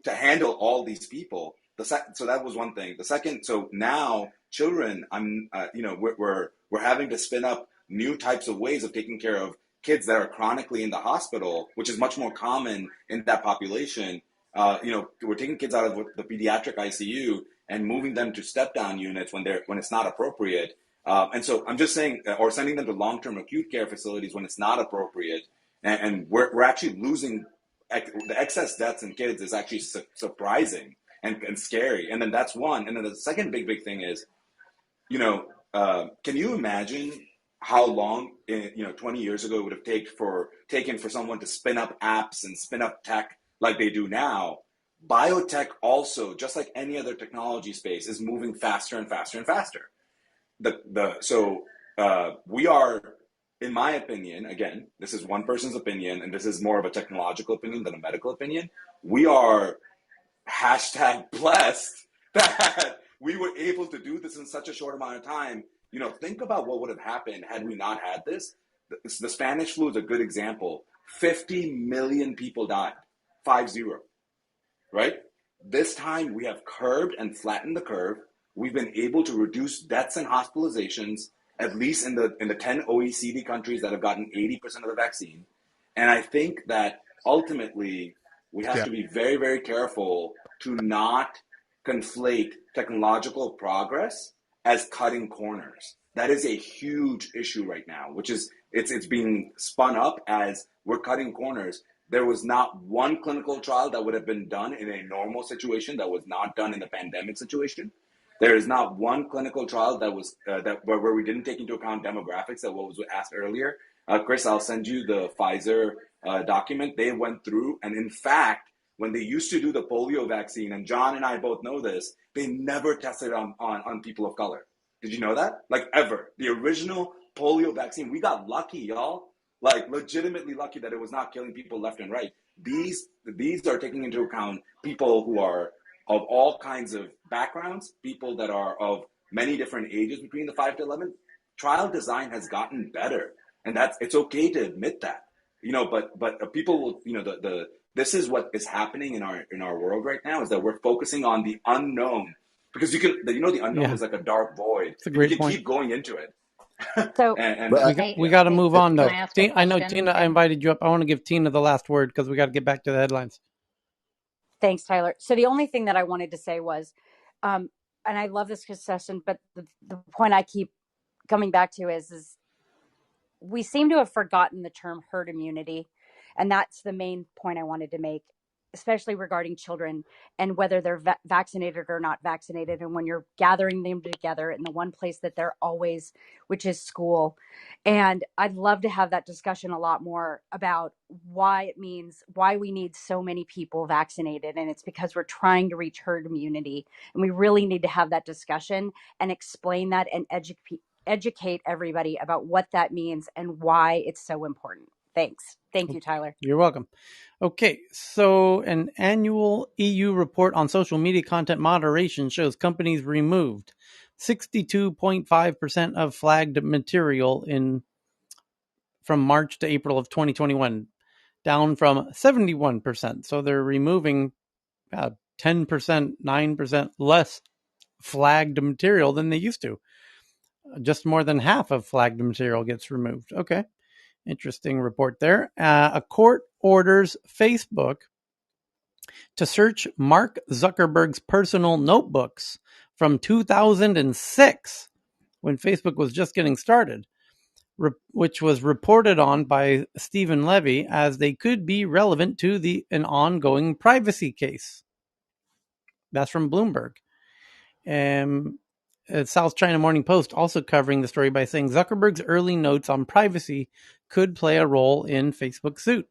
to handle all these people. So that was one thing. The second, so now children, we're having to spin up new types of ways of taking care of kids that are chronically in the hospital, which is much more common in that population. We're taking kids out of the pediatric ICU and moving them to step down units when it's not appropriate. And so I'm just saying, or sending them to long-term acute care facilities when it's not appropriate. And we're actually losing the excess deaths in kids is actually surprising and scary. And then that's one. And then the second big thing is, can you imagine how long, 20 years ago it would have taken for someone to spin up apps and spin up tech like they do now? Biotech also, just like any other technology space, is moving faster and faster and faster. We are, in my opinion, again, this is one person's opinion, and this is more of a technological opinion than a medical opinion. We are #blessed that we were able to do this in such a short amount of time. Think about what would have happened had we not had this. The Spanish flu is a good example. 50 million people died, 50, right? This time we have curbed and flattened the curve. We've been able to reduce deaths and hospitalizations, at least in the 10 OECD countries that have gotten 80% of the vaccine. And I think that ultimately we have Yeah. to be very, very careful to not conflate technological progress as cutting corners. That is a huge issue right now, which is it's being spun up as we're cutting corners. There was not one clinical trial that would have been done in a normal situation that was not done in the pandemic situation. There is not one clinical trial that was where we didn't take into account demographics, that what was asked earlier. Chris, I'll send you the Pfizer document. They went through, and in fact, when they used to do the polio vaccine, and John and I both know this, they never tested on people of color. Did you know that? Like, ever. The original polio vaccine, we got lucky, y'all. Like, legitimately lucky that it was not killing people left and right. These are taking into account people who are of all kinds of backgrounds, people that are of many different ages between the 5 to 11. Trial design has gotten better, and it's okay to admit that. But people will, this is what is happening in our world right now, is that we're focusing on the unknown, because the unknown is like a dark void. It's a You great can point. keep going into it. So, and But We got to hey, move on can though. I ask a I know question, Tina. I Tim? invited you up. I want to give Tina the last word because we got to get back to the headlines. Thanks, Tyler. So the only thing that I wanted to say was, and I love this discussion, but the point I keep coming back to is we seem to have forgotten the term herd immunity. And that's the main point I wanted to make, especially regarding children and whether they're vaccinated or not vaccinated. And when you're gathering them together in the one place that they're always, which is school. And I'd love to have that discussion a lot more about why we need so many people vaccinated. And it's because we're trying to reach herd immunity. And we really need to have that discussion and explain that and educate everybody about what that means and why it's so important. Thanks. Thank you, Tyler. You're welcome. Okay, so an annual EU report on social media content moderation shows companies removed 62.5% of flagged material from March to April of 2021, down from 71%. So they're removing 10%, 9% less flagged material than they used to. Just more than half of flagged material gets removed. Okay. Interesting report there. A court orders Facebook to search Mark Zuckerberg's personal notebooks from 2006, when Facebook was just getting started, which was reported on by Stephen Levy as they could be relevant to an ongoing privacy case. That's from Bloomberg. South China Morning Post also covering the story by saying Zuckerberg's early notes on privacy could play a role in Facebook's suit.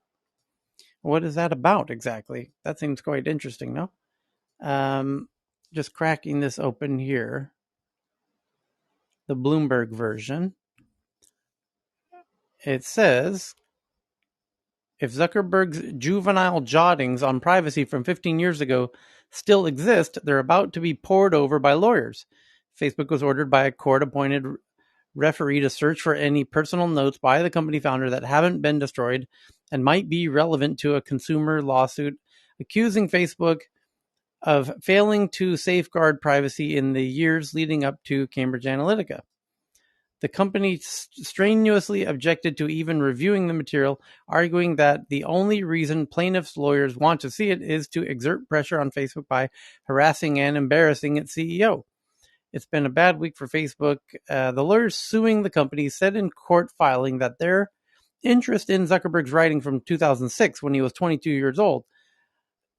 What is that about exactly? That seems quite interesting, no? Just cracking this open here. The Bloomberg version. It says If Zuckerberg's juvenile jottings on privacy from 15 years ago still exist, they're about to be pored over by lawyers. Facebook was ordered by a court-appointed referee to search for any personal notes by the company founder that haven't been destroyed and might be relevant to a consumer lawsuit accusing Facebook of failing to safeguard privacy in the years leading up to Cambridge Analytica. The company strenuously objected to even reviewing the material, arguing that the only reason plaintiffs' lawyers want to see it is to exert pressure on Facebook by harassing and embarrassing its CEO. It's been a bad week for Facebook. The lawyers suing the company said in court filing that their interest in Zuckerberg's writing from 2006, when he was 22 years old,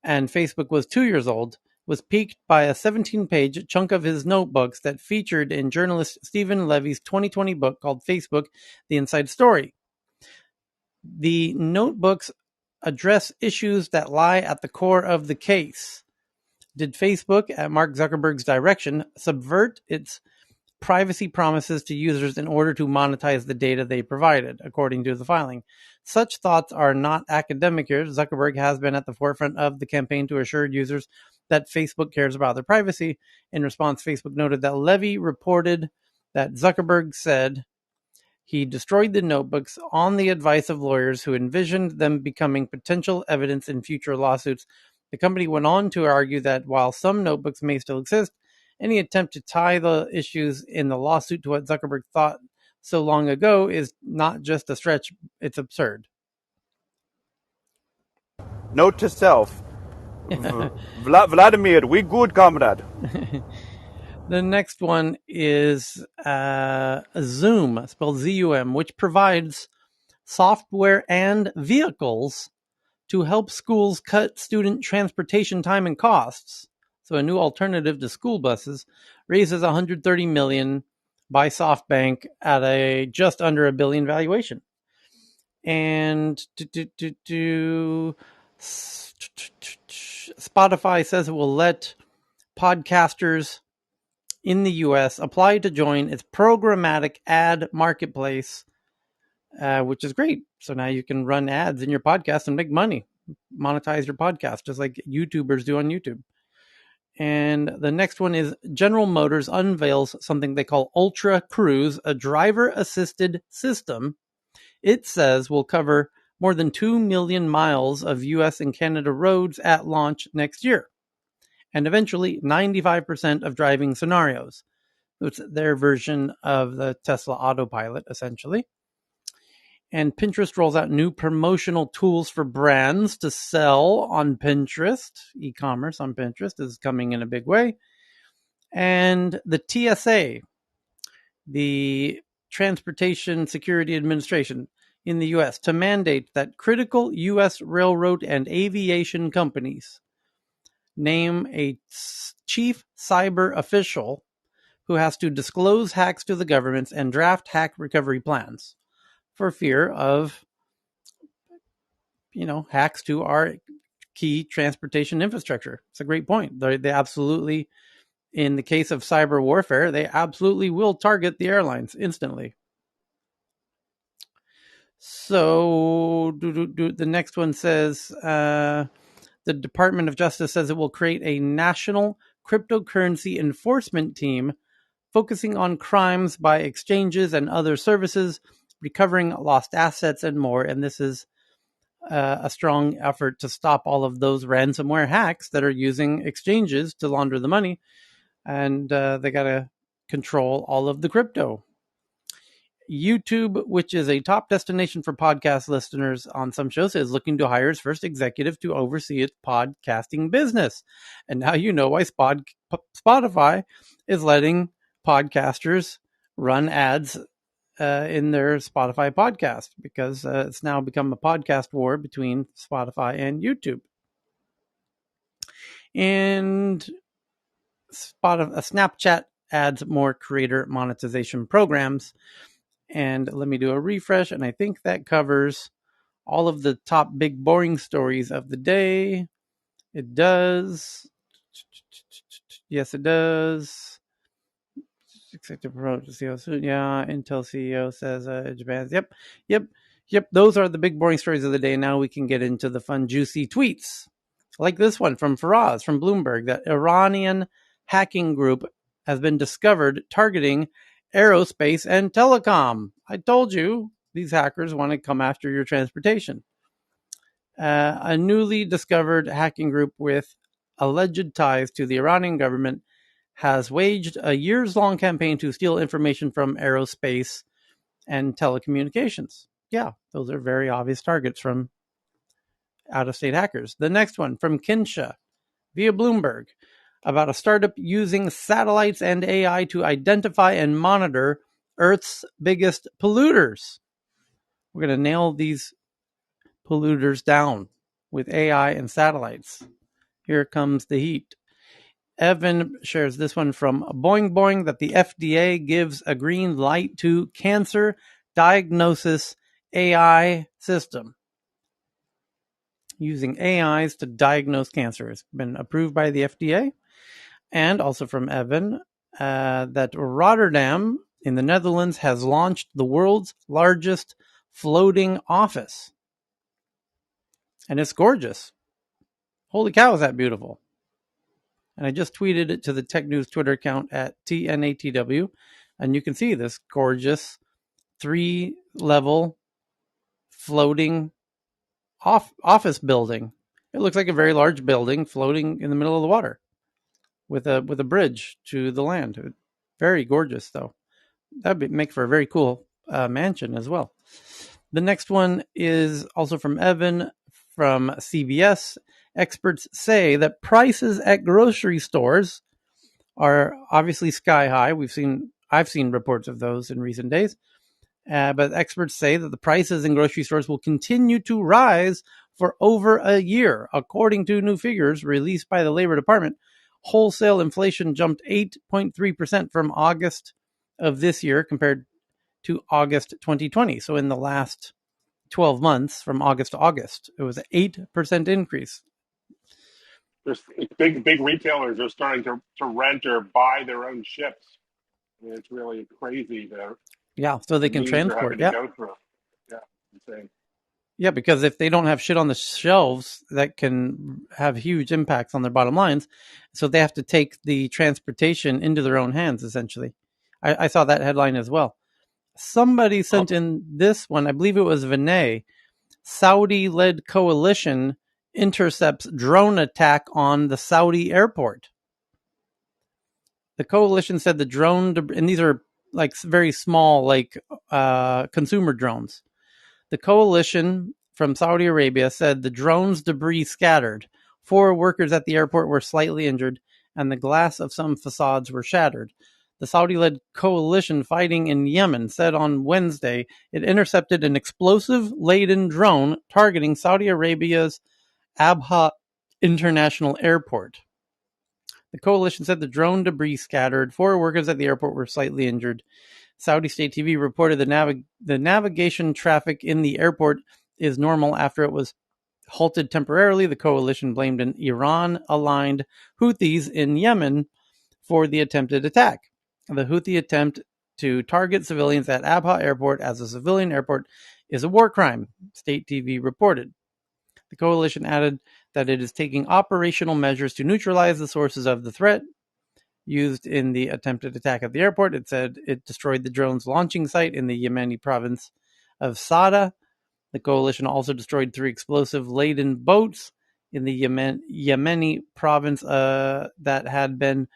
and Facebook was 2 years old, was piqued by a 17-page chunk of his notebooks that featured in journalist Stephen Levy's 2020 book called Facebook, The Inside Story. The notebooks address issues that lie at the core of the case. Did Facebook, at Mark Zuckerberg's direction, subvert its privacy promises to users in order to monetize the data they provided, according to the filing? Such thoughts are not academic here. Zuckerberg has been at the forefront of the campaign to assure users that Facebook cares about their privacy. In response, Facebook noted that Levy reported that Zuckerberg said he destroyed the notebooks on the advice of lawyers who envisioned them becoming potential evidence in future lawsuits. The company went on to argue that while some notebooks may still exist, any attempt to tie the issues in the lawsuit to what Zuckerberg thought so long ago is not just a stretch, it's absurd. Note to self: Vladimir, we good, comrade. The next one is Zoom, spelled Z-U-M, which provides software and vehicles to help schools cut student transportation time and costs. So a new alternative to school buses raises $130 million by SoftBank at a just under $1 billion valuation. And Spotify says it will let podcasters in the US apply to join its programmatic ad marketplace, which is great. So now you can run ads in your podcast and make money, monetize your podcast, just like YouTubers do on YouTube. And the next one is General Motors unveils something they call Ultra Cruise, a driver-assisted system. It says will cover more than 2 million miles of US and Canada roads at launch next year, and eventually 95% of driving scenarios. So it's their version of the Tesla autopilot, essentially. And Pinterest rolls out new promotional tools for brands to sell on Pinterest. E-commerce on Pinterest is coming in a big way. And the TSA, the Transportation Security Administration in the U.S., to mandate that critical U.S. railroad and aviation companies name a chief cyber official who has to disclose hacks to the governments and draft hack recovery plans for fear of, hacks to our key transportation infrastructure. It's a great point. They absolutely, in the case of cyber warfare, they absolutely will target the airlines instantly. So the next one says the Department of Justice says it will create a national cryptocurrency enforcement team focusing on crimes by exchanges and other services, recovering lost assets and more. And this is a strong effort to stop all of those ransomware hacks that are using exchanges to launder the money. And they got to control all of the crypto. YouTube, which is a top destination for podcast listeners on some shows, is looking to hire its first executive to oversee its podcasting business. And now you know why Spotify is letting podcasters run ads in their Spotify podcast, because it's now become a podcast war between Spotify and YouTube. And Snapchat adds more creator monetization programs. And let me do a refresh, and I think that covers all of the top big boring stories of the day. It does. Yes, it does. Executive approach to CEO. Yeah, Intel CEO says Japan's. Yep. Yep, those are the big boring stories of the day. Now we can get into the fun, juicy tweets. Like this one from Faraz from Bloomberg, that Iranian hacking group has been discovered targeting aerospace and telecom. I told you these hackers want to come after your transportation. A newly discovered hacking group with alleged ties to the Iranian government has waged a years-long campaign to steal information from aerospace and telecommunications. Yeah, those are very obvious targets from out-of-state hackers. The next one from Kinsha via Bloomberg about a startup using satellites and AI to identify and monitor Earth's biggest polluters. We're going to nail these polluters down with AI and satellites. Here comes the heat. Evan shares this one from Boing Boing that the FDA gives a green light to cancer diagnosis AI system. Using AIs to diagnose cancer has been approved by the FDA. And also from Evan that Rotterdam in the Netherlands has launched the world's largest floating office. And it's gorgeous. Holy cow, is that beautiful. And I just tweeted it to the Tech News Twitter account at TNATW. And you can see this gorgeous 3-level floating office building. It looks like a very large building floating in the middle of the water with a bridge to the land. Very gorgeous, though. That would make for a very cool mansion as well. The next one is also from Evan from CBS. Experts say that prices at grocery stores are obviously sky high. I've seen reports of those in recent days. But experts say that the prices in grocery stores will continue to rise for over a year. According to new figures released by the Labor Department, wholesale inflation jumped 8.3% from August of this year compared to August 2020. So in the last 12 months, from August to August, it was an 8% increase. There's big retailers are starting to rent or buy their own ships. I mean, it's really crazy So they the can means they're having transport. to Yeah. go through. Yeah, insane. Yeah, because if they don't have shit on the shelves, that can have huge impacts on their bottom lines. So they have to take the transportation into their own hands, essentially. I saw that headline as well. Somebody sent in this one, I believe it was Vinay. Saudi-led coalition intercepts drone attack on the Saudi airport. The coalition said the drone, and these are like very small, like consumer drones. The coalition from Saudi Arabia said the drone's debris scattered. 4 workers at the airport were slightly injured, and the glass of some facades were shattered. The Saudi-led coalition fighting in Yemen said on Wednesday it intercepted an explosive-laden drone targeting Saudi Arabia's Abha International Airport. The coalition said the drone debris scattered. 4 workers at the airport were slightly injured. Saudi state TV reported the navigation traffic in the airport is normal after it was halted temporarily. The coalition blamed an Iran-aligned Houthis in Yemen for the attempted attack. The Houthi attempt to target civilians at Abha Airport as a civilian airport is a war crime, state TV reported. The coalition added that it is taking operational measures to neutralize the sources of the threat used in the attempted attack at the airport. It said it destroyed the drone's launching site in the Yemeni province of Sada. The coalition also destroyed 3 explosive-laden boats in the Yemeni province that had been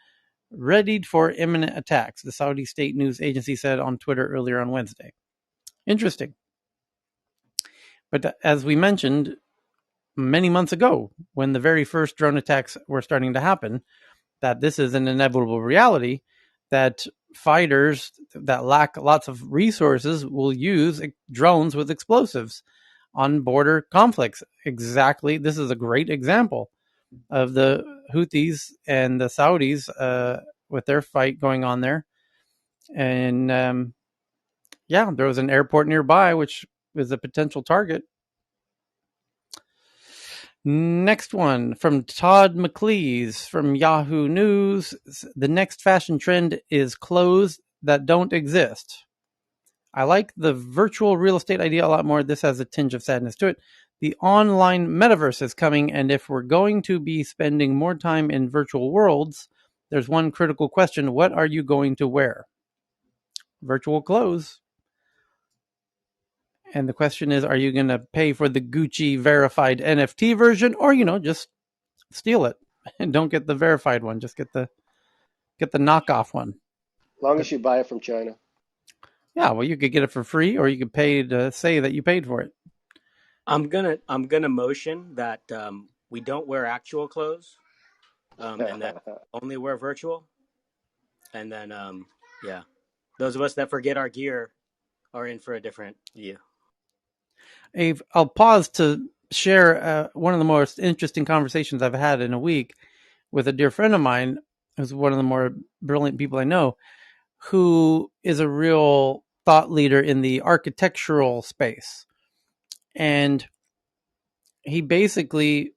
readied for imminent attacks, the Saudi state news agency said on Twitter earlier on Wednesday. Interesting. But as we mentioned many months ago, when the very first drone attacks were starting to happen, that this is an inevitable reality, that fighters that lack lots of resources will use drones with explosives on border conflicts. Exactly. This is a great example of the Houthis and the Saudis with their fight going on there. And there was an airport nearby, which is a potential target. Next one from Todd McLeese from Yahoo News. The next fashion trend is clothes that don't exist. I like the virtual real estate idea a lot more. This has a tinge of sadness to it. The online metaverse is coming, and if we're going to be spending more time in virtual worlds, there's one critical question. What are you going to wear? Virtual clothes. And the question is, are you going to pay for the Gucci verified NFT version, or, just steal it and don't get the verified one? Just get the knockoff one. As long But as you buy it from China. yeah, well, you could get it for free, or you could pay to say that you paid for it. I'm gonna motion that we don't wear actual clothes, and that only wear virtual, and then yeah, those of us that forget our gear are in for a different view. I'll pause to share one of the most interesting conversations I've had in a week with a dear friend of mine, who's one of the more brilliant people I know, who is a real thought leader in the architectural space. And he basically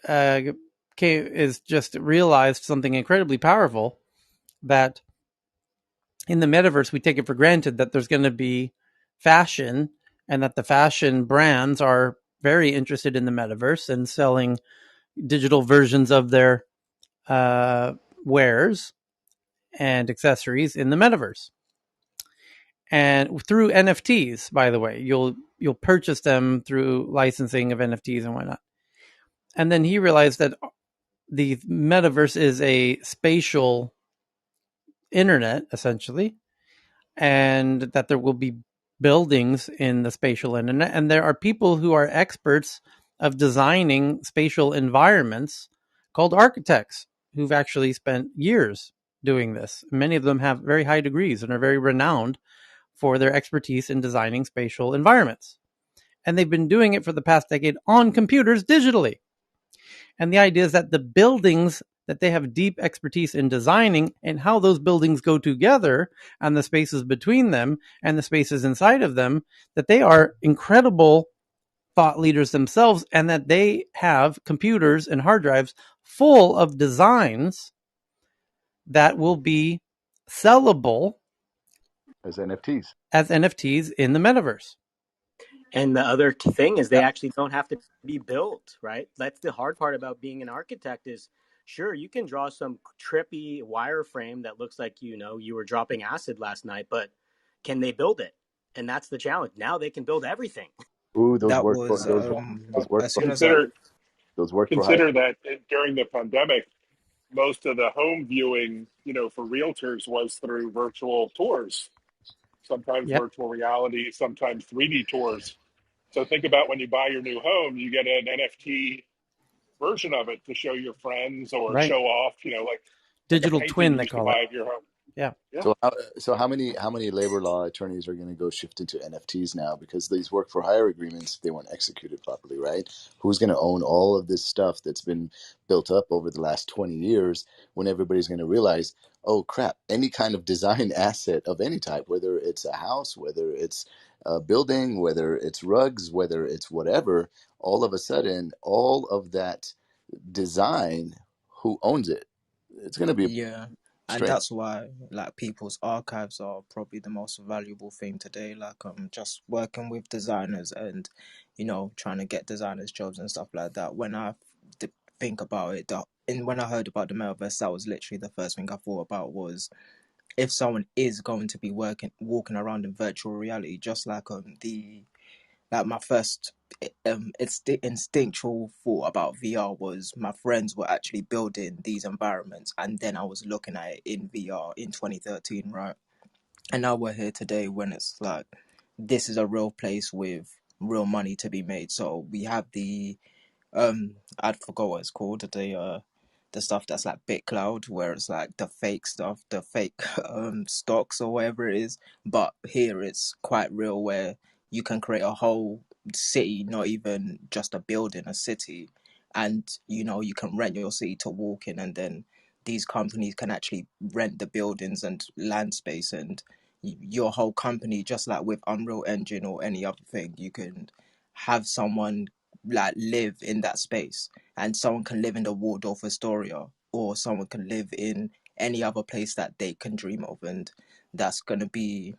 is just realized something incredibly powerful, that in the metaverse, we take it for granted that there's going to be fashion, and that the fashion brands are very interested in the metaverse and selling digital versions of their wares and accessories in the metaverse. And through NFTs, by the way, you'll purchase them through licensing of NFTs and whatnot. And then he realized that the metaverse is a spatial internet, essentially, and that there will be buildings in the spatial internet. And there are people who are experts of designing spatial environments called architects who've actually spent years doing this. Many of them have very high degrees and are very renowned for their expertise in designing spatial environments. And they've been doing it for the past decade on computers digitally. And the idea is that the buildings that they have deep expertise in designing, and how those buildings go together and the spaces between them and the spaces inside of them, that they are incredible thought leaders themselves, and that they have computers and hard drives full of designs that will be sellable as NFTs. as NFTs in the metaverse. And the other thing is they actually don't have to be built, right? That's the hard part about being an architect is sure you can draw some trippy wireframe that looks like you were dropping acid last night, but can they build it? And that's the challenge. Now they can build everything. Ooh, That was those work as for soon as I those work for hire. Consider that during the pandemic, most of the home viewing, for realtors was through virtual tours, sometimes Yep, virtual reality, sometimes 3D tours. So think about when you buy your new home, you get an NFT version of it to show your friends or right. show off, like a Digital painting twin, you they used to call it. buy of your home. Yeah. Yeah. So how many labor law attorneys are going to go shift into NFTs now because these work for hire agreements, they weren't executed properly, right? Who's going to own all of this stuff that's been built up over the last 20 years when everybody's going to realize, oh crap, any kind of design asset of any type, whether it's a house, whether it's a building, whether it's rugs, whether it's whatever, all of a sudden all of that design, who owns it? It's going to be yeah, and strange. that's why like people's archives are probably the most valuable thing today. Like just working with designers and trying to get designers jobs and stuff like that. When I think about it, and when I heard about the metaverse, that was literally the first thing I thought about was if someone is going to be walking around in virtual reality, just like the like my first instinctual thought about VR was my friends were actually building these environments, and then I was looking at it in VR in 2013, right? And now we're here today when it's like this is a real place with real money to be made. So we have I forgot what it's called, the stuff that's like BitCloud, where it's like the fake stuff, the fake stocks or whatever it is. But here it's quite real, where you can create a whole city, not even just a building, a city, and you can rent your city to walk in, and then these companies can actually rent the buildings and land space, and your whole company, just like with Unreal Engine or any other thing, you can have someone like live in that space, and someone can live in the Waldorf Astoria, or someone can live in any other place that they can dream of, and that's going to be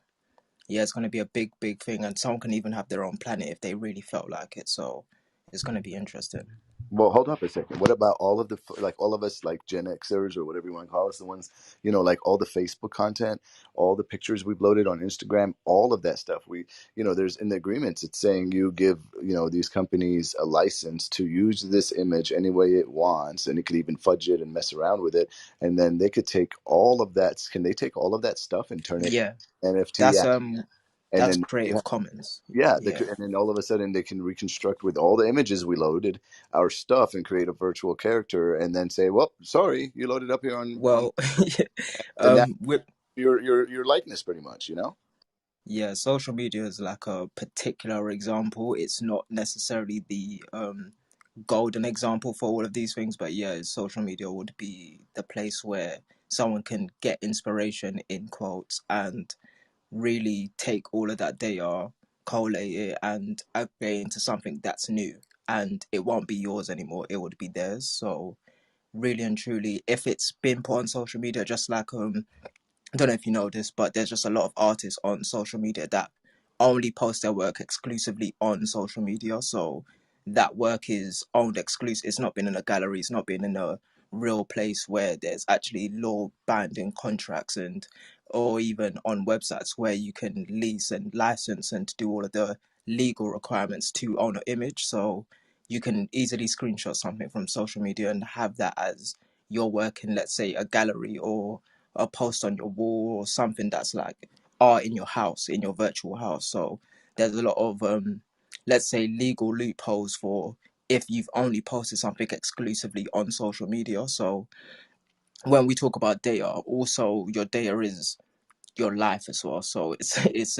yeah, it's going to be a big, big thing, and someone can even have their own planet if they really felt like it. So it's going to be interesting. Well, hold up a second. What about all of the like all of us like Gen Xers or whatever you want to call us, the ones like all the Facebook content, all the pictures we've loaded on Instagram, all of that stuff. There's in the agreements it's saying you give these companies a license to use this image any way it wants, and it could even fudge it and mess around with it, and then they could take all of that. Can they take all of that stuff and turn it Yeah, NFT, that's and that's then Creative Commons. yeah, Yeah. and then all of a sudden they can reconstruct with all the images we loaded, our stuff, and create a virtual character, and then say, "Well, sorry, you loaded up here on Well, and now with your likeness, pretty much, yeah, social media is like a particular example. It's not necessarily the golden example for all of these things, but yeah, social media would be the place where someone can get inspiration in quotes and really take all of that data, collate it, and aggregate into something that's new. And it won't be yours anymore; it would be theirs. So really and truly, if it's been put on social media, just like I don't know if you know this, but there's just a lot of artists on social media that only post their work exclusively on social media. So that work is owned exclusive. It's not been in a gallery. It's not been in a real place where there's actually law binding contracts or even on websites where you can lease and license and do all of the legal requirements to own an image. So you can easily screenshot something from social media and have that as your work in, let's say, a gallery or a post on your wall or something that's like art in your house, in your virtual house. So there's a lot of let's say legal loopholes for if you've only posted something exclusively on social media. So when we talk about data, also your data is your life as well. So it's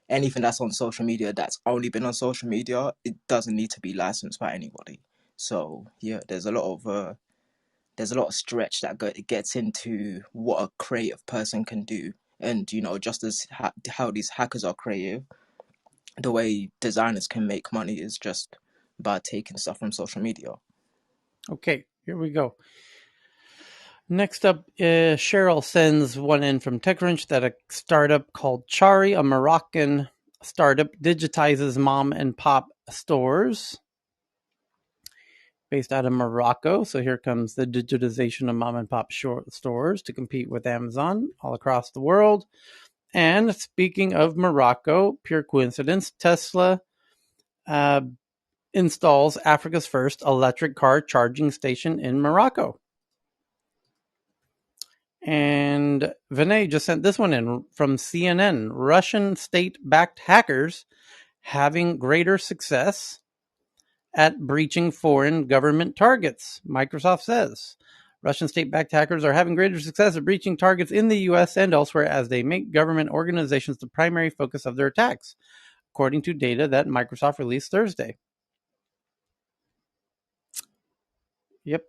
anything that's on social media that's only been on social media, it doesn't need to be licensed by anybody. So yeah, there's a lot of stretch that gets into what a creative person can do. And, just as how these hackers are creative, the way designers can make money is just by taking stuff from social media. Okay, here we go. Next up, Cheryl sends one in from TechCrunch that a startup called Chari, a Moroccan startup, digitizes mom and pop stores based out of Morocco. So here comes the digitization of mom and pop stores to compete with Amazon all across the world. And speaking of Morocco, pure coincidence, Tesla installs Africa's first electric car charging station in Morocco. And Vinay just sent this one in from CNN. Russian state-backed hackers having greater success at breaching foreign government targets, Microsoft says. Russian state-backed hackers are having greater success at breaching targets in the U.S. and elsewhere as they make government organizations the primary focus of their attacks, according to data that Microsoft released Thursday. Yep.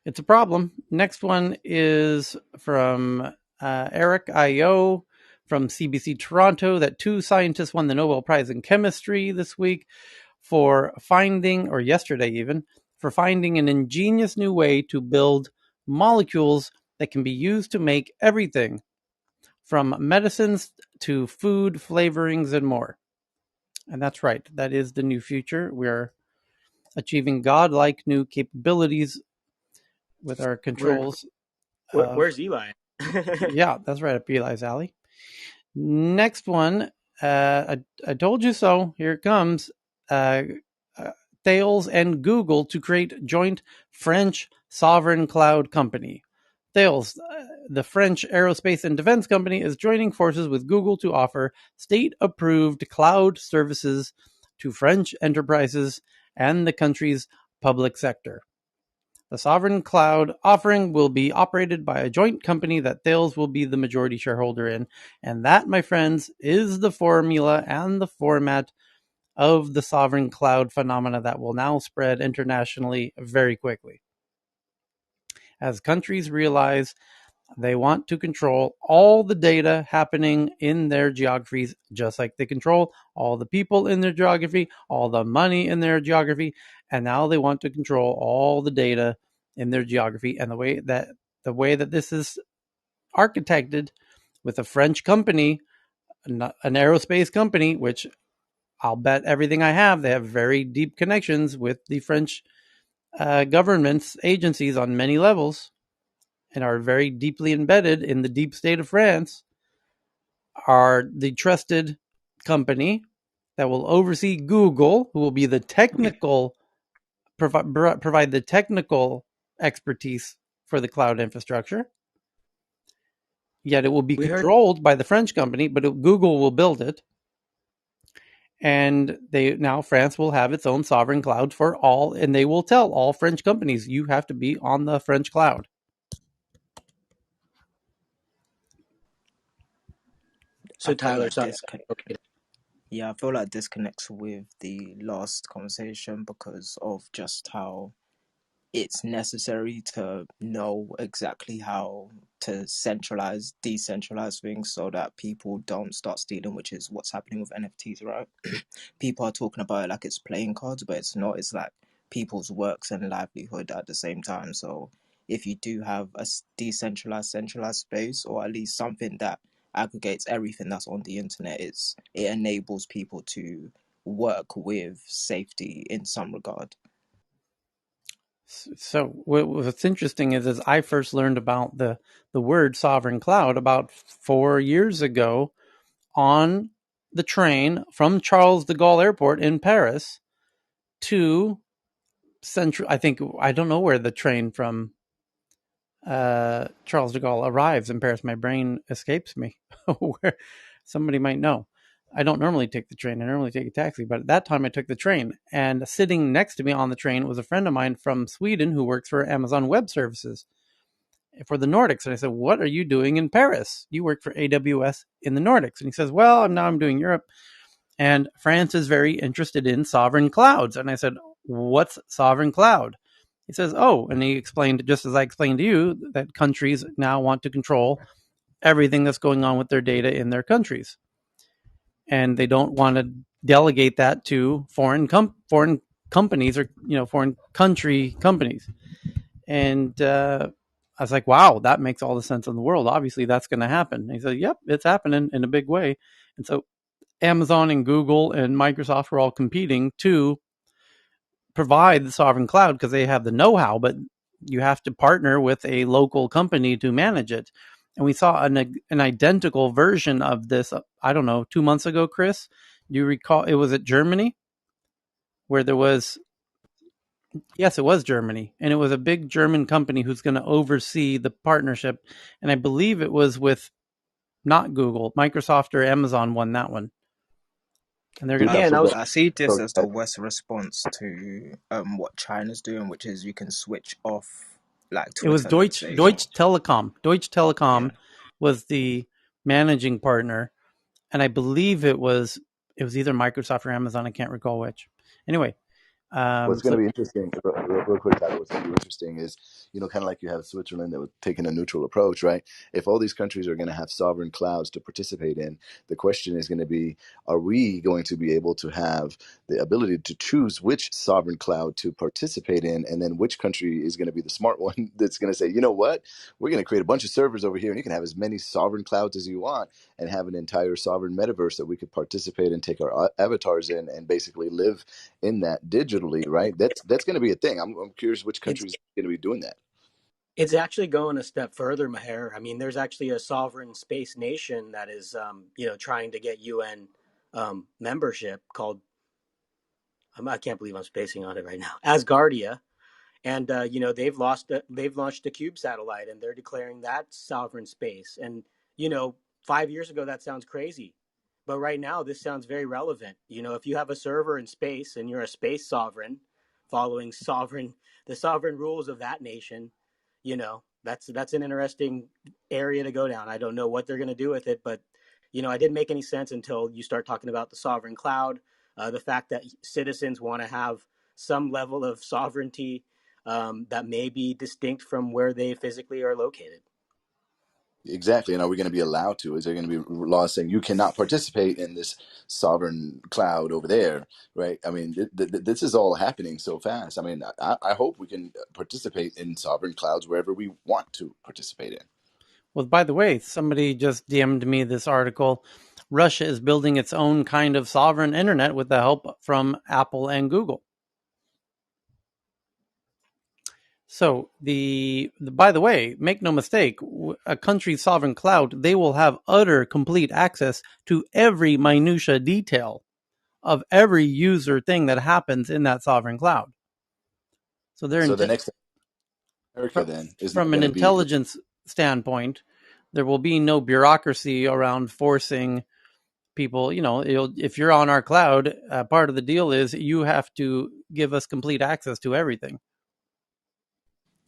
It's a problem. Next one is from Eric I.O. from CBC Toronto that 2 scientists won the Nobel Prize in Chemistry this week for finding, or yesterday even, for finding an ingenious new way to build molecules that can be used to make everything from medicines to food flavorings and more. And that's right. That is the new future. We're achieving godlike new capabilities with our controls. Where's Eli? Yeah, that's right up Eli's alley. Next one, I told you so. Here it comes. Thales and Google to create joint French sovereign cloud company. Thales, the French aerospace and defense company, is joining forces with Google to offer state-approved cloud services to French enterprises and the country's public sector. The sovereign cloud offering will be operated by a joint company that Thales will be the majority shareholder in. And that, my friends, is the formula and the format of the sovereign cloud phenomena that will now spread internationally very quickly. As countries realize they want to control all the data happening in their geographies, just like they control all the people in their geography, all the money in their geography, and now they want to control all the data in their geography. And the way that this is architected with a French company an aerospace company, which I'll bet everything I have, they have very deep connections with the French government's agencies on many levels and are very deeply embedded in the deep state of France, are the trusted company that will oversee Google, who will be the technical provide the technical expertise for the cloud infrastructure. Yet it will be We heard controlled by the French company, but Google will build it. And now France will have its own sovereign cloud for all, and they will tell all French companies, you have to be on the French cloud. so I feel Tyler. like Sorry. this. Yeah, I feel like this connects with the last conversation because of just how it's necessary to know exactly how to centralize, decentralize things so that people don't start stealing, which is what's happening with NFTs, right? People are talking about it like it's playing cards, but it's not. It's like people's works and livelihood at the same time. So if you do have a decentralized, centralized space, or at least something that aggregates everything that's on the internet, it enables people to work with safety in some regard. So what's interesting is I first learned about the word sovereign cloud about 4 years ago on the train from Charles de Gaulle Airport in Paris to Central. I don't know where the train from Charles de Gaulle arrives in Paris. My brain escapes me. Where somebody might know. I don't normally take the train. I normally take a taxi, but at that time I took the train. And sitting next to me on the train was a friend of mine from Sweden who works for Amazon Web Services for the Nordics. And I said, "What are you doing in Paris? You work for AWS in the Nordics." And he says, "Well, I'm doing Europe, and France is very interested in sovereign clouds." And I said, "What's sovereign cloud?" He says, "Oh," and he explained, just as I explained to you, that countries now want to control everything that's going on with their data in their countries, and they don't want to delegate that to foreign companies, or foreign country companies. And I was like, "Wow, that makes all the sense in the world. Obviously, that's going to happen." And he said, "Yep, it's happening in a big way." And so Amazon and Google and Microsoft were all competing to provide the sovereign cloud because they have the know-how, but you have to partner with a local company to manage it. And we saw an identical version of this, I don't know, 2 months ago, Chris. Do you recall? It was at Germany where there was, yes, it was Germany. And it was a big German company who's going to oversee the partnership. And I believe it was with not Google, Microsoft or Amazon won that one. And they're going to, Yeah, and I was I see this So as the West response to what China's doing, which is you can switch off like it was Twitter, let's Deutsche say. So Deutsche Telekom. Deutsche yeah, Telekom was the managing partner, and I believe it was either Microsoft or Amazon. I can't recall which. Anyway, what's going to so be interesting, real quick, Tyler, what's going to be interesting is, kind of like you have Switzerland that was taking a neutral approach, right? If all these countries are going to have sovereign clouds to participate in, the question is going to be, are we going to be able to have the ability to choose which sovereign cloud to participate in, and then which country is going to be the smart one that's going to say, you know what, we're going to create a bunch of servers over here, and you can have as many sovereign clouds as you want, and have an entire sovereign metaverse that we could participate and take our avatars in and basically live in that digitally, right? That's going to be a thing. I'm curious which it's countries are going to be doing that. it's actually going a step further, Maher. I mean, there's actually a sovereign space nation that is, trying to get UN membership called. I can't believe I'm spacing on it right now. Asgardia, and they've launched a cube satellite, and they're declaring that sovereign space. And 5 years ago that sounds crazy, but right now this sounds very relevant. If you have a server in space and you're a space sovereign, following the sovereign rules of that nation, that's an interesting area to go down. I don't know what they're going to do with it, but I didn't make any sense until you start talking about the sovereign cloud, the fact that citizens want to have some level of sovereignty that may be distinct from where they physically are located. Exactly. And are we going to be allowed to? Is there going to be laws saying you cannot participate in this sovereign cloud over there? Right. I mean, this is all happening so fast. I mean, I hope we can participate in sovereign clouds wherever we want to participate in. well, by the way, somebody just DM'd me this article Russia is building its own kind of sovereign internet with the help from Apple and Google. So by the way, make no mistake, a country's sovereign cloud, they will have utter complete access to every minutia detail of every user thing that happens in that sovereign cloud. So So the next America then is not from an going to be. intelligence standpoint, there will be no bureaucracy around forcing people. If you're on our cloud, part of the deal is you have to give us complete access to everything.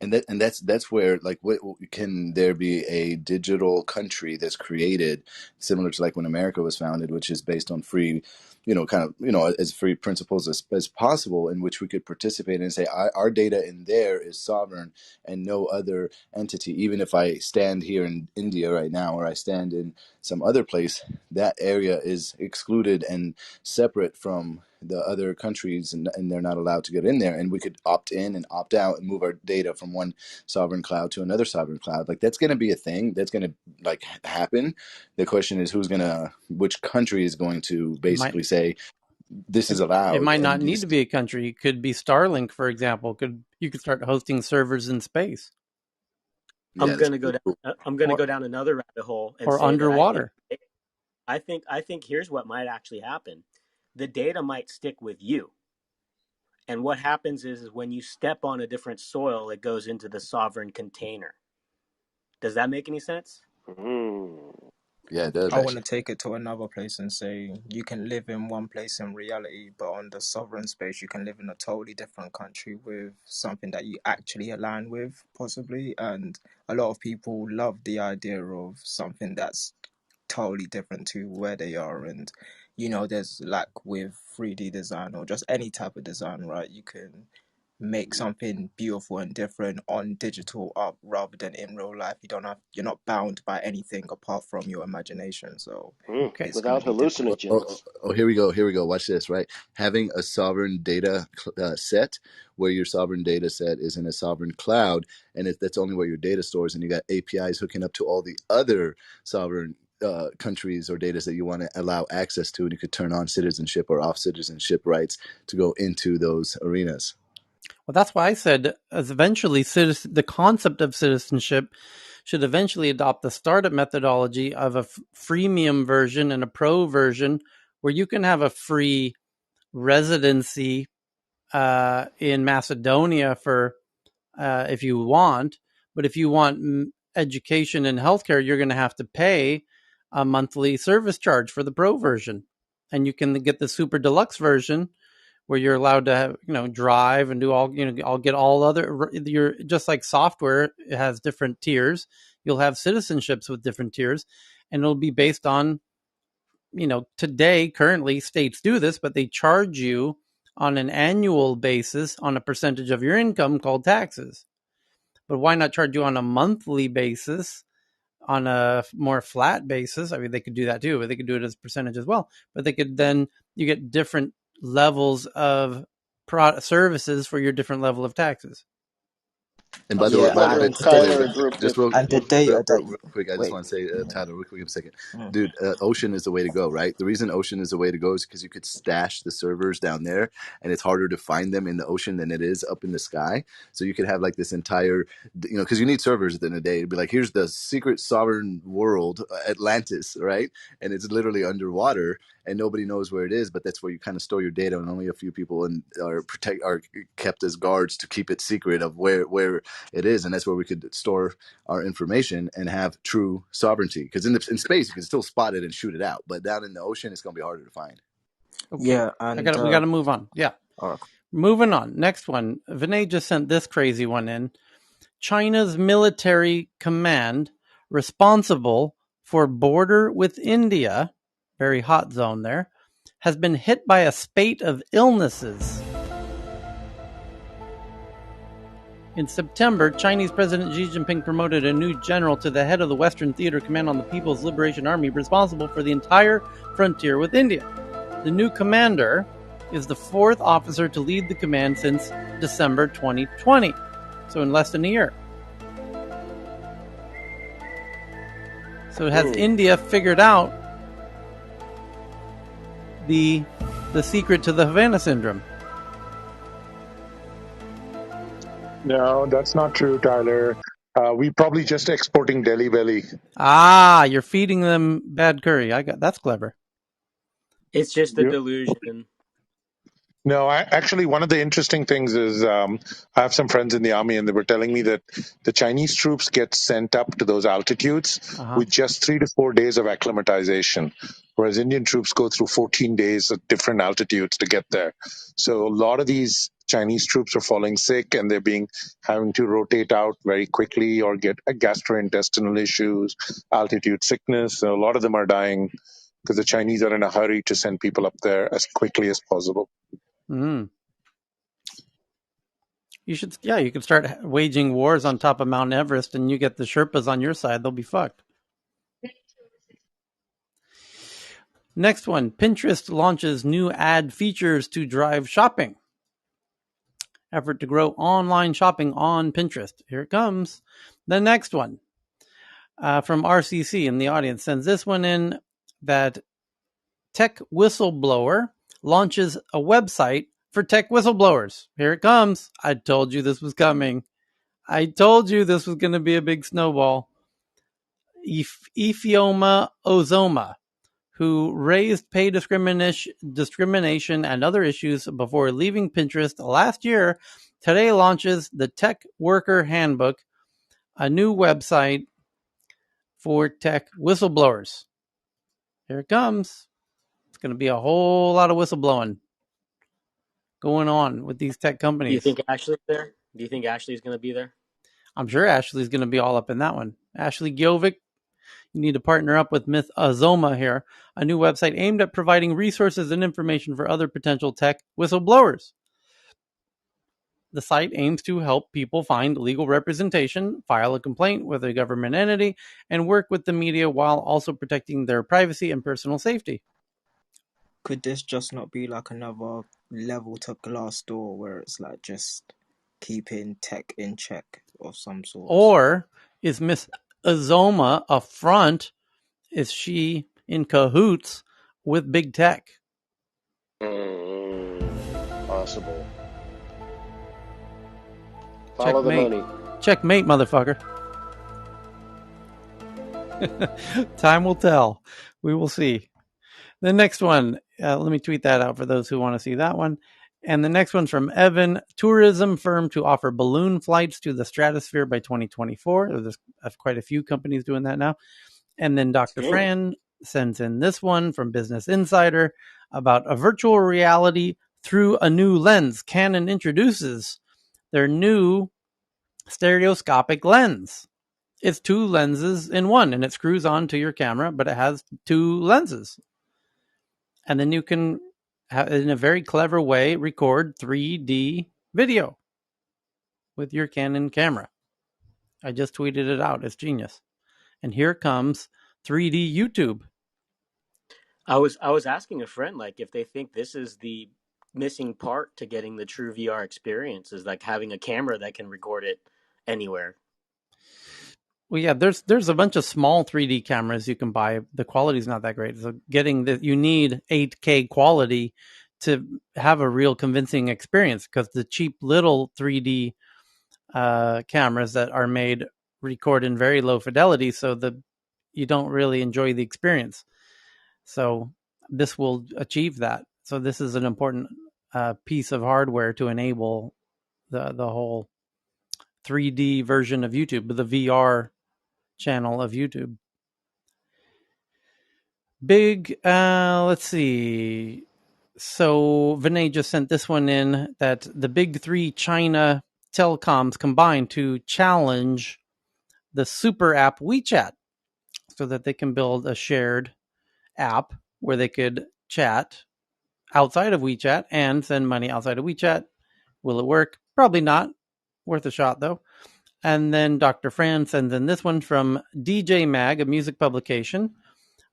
And that's where, like, what can there be a digital country that's created similar to like when America was founded, which is based on free, as free principles as possible, in which we could participate and say our data in there is sovereign and no other entity. Even if I stand here in India right now, or I stand in some other place, that area is excluded and separate from the other countries, and they're not allowed to get in there, and we could opt in and opt out and move our data from one sovereign cloud to another sovereign cloud. Like, that's going to be a thing that's going to like happen. The question is which country is going to basically say this is It allowed. might not And need to be a country. It could be Starlink, for example. You could start hosting servers in space. yeah, that's pretty cool. I'm gonna go down another rabbit hole and or say that underwater. I think here's what might actually happen. The data might stick with you. And what happens is when you step on a different soil, it goes into the sovereign container. Does that make any sense? Yeah, it does I want to actually. take it to another place and say you can live in one place in reality, but on the sovereign space, you can live in a totally different country with something that you actually align with, possibly. And a lot of people love the idea of something that's totally different to where they are. And, there's like with 3D design or just any type of design, right? You can make something beautiful and different on digital art rather than in real life. You're not bound by anything apart from your imagination. So Okay. it's going to Without be different. hallucinogens. Here we go. Here we go. Watch this, right? Having a sovereign data set where your sovereign data set is in a sovereign cloud, and that's only where your data stores, and you got APIs hooking up to all the other sovereign countries or data that you want to allow access to, and you could turn on citizenship or off citizenship rights to go into those arenas. Well, that's why I said eventually the concept of citizenship should eventually adopt the startup methodology of a freemium version and a pro version where you can have a free residency in Macedonia for if you want. But if you want education and healthcare, you're going to have to pay a monthly service charge for the pro version. And you can get the super deluxe version where you're allowed to have, drive and do all, I'll get all other, you're just like software. It has different tiers. You'll have citizenships with different tiers, and it'll be based on, today, currently states do this, but they charge you on an annual basis on a percentage of your income called taxes. But why not charge you on a monthly basis, on a more flat basis? I mean, they could do that too, but they could do it as a percentage as well. But they could then, you get different levels of services for your different level of taxes. And I'm Yeah, by the way, and wondering, the Tyler or Group, just if real, and the data that real quick, I just wait. want to say, Tyler, real quick, a second, Mm. dude. Ocean is the way to go, right? The reason Ocean is the way to go is because you could stash the servers down there, and it's harder to find them in the ocean than it is up in the sky. So you could have like this entire, because you need servers at the end of the day. It'd be like, here's the secret sovereign world, Atlantis, right? And it's literally underwater, and nobody knows where it is, but that's where you kind of store your data, and only a few people are kept as guards to keep it secret of where it is, and that's where we could store our information and have true sovereignty. Because in space you can still spot it and shoot it out, but down in the ocean it's going to be harder to find. Okay, Yeah, and we got to move on. Yeah, moving on. Next one. Vinay just sent this crazy one in. China's military command responsible for border with India, very hot zone there, has been hit by a spate of illnesses. In September, Chinese President Xi Jinping promoted a new general to the head of the Western Theater Command on the People's Liberation Army, responsible for the entire frontier with India. The new commander is the fourth officer to lead the command since December 2020, so in less than a year. So has India figured out the secret to the Havana syndrome. No, that's not true, Tyler. We probably just exporting Delhi Belly. Ah, you're feeding them bad curry. That's clever. It's just a You, delusion. No, actually, one of the interesting things is I have some friends in the army, and they were telling me that the Chinese troops get sent up to those altitudes Uh-huh. with just 3 to 4 days of acclimatization, whereas Indian troops go through 14 days at different altitudes to get there. So a lot of these Chinese troops are falling sick, and they're being having to rotate out very quickly or get gastrointestinal issues, altitude sickness. So a lot of them are dying because the Chinese are in a hurry to send people up there as quickly as possible. Mm. You could start waging wars on top of Mount Everest, and you get the Sherpas on your side. They'll be fucked. Next one, Pinterest launches new ad features to drive shopping. Effort to grow online shopping on Pinterest. Here it comes. The next one from RCC in the audience sends this one in, that tech whistleblower launches a website for tech whistleblowers. Here it comes. I told you this was coming. I told you this was going to be a big snowball. Ifeoma Ozoma, who raised pay discrimination and other issues before leaving Pinterest last year, today launches the Tech Worker Handbook, a new website for tech whistleblowers. Here it comes. It's going to be a whole lot of whistleblowing going on with these tech Do you companies. think Ashley's there? Do you think Ashley's going to be there? I'm sure Ashley's going to be all up in that one. Ashley Giovic, you need to partner up with Myth Azoma here, a new website aimed at providing resources and information for other potential tech whistleblowers. The site aims to help people find legal representation, file a complaint with a government entity, and work with the media while also protecting their privacy and personal safety. Could this just not be like another level to Glassdoor where it's like just keeping tech in check of some sorts? Or is Miss Azoma a front? Is she in cahoots with big tech? Possible. Follow the Checkmate. money. Checkmate, motherfucker. Time will tell. We will see. The next one, let me tweet that out for those who want to see that one. And the next one's from Evan. Tourism firm to offer balloon flights to the stratosphere by 2024. There's quite a few companies doing that now. And then Dr. Fran sends in this one from Business Insider about a virtual reality through a new lens. Canon introduces their new stereoscopic lens. It's two lenses in one, and it screws onto your camera, but it has two lenses. And then you can, in a very clever way, record 3D video with your Canon camera. I just tweeted it out. It's genius. And here comes 3D YouTube. I was asking a friend, like, if they think this is the missing part to getting the true VR experience, is like having a camera that can record it anywhere. Well, yeah, there's a bunch of small 3D cameras you can buy. The quality's not that great. So you need 8K quality to have a real convincing experience, because the cheap little 3D cameras that are made record in very low fidelity, so you don't really enjoy the experience. So this will achieve that. So this is an important piece of hardware to enable the whole 3D version of YouTube, the VR channel of YouTube. Big, let's see. So Vinay just sent this one in, that the big three China telecoms combine to challenge the super app WeChat, so that they can build a shared app where they could chat outside of WeChat and send money outside of WeChat. Will it work? Probably not. Worth a shot, though. And then Dr. Fran sends in this one from DJ Mag, a music publication,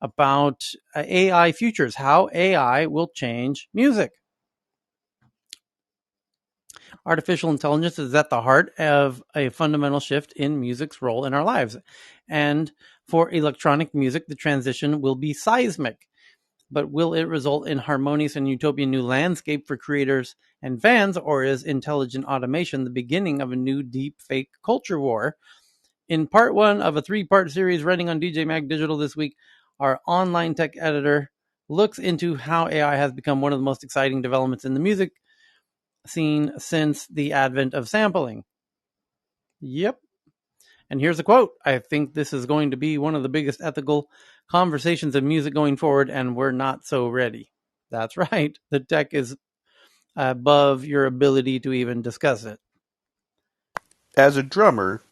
about AI futures, how AI will change music. Artificial intelligence is at the heart of a fundamental shift in music's role in our lives. And for electronic music, the transition will be seismic. but will it result in harmonious and utopian new landscape for creators and fans, or is intelligent automation the beginning of a new deep fake culture war? In part one of a 3-part series running on DJ Mag Digital this week, our online tech editor looks into how AI has become one of the most exciting developments in the music scene since the advent of sampling. Yep. And here's a quote. I think this is going to be one of the biggest ethical conversations of music going forward, and we're not so ready. That's right. The tech is above your ability to even discuss it. As a drummer,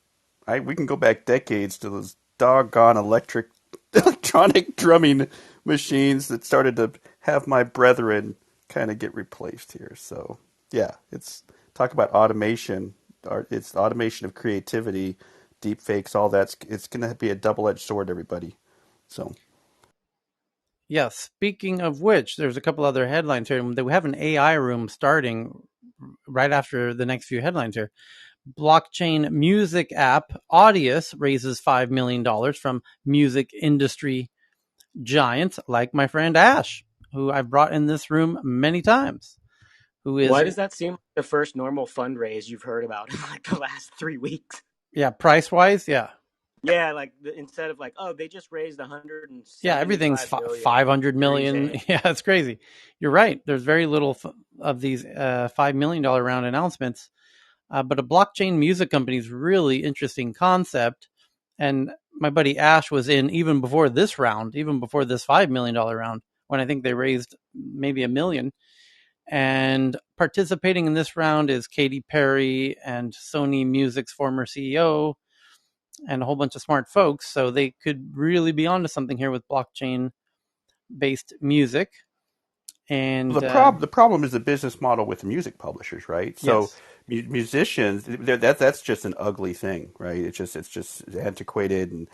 we can go back decades to those doggone electronic drumming machines that started to have my brethren kind of get replaced here. So yeah, it's talk about automation. It's automation of creativity, deep fakes, all that. It's going to be a double-edged sword, everybody. So Yeah, speaking of which, there's a couple other headlines here. We have an AI room starting right after the next few headlines here. Blockchain music app Audius raises $5 million from music industry giants like my friend Ash, who I've brought in this room many times, who is, Why does that seem like the first normal fundraise you've heard about in like the last 3 weeks? yeah, price wise, yeah. Yeah, like instead of like, oh, they just raised Yeah, everything's 175 million 500 Series million. A. Yeah, it's crazy. You're right. There's very little of these $5 million round announcements. But a blockchain music company is really interesting concept. And my buddy Ash was in even before this round, even before this $5 million round, when I think they raised maybe $1 million. And participating in this round is Katy Perry and Sony Music's former CEO and a whole bunch of smart folks. So they could really be onto something here with blockchain based music. And the problem is the business model with music publishers, right? So yes, musicians, that's just an ugly thing, right? It's just antiquated, and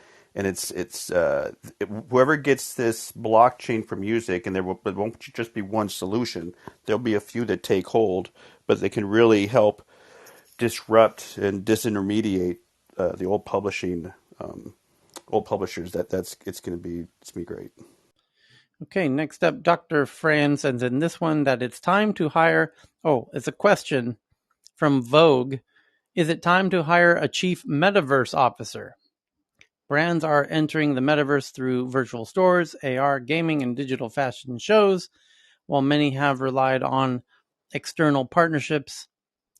whoever gets this blockchain for music, and it won't just be one solution. There'll be a few that take hold, but they can really help disrupt and disintermediate the old publishers. It's going to be great. okay, next up, Dr. Fran sends in this one that it's time to hire. Oh, it's a question from Vogue. Is it time to hire a chief metaverse officer? Brands are entering the metaverse through virtual stores, AR, gaming, and digital fashion shows, while many have relied on external partnerships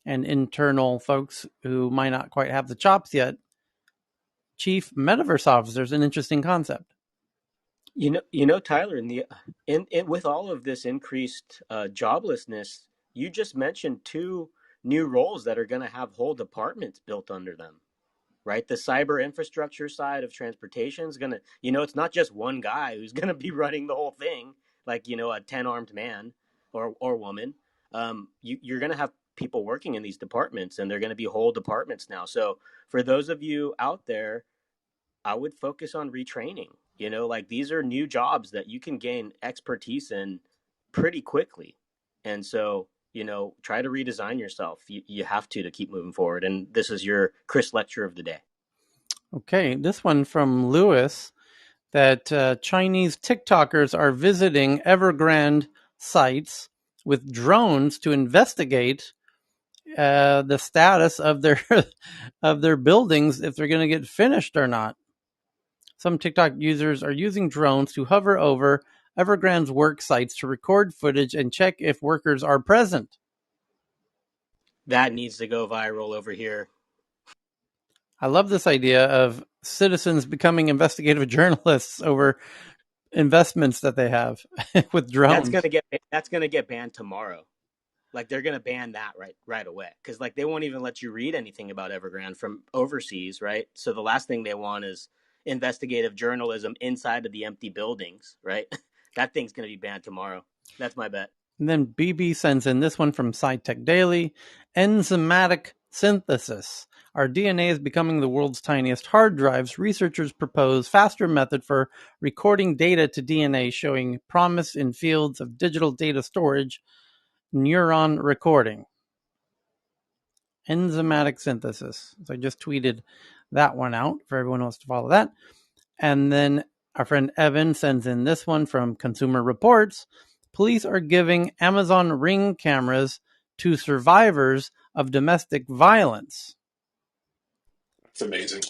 and internal folks who might not quite have the chops yet. Chief metaverse officer is an interesting concept. Tyler, in with all of this increased joblessness, you just mentioned two new roles that are going to have whole departments built under them, right? The cyber infrastructure side of transportation is going to, it's not just one guy who's going to be running the whole thing, like, a 10 armed man or woman. You're going to have people working in these departments, and they're going to be whole departments now. So for those of you out there, I would focus on retraining. Like these are new jobs that you can gain expertise in pretty quickly. And so, try to redesign yourself. You have to keep moving forward. And this is your Chris lecture of the day. Okay, this one from Lewis that Chinese TikTokers are visiting Evergrande sites with drones to investigate the status of their of their buildings, if they're going to get finished or not. Some TikTok users are using drones to hover over Evergrande's work sites to record footage and check if workers are present. That needs to go viral over here. I love this idea of citizens becoming investigative journalists over investments that they have with That's drones. gonna get banned tomorrow. Like they're gonna ban that right away because like they won't even let you read anything about Evergrande from overseas, right? So the last thing they want is investigative journalism inside of the empty buildings, right? That thing's gonna be banned tomorrow. That's my bet. And then BB sends in this one from SciTech Daily. Enzymatic synthesis. Our DNA is becoming the world's tiniest hard drives. Researchers propose faster method for recording data to DNA, showing promise in fields of digital data storage, neuron recording. Enzymatic synthesis. So I just tweeted that one out for everyone who wants to follow that. And then Our friend Evan sends in this one from Consumer Reports. Police are giving Amazon Ring cameras to survivors of domestic violence. It's amazing.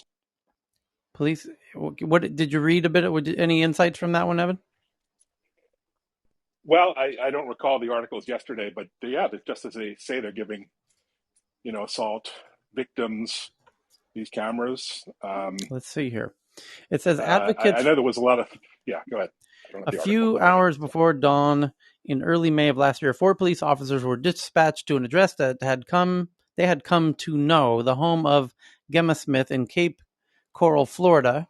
Police, what did you read a bit? Any insights from that one, Evan? Well, I don't recall the articles yesterday, but yeah, just as they say, they're giving, assault victims these cameras. Let's see here. It says I advocates. know there was a lot of, yeah, go ahead. I don't have A the article in few front of me. hours before dawn in early May of last year, 4 police officers were dispatched to an address that they had come to know, the home of Gemma Smith in Cape Coral, Florida.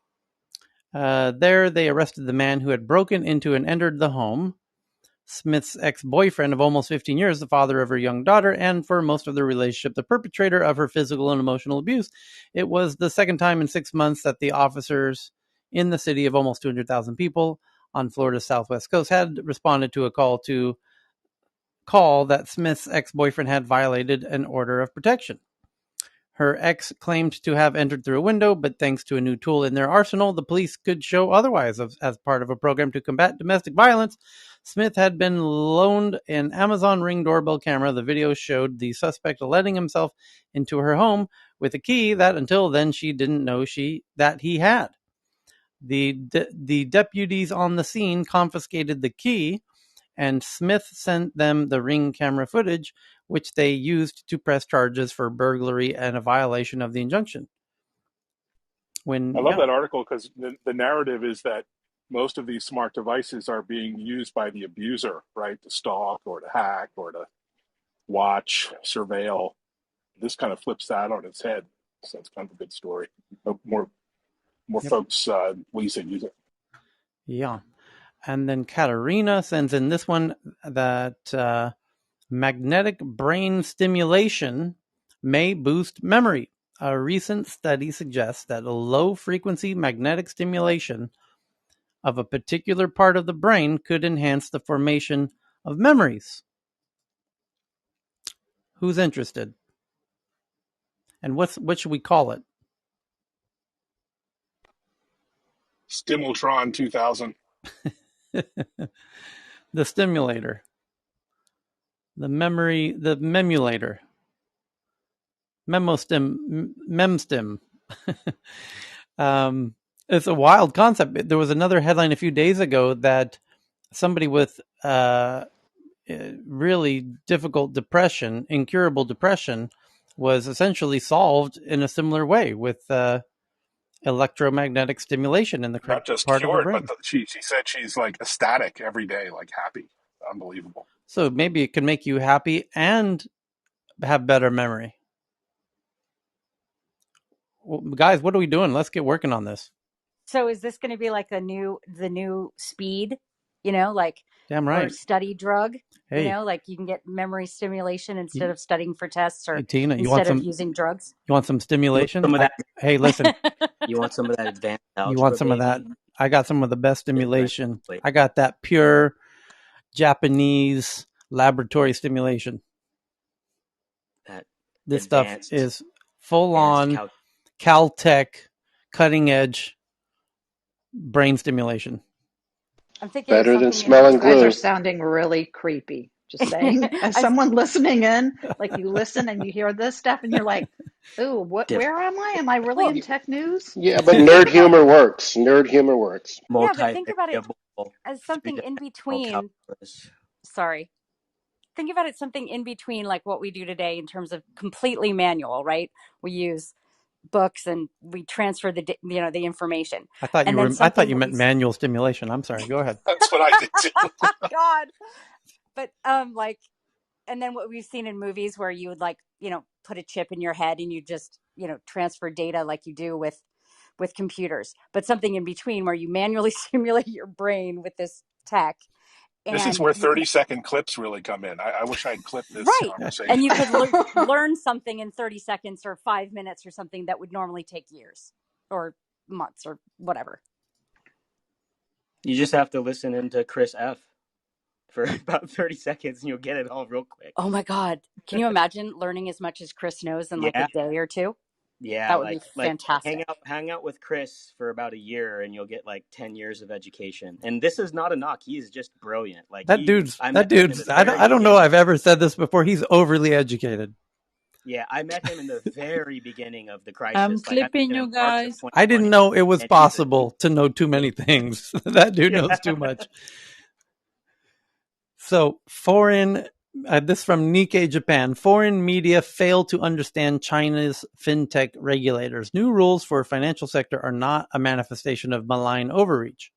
There, they arrested the man who had broken into and entered the home. Smith's ex-boyfriend of almost 15 years, the father of her young daughter, and for most of their relationship, the perpetrator of her physical and emotional abuse. It was the second time in 6 months that the officers in the city of almost 200,000 people on Florida's southwest coast had responded to a call that Smith's ex-boyfriend had violated an order of protection. Her ex claimed to have entered through a window, but thanks to a new tool in their arsenal, the police could show otherwise. As part of a program to combat domestic violence, Smith had been loaned an Amazon Ring doorbell camera. The video showed the suspect letting himself into her home with a key that until then she didn't know that he had. The deputies on the scene confiscated the key, and Smith sent them the Ring camera footage, which they used to press charges for burglary and a violation of the injunction. I love that article because the narrative is that most of these smart devices are being used by the abuser, right? To stalk or to hack or to watch, surveil. This kind of flips that on its head. So it's kind of a good story. Hope more folks, Lisa, use it. Yeah. And then Katerina sends in this one that magnetic brain stimulation may boost memory. A recent study suggests that a low-frequency magnetic stimulation of a particular part of the brain could enhance the formation of memories. Who's interested? And what should we call it? Stimultron 2000. The stimulator. The memulator. Memstim. It's a wild concept. There was another headline a few days ago that somebody with really difficult depression, incurable depression, was essentially solved in a similar way with electromagnetic stimulation in the Not correct just part of the cured, brain. but she said she's like ecstatic every day, like happy. Unbelievable. So maybe it can make you happy and have better memory. Well, guys, what are we doing? Let's get working on this. So is this going to be like the new speed, like Damn or right. study drug, Hey, like you can get memory stimulation instead of studying for tests hey or Tina, instead of using drugs? you want some You want stimulation? some of that? Hey, listen, You want some of that advanced you want algebra, some of that? baby? I got some of the best Get ready. stimulation. I got that pure Japanese laboratory stimulation. That This stuff is full on Caltech, cutting edge brain stimulation. I'm thinking of Better than something in smelling You guys are glue. between. sounding really creepy. Just saying, as I, someone listening in, like you listen and you hear this stuff and you're like, ooh, what, Different. where am I? Am I really well, in tech news? Yeah, but think nerd about humor works. Nerd humor works. yeah, but think about it Multivariable, as something in three-dimensional between. calculus. Sorry. Think about it something in between like what we do today in terms of completely manual, right? We use books and we transfer the information. I thought And then I thought something you that meant manual stimulation. I'm sorry. Go ahead. That's what I did too. God. But like and then what we've seen in movies where you would like, put a chip in your head and you just, transfer data like you do with computers. But something in between where you manually simulate your brain with this tech This is and where you could 30-second clips really come in. I wish I had clipped this right. conversation. And you could learn something in 30 seconds or 5 minutes or something that would normally take years or months or whatever. You just have to listen into Chris F. for about 30 seconds and you'll get it all real quick. Oh my God. Can you imagine learning as much as Chris knows in like a Yeah. day or two? Yeah, That would be like fantastic. hang out with Chris for about a year and you'll get like 10 years of education. And this is not a knock. He's just brilliant. Like I met him in the very I don't know beginning. I've ever said this before. He's overly educated. Yeah, I met him in the very beginning of the I'm crisis. Like I met clipping him in you March of guys. I didn't 2020 know it was and he was possible to know too yeah. many things. That dude knows too Yeah. much. So, this from Nikkei Japan. Foreign media fail to understand China's fintech regulators. New rules for financial sector are not a manifestation of malign overreach.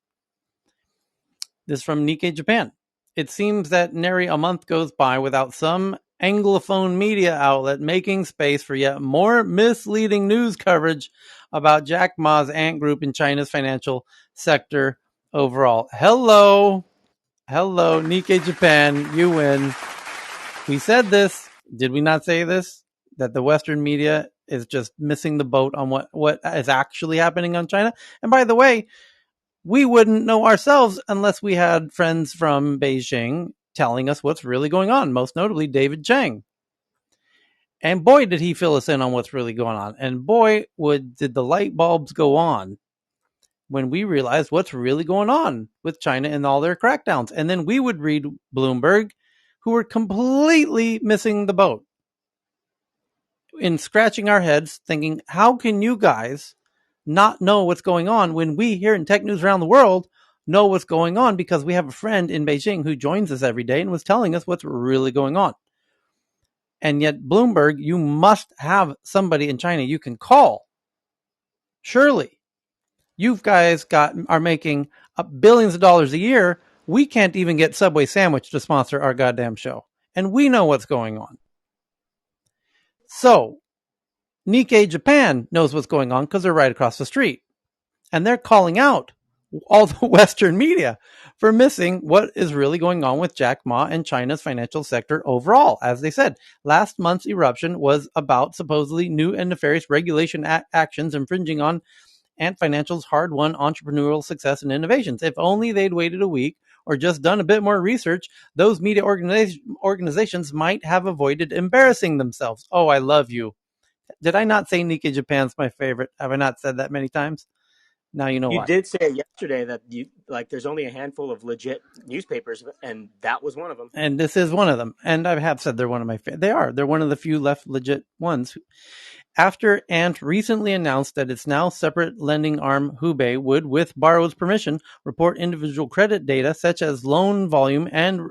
This from Nikkei Japan. It seems that nary a month goes by without some Anglophone media outlet making space for yet more misleading news coverage about Jack Ma's ant group in China's financial sector overall. Hello, Nikkei Japan, you win. We said this. Did we not say this? That the Western media is just missing the boat on what is actually happening on China. And by the way, we wouldn't know ourselves unless we had friends from Beijing telling us what's really going on, most notably David Chang. And boy, did he fill us in on what's really going on. And boy, did the light bulbs go on when we realized what's really going on with China and all their crackdowns. And then we would read Bloomberg, who were completely missing the boat, in scratching our heads thinking, how can you guys not know what's going on when we here in Tech News Around the World know what's going on, because we have a friend in Beijing who joins us every day and was telling us what's really going on. And yet Bloomberg, you must have somebody in China you can call. Surely you guys are making billions of dollars a year. We can't even get Subway Sandwich to sponsor our goddamn show, and we know what's going on. So Nikkei Japan knows what's going on because they're right across the street. And they're calling out all the Western media for missing what is really going on with Jack Ma and China's financial sector overall. As they said, last month's eruption was about supposedly new and nefarious regulation actions infringing on Ant Financial's hard-won entrepreneurial success and innovations. If only they'd waited a week or just done a bit more research, those media organizations might have avoided embarrassing themselves. Oh, I love you. Did I not say Nikkei Japan's my favorite? Have I not said that many times? Now you know You why. did say yesterday that you like there's only a handful of legit newspapers and that was one of them. And this is one of them. And I have said they're one of my favorite. They are. They're one of the few left legit ones. After Ant recently announced that its now separate lending arm Hubei would, with borrower's permission, report individual credit data such as loan volume and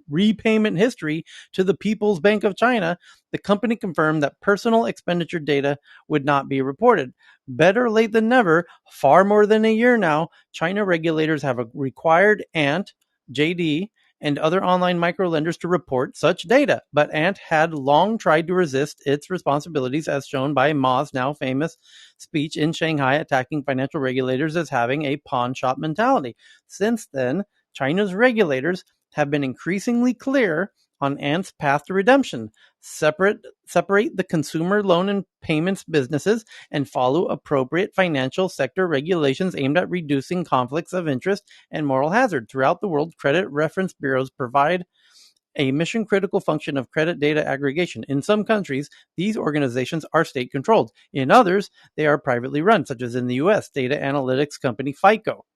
repayment history to the People's Bank of China, the company confirmed that personal expenditure data would not be reported. Better late than never. Far more than a year now, China regulators have required Ant, JD, and other online microlenders to report such data. But Ant had long tried to resist its responsibilities, as shown by Ma's now famous speech in Shanghai attacking financial regulators as having a pawn shop mentality. Since then, China's regulators have been increasingly clear on Ant's path to redemption. Separate the consumer loan and payments businesses and follow appropriate financial sector regulations aimed at reducing conflicts of interest and moral hazard. Throughout the world, credit reference bureaus provide a mission-critical function of credit data aggregation. In some countries, these organizations are state-controlled. In others, they are privately run, such as in the U.S. data analytics company FICO.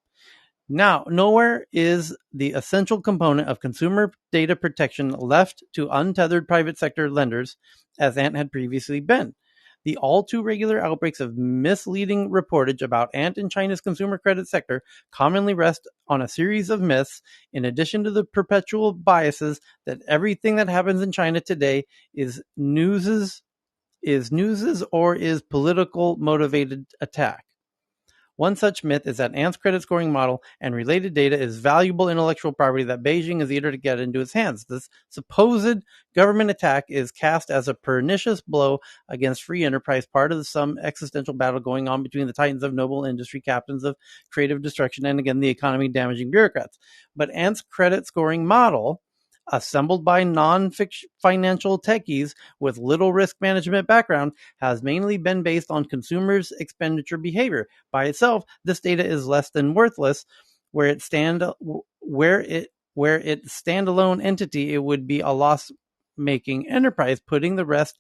Now, nowhere is the essential component of consumer data protection left to untethered private sector lenders, as Ant had previously been. The all too regular outbreaks of misleading reportage about Ant in China's consumer credit sector commonly rest on a series of myths, in addition to the perpetual biases that everything that happens in China today is newses or is political motivated attack. One such myth is that Ant's credit scoring model and related data is valuable intellectual property that Beijing is eager to get into its hands. This supposed government attack is cast as a pernicious blow against free enterprise, part of some existential battle going on between the titans of noble industry, captains of creative destruction, and again, the economy damaging bureaucrats. But Ant's credit scoring model, assembled by non-financial techies with little risk management background, has mainly been based on consumers' expenditure behavior. By itself, this data is less than worthless. Where it standalone entity, it would be a loss-making enterprise, putting the rest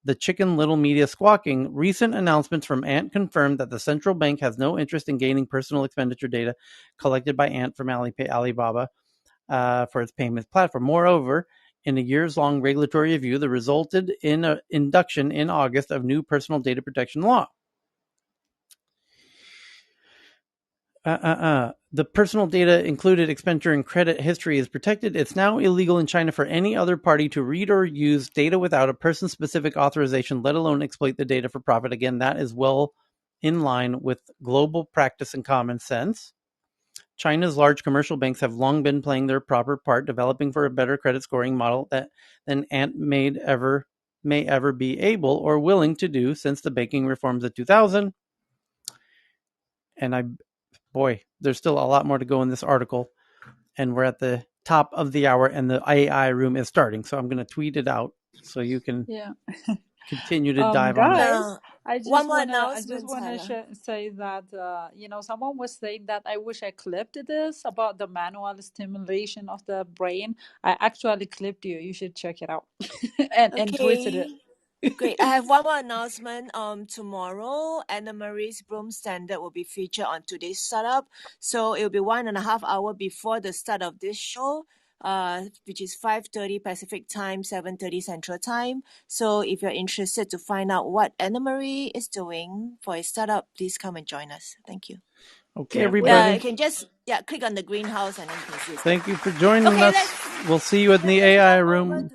The Chicken Little Media squawking. Recent announcements from Ant confirmed that the central bank has no interest in gaining personal expenditure data collected by Ant from Alibaba for its payments platform. Moreover, in a years-long regulatory review that resulted in an induction in August of new personal data protection law. The personal data included expenditure and credit history is protected. It's now illegal in China for any other party to read or use data without a person-specific authorization, let alone exploit the data for profit. Again, that is well in line with global practice and common sense. China's large commercial banks have long been playing their proper part, developing for a better credit scoring model than Ant may ever be able or willing to do since the banking reforms of 2000. And boy, there's still a lot more to go in this article, and we're at the top of the hour and the AI room is starting. So I'm going to tweet it out so you can continue to dive on guys, No, I one just more wanna announcement, say that someone was saying that I wish I clipped this about the manual stimulation of the brain. I actually clipped you. You should check it out and tweeted Okay, it. great. I have one more announcement. Tomorrow, Anna Marie's Broom Standard will be featured on today's startup. So it will be 1.5 hours before the start of this show, which is 5:30 Pacific time, 7:30 Central time. So if you're interested to find out what Anna Marie is doing for a startup, please come and join us. Thank you. Okay, everybody. You can just click on the greenhouse and then you can see. Thank you for joining us. We'll see you in the AI room.